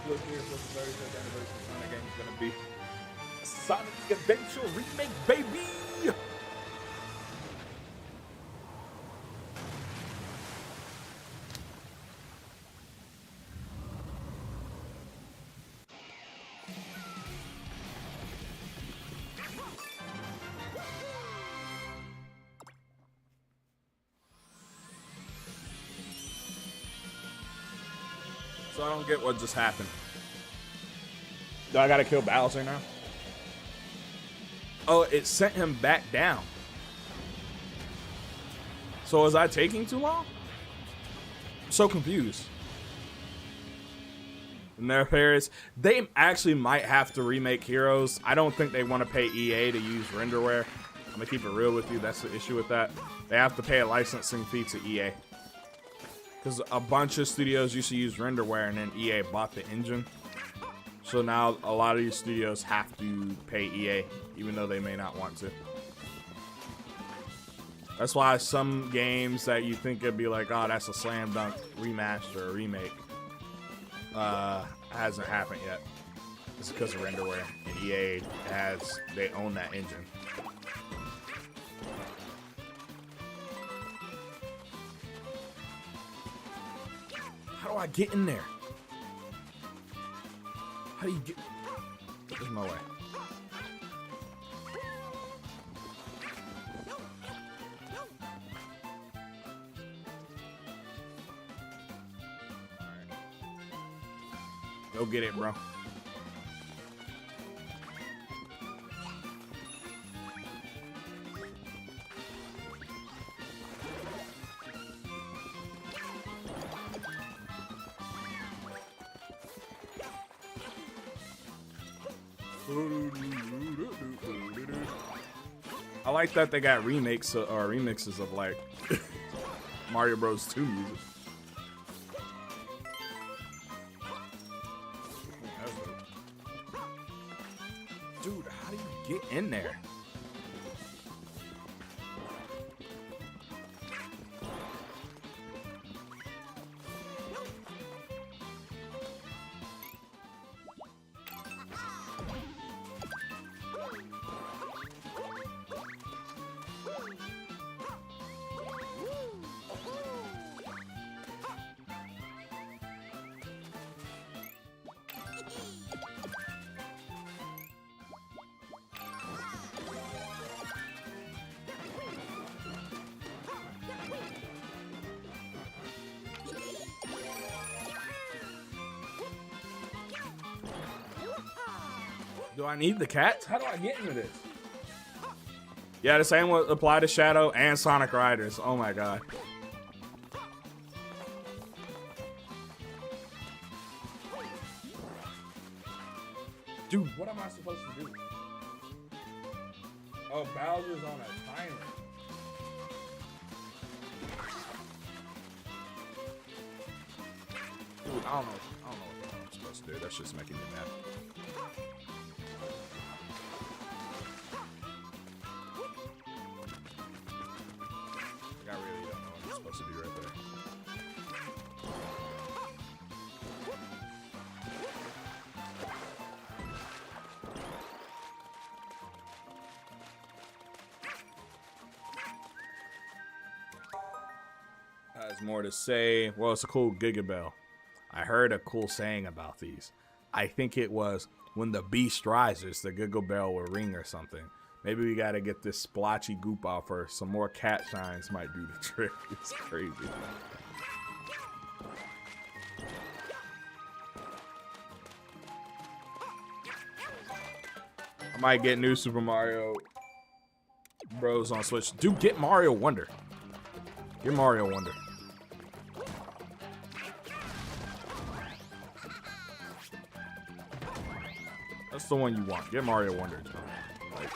Look, here's what the 35th anniversary Sonic game is gonna be. Sonic Adventure Remake, baby! So I don't get what just happened. Do I gotta kill Bowser now? Oh, it sent him back down. So was I taking too long? I'm so confused. And there is, they actually might have to remake Heroes. I don't think they want to pay EA to use renderware. I'm gonna keep it real with you. That's the issue with that. They have to pay a licensing fee to EA. Because a bunch of studios used to use renderware and then EA bought the engine. So now a lot of these studios have to pay EA, even though they may not want to. That's why some games that you think would be like, oh, that's a slam dunk remaster or remake, hasn't happened yet. It's because of renderware. And EA they own that engine. How do I get in there? How do you get? There's no way. Go get it, bro. I like that they got remakes or remixes of like Mario Bros 2 music. Dude, how do you get in there? Do I need the cats? How do I get into this? Yeah, the same would apply to Shadow and Sonic Riders. Oh my god. Dude, what am I supposed to do? Oh, Bowser's on a timer. Dude, I don't know what to else, dude. That's just making me mad. I really don't know what I'm supposed to do right there. Has more to say. Well, it's a cool Giga Bell. I heard a cool saying about these. I think it was when the beast rises, the Giga Bell will ring or something. Maybe we gotta get this splotchy goop out first. Some more cat shines might do the trick. It's crazy. I might get new Super Mario Bros on Switch. Dude, get Mario Wonder. Get Mario Wonder. That's the one you want. Get Mario Wonder. Like,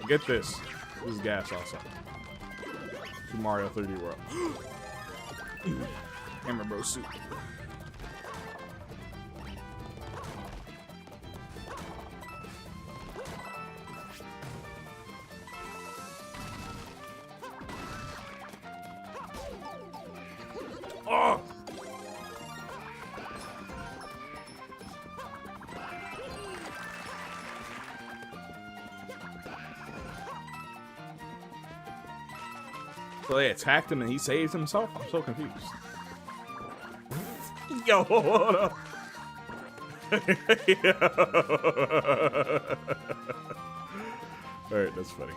get this. This is gas also. Super Mario 3D World. Hammer Bros suit. Oh! So they attacked him and he saved himself? I'm so confused. Yo, hold up. Alright, that's funny.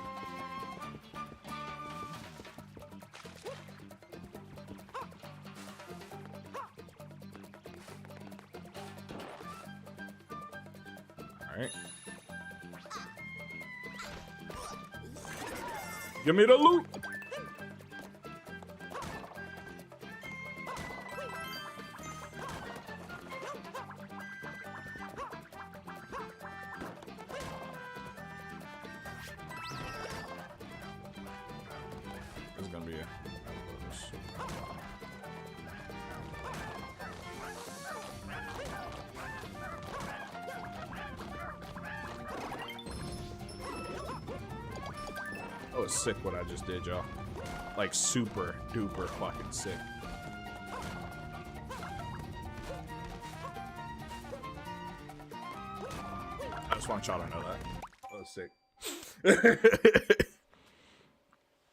Alright. Give me the loot! This is gonna be a... That was sick what I just did, y'all. Like super duper fucking sick. I just want y'all to know that. That was sick.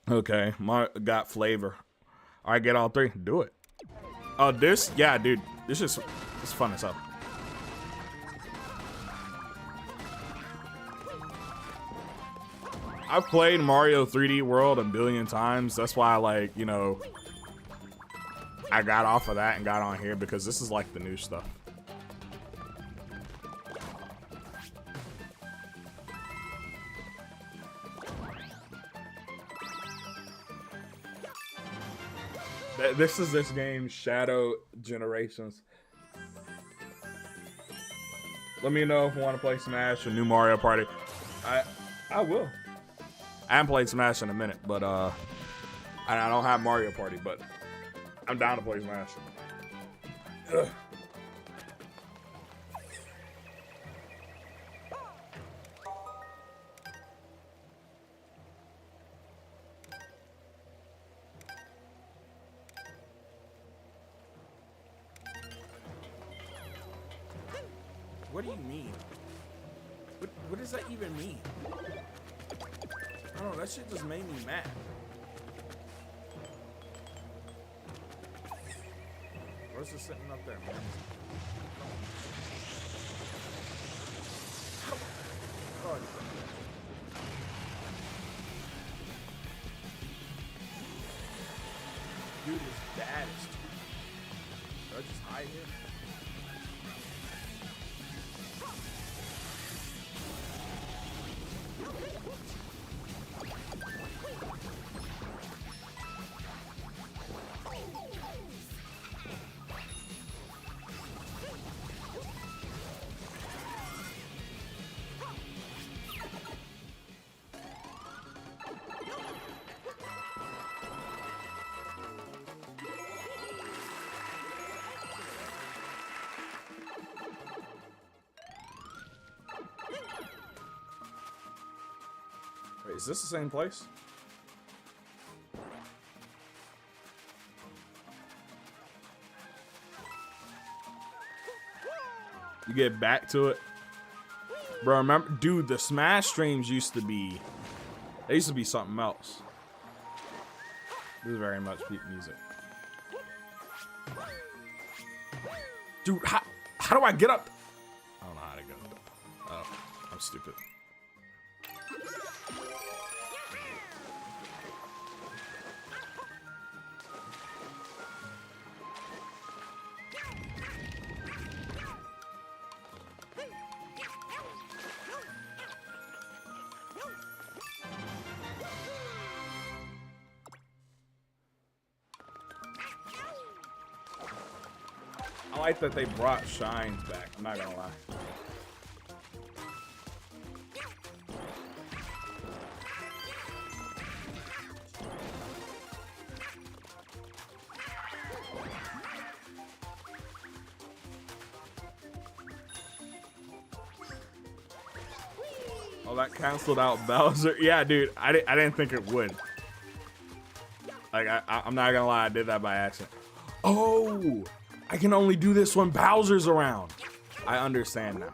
Okay, got flavor. All right, get all three. Do it. Oh, this? Yeah, dude. This is fun as hell. I've played Mario 3D World a billion times. That's why, like, you know, I got off of that and got on here because this is like the new stuff. This is this game, Shadow Generations. Let me know if you want to play Smash or new Mario Party. I will. I haven't played Smash in a minute, but I don't have Mario Party, but I'm down to play Smash. Ugh. What do you mean? What does that even mean? I don't know, that shit just made me mad. Where's it sitting up there, man? Oh, dude is baddest. Should I just hide here? Is this the same place? You get back to it. Bro, remember, dude, the Smash streams used to be, they used to be something else. This is very much peak music. Dude, how do I get up? I don't know how to go. Oh, I'm stupid. I like that they brought shines back. I'm not gonna lie. Oh, that canceled out Bowser. Yeah, dude, I didn't think it would. Like, I'm not gonna lie, I did that by accident. Oh, I can only do this when Bowser's around. I understand now.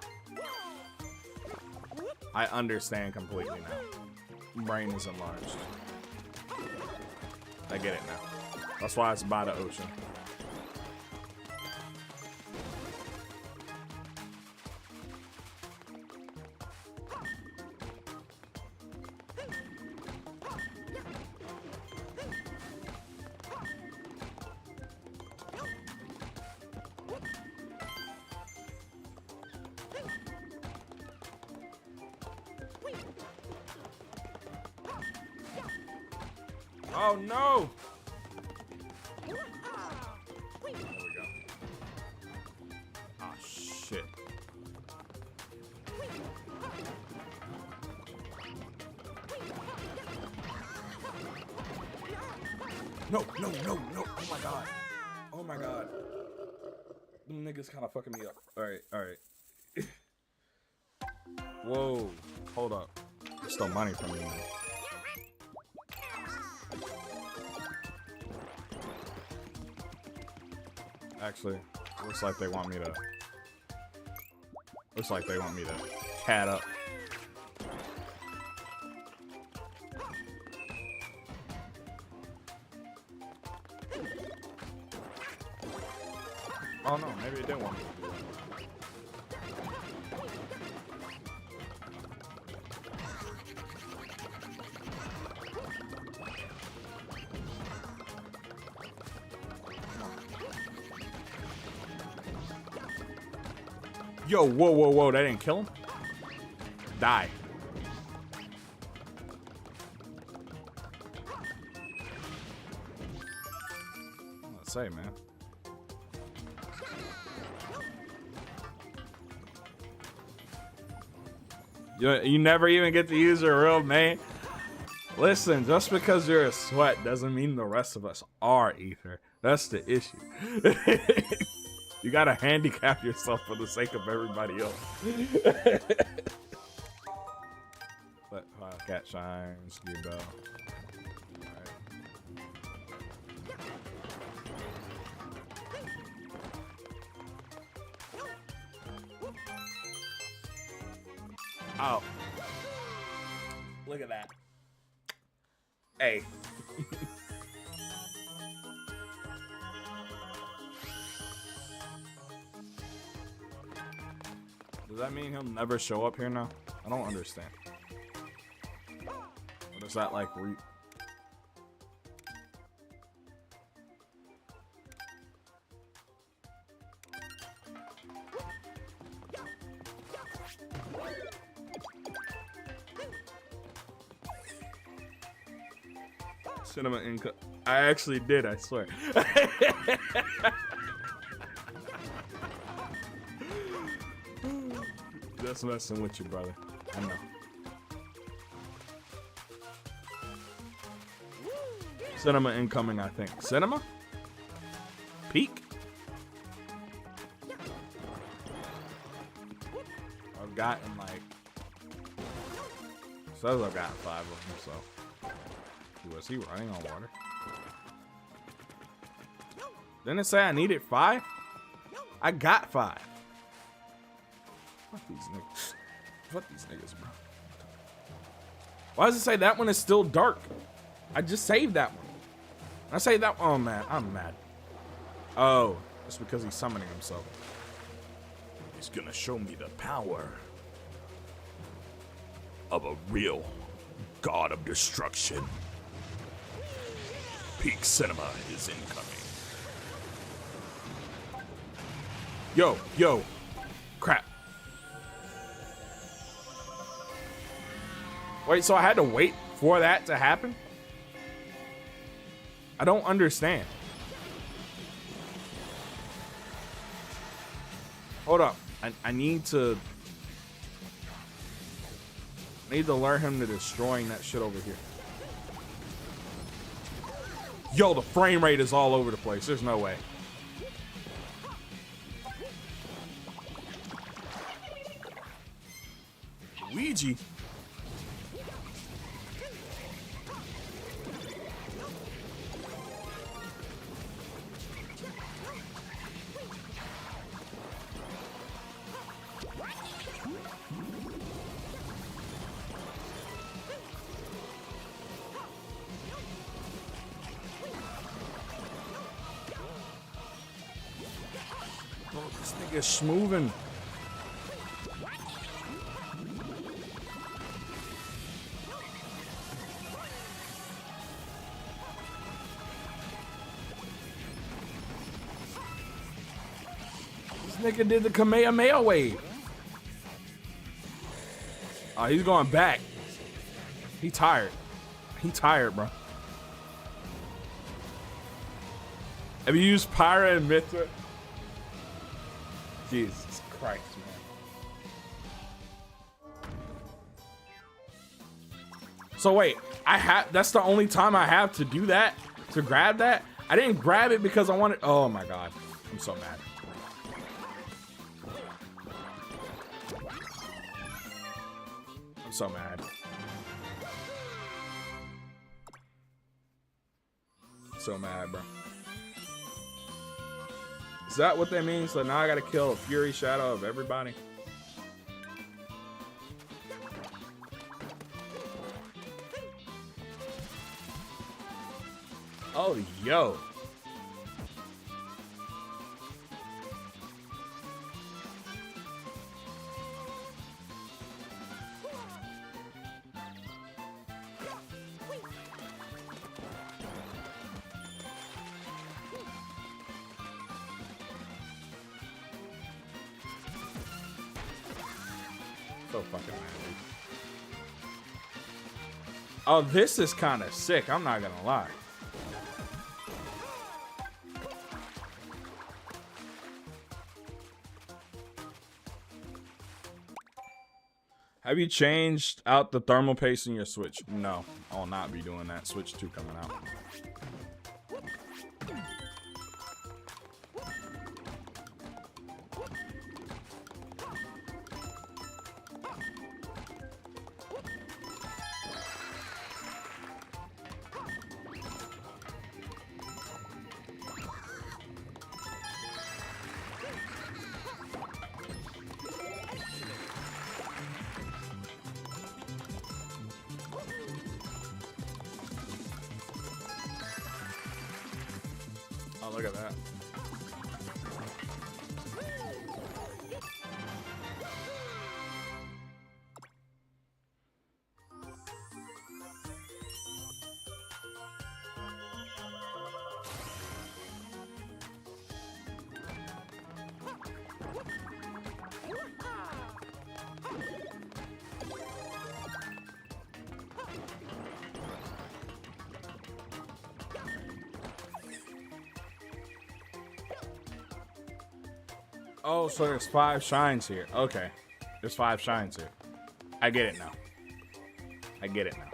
I understand completely now. Brain is enlarged. I get it now. That's why it's by the ocean. Oh no! There we go. Oh shit. No, no, no, no. Oh my god. Oh my god. Them niggas kind of fucking me up. Alright, alright. Whoa. Hold up. There's still money from me now. Actually, looks like they want me to. Looks like they want me to cat up. Oh no, maybe it didn't want me to do that. Yo, whoa, whoa, whoa, that didn't kill him? Die. Let's say, man. You never even get to use a real main. Listen, just because you're a sweat doesn't mean the rest of us are, Ether. That's the issue. You gotta handicap yourself for the sake of everybody else. But cat shines, you go. Alright. Oh. Look at that. Hey. Does that mean he'll never show up here now? I don't understand. What is that like? Cinema income. I actually did, I swear. Just messing with you, brother. I know. Cinema incoming, I think. Cinema? Peak? I've gotten like Says I got 5 of them, so. Was he running on water? Didn't it say I needed 5? I got 5. Fuck these niggas. Fuck these niggas, bro. Why does it say that one is still dark? I just saved that one. I saved that one. Oh, man. I'm mad. Oh, it's because he's summoning himself. He's gonna show me the power of a real god of destruction. Peak Cinema is incoming. Yo. Crap. Wait, so I had to wait for that to happen? I don't understand. Hold up. I need to lure him to destroying that shit over here. Yo, the frame rate is all over the place. There's no way. Luigi. This nigga's schmoving. This nigga did the Kamehameha wave. Oh, he's going back. He tired. He tired, bro. Have you used Pyra and Mithra? Jesus Christ, man. So wait, that's the only time I have to do that? To grab that? I didn't grab it because I wanted, oh my God. I'm so mad. I'm so mad. So mad, bro. Is that what that means? So now I gotta kill a Fury Shadow of everybody? Oh, yo. So fucking mad, dude. Oh, this is kind of sick. I'm not gonna lie. Have you changed out the thermal paste in your Switch? No, I will not be doing that. Switch 2 coming out. Oh, look at that. Oh, so there's 5 shines here. Okay. There's 5 shines here. I get it now. I get it now.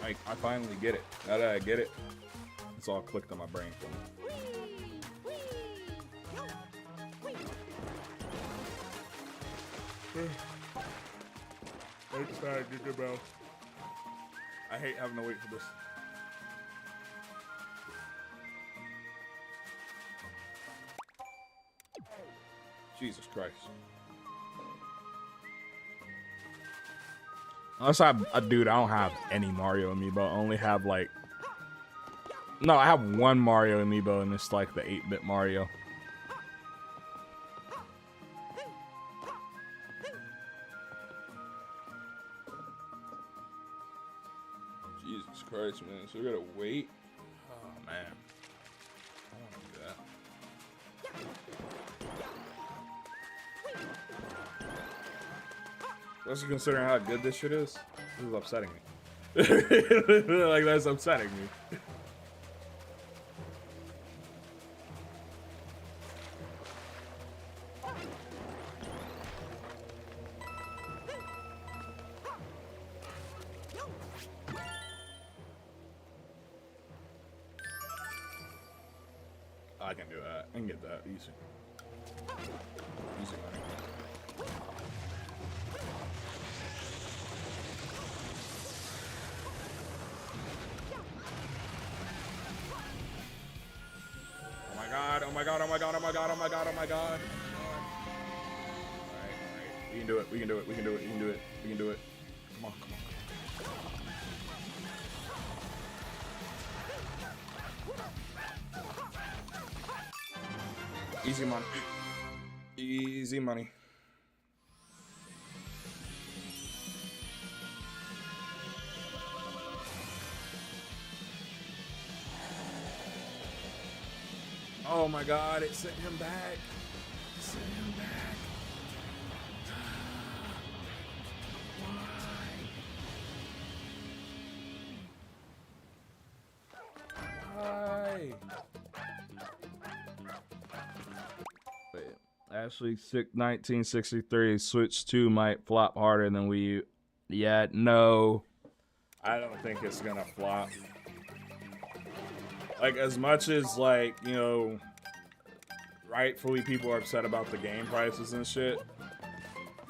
Like, I finally get it. Now that I get it, it's all clicked on my brain for me. I decided to do both. I hate having to wait for this. Jesus Christ. Unless dude, I don't have any Mario amiibo. I only have like... No, I have one Mario amiibo, and it's like the 8-bit Mario. Jesus Christ, man. So we gotta wait? Oh, man. I don't want to do that. Especially considering how good this shit is. This is upsetting me. Like, that's upsetting me. I can do that. I can get that easy. Easy money. Oh my god, oh my god, oh my god, oh my god, oh my god, oh my god. Alright. We can do it, we can do it, we can do it, we can do it, we can do it. Come on, come on. Easy money. Easy money. Oh my god, it sent him back. It sent him back. Why? Wait. Actually, 1963 Switch 2 might flop harder than Wii U. Yeah, no. I don't think it's gonna flop. Like, as much as, like, you know, rightfully people are upset about the game prices and shit,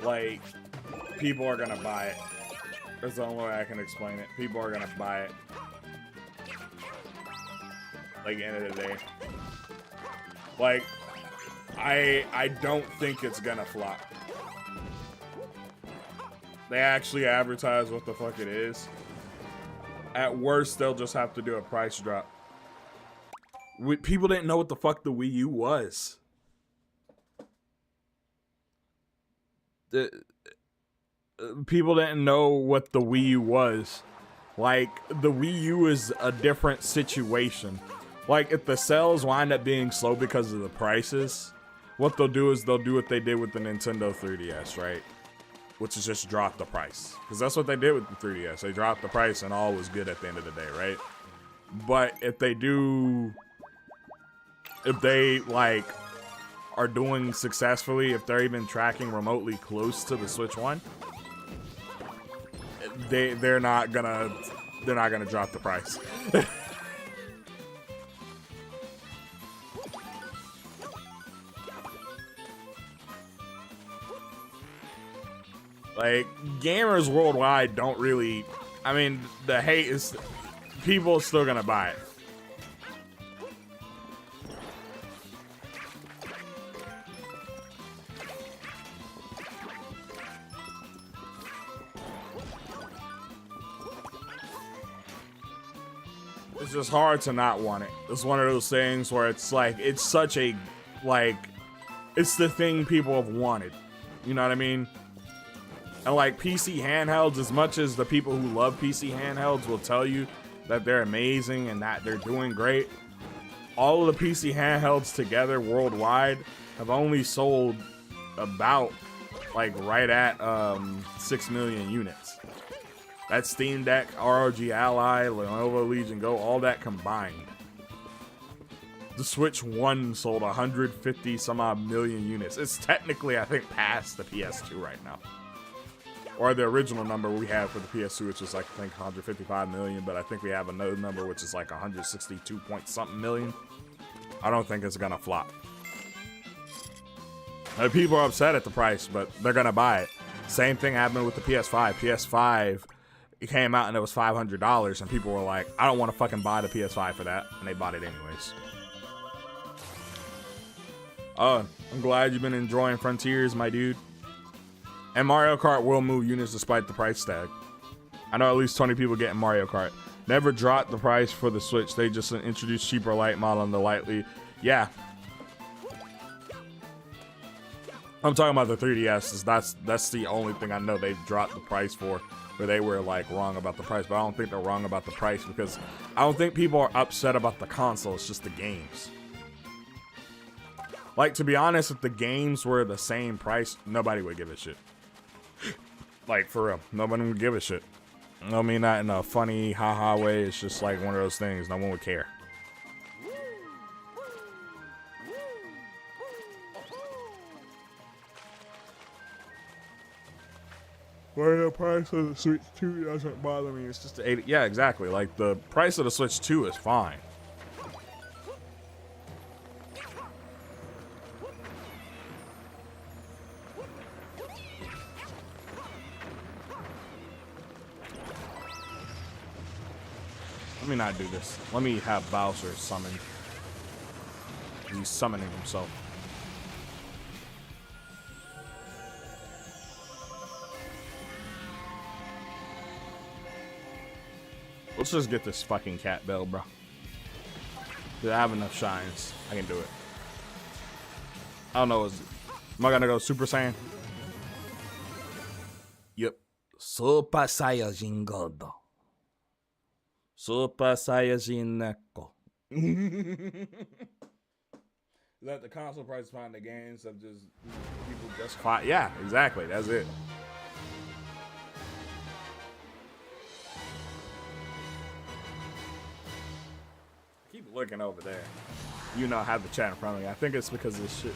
like, people are gonna buy it. That's the only way I can explain it. People are gonna buy it. Like, end of the day. Like, I don't think it's gonna flop. They actually advertise what the fuck it is. At worst, they'll just have to do a price drop. People didn't know what the fuck the Wii U was. People didn't know what the Wii U was. Like, the Wii U is a different situation. Like, if the sales wind up being slow because of the prices, what they'll do is they'll do what they did with the Nintendo 3DS, right? Which is just drop the price. Because that's what they did with the 3DS. They dropped the price and all was good at the end of the day, right? But if they do... If they, like, are doing successfully, if they're even tracking remotely close to the Switch 1, they're not gonna drop the price. Like, gamers worldwide don't really, I mean, the hate is, people are still gonna buy it. It's just hard to not want it. It's one of those things where it's like, it's such a, like, it's the thing people have wanted. You know what I mean? And like PC handhelds, as much as the people who love PC handhelds will tell you that they're amazing and that they're doing great, all of the PC handhelds together worldwide have only sold about, like, right at 6 million units. That's Steam Deck, ROG Ally, Lenovo Legion Go, all that combined. The Switch 1 sold 150 some odd million units. It's technically, I think, past the PS2 right now. or the original number we had for the PS2, which is like I think 155 million, but I think we have another number which is like 162 point something million. I don't think it's gonna flop. People are upset at the price, but they're gonna buy it. Same thing happened with the PS5. PS5, it came out and it was $500, and people were like, I don't want to fucking buy the PS5 for that, and they bought it anyways. Oh, I'm glad you've been enjoying Frontiers, my dude. And Mario Kart will move units despite the price tag. I know at least 20 people getting Mario Kart. Never dropped the price for the Switch. They just introduced cheaper light model and the lightly. Yeah. I'm talking about the 3DSs. That's the only thing I know they've dropped the price for, where they were like wrong about the price. But I don't think they're wrong about the price because I don't think people are upset about the console. It's just the games. Like, to be honest, if the games were the same price, nobody would give a shit. Like, for real. Nobody would give a shit. I mean that in a funny, haha way. It's just like one of those things. No one would care. Why the price of the Switch 2 doesn't bother me. It's just 80. Yeah, exactly. Like, the price of the Switch 2 is fine. Let me not do this. Let me have Bowser summoned. He's summoning himself. Let's just get this fucking cat bell, bro. Dude, I have enough shines. I can do it. I don't know. Am I gonna go Super Saiyan? Yep. Super Saiyajin God. Super Saiyajin Neko. Is that the console price behind the games of just people just quiet? Yeah, exactly. That's it. Keep looking over there. You know, I have the chat in front of me. I think it's because of this shit.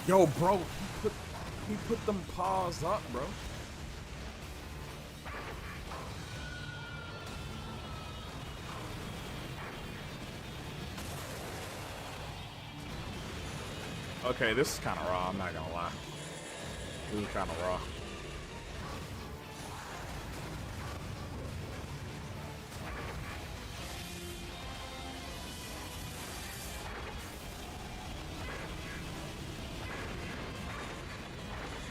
Yo, bro, he put them paws up, bro. Okay, this is kind of raw, I'm not gonna lie. This is kind of raw.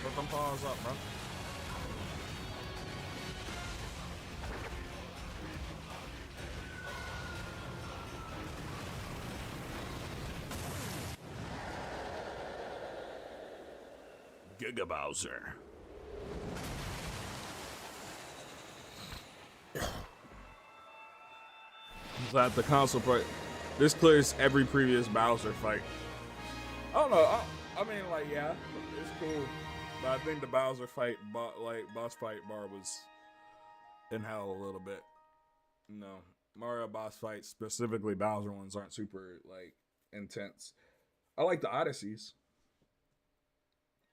Put them paws up, bro. Giga Bowser. Is that the console price? This clears every previous Bowser fight. I don't know. I mean, like, yeah, it's cool. But I think the Bowser fight, boss fight bar was in hell a little bit. No, Mario boss fights, specifically Bowser ones, aren't super, like, intense. I like the Odysseys.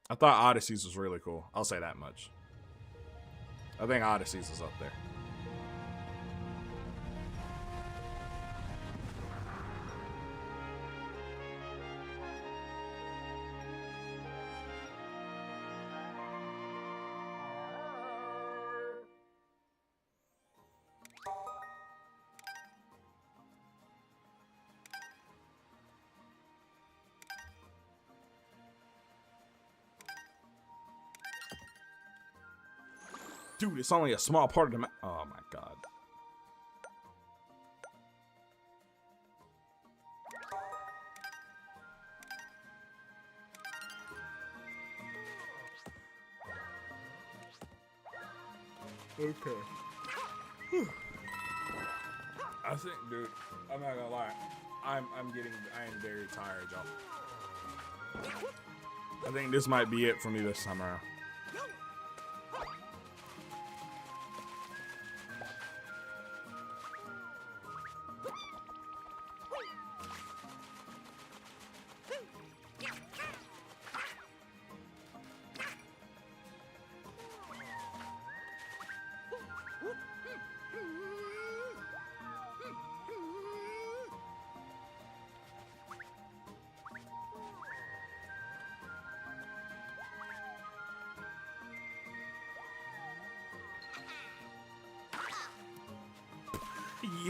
I thought Odysseys was really cool. I'll say that much. I think Odysseys is up there. Dude, it's only a small part of the map. Oh my god. Okay. Whew. I think, dude, I'm not gonna lie. I am very tired, y'all. I think this might be it for me this time around.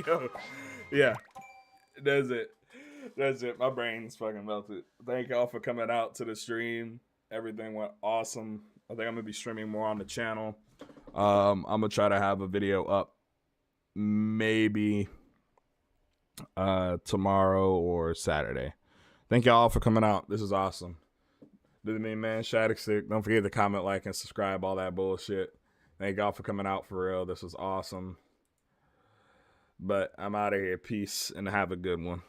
Yo, yeah, that's it. That's it. My brain's fucking melted. Thank y'all for coming out to the stream. Everything went awesome. I think I'm gonna be streaming more on the channel. I'm gonna try to have a video up maybe tomorrow or Saturday. Thank y'all for coming out. This is awesome. This is me, man. Shadowstick. Don't forget to comment, like, and subscribe. All that bullshit. Thank y'all for coming out for real. This was awesome. But I'm out of here. Peace and have a good one.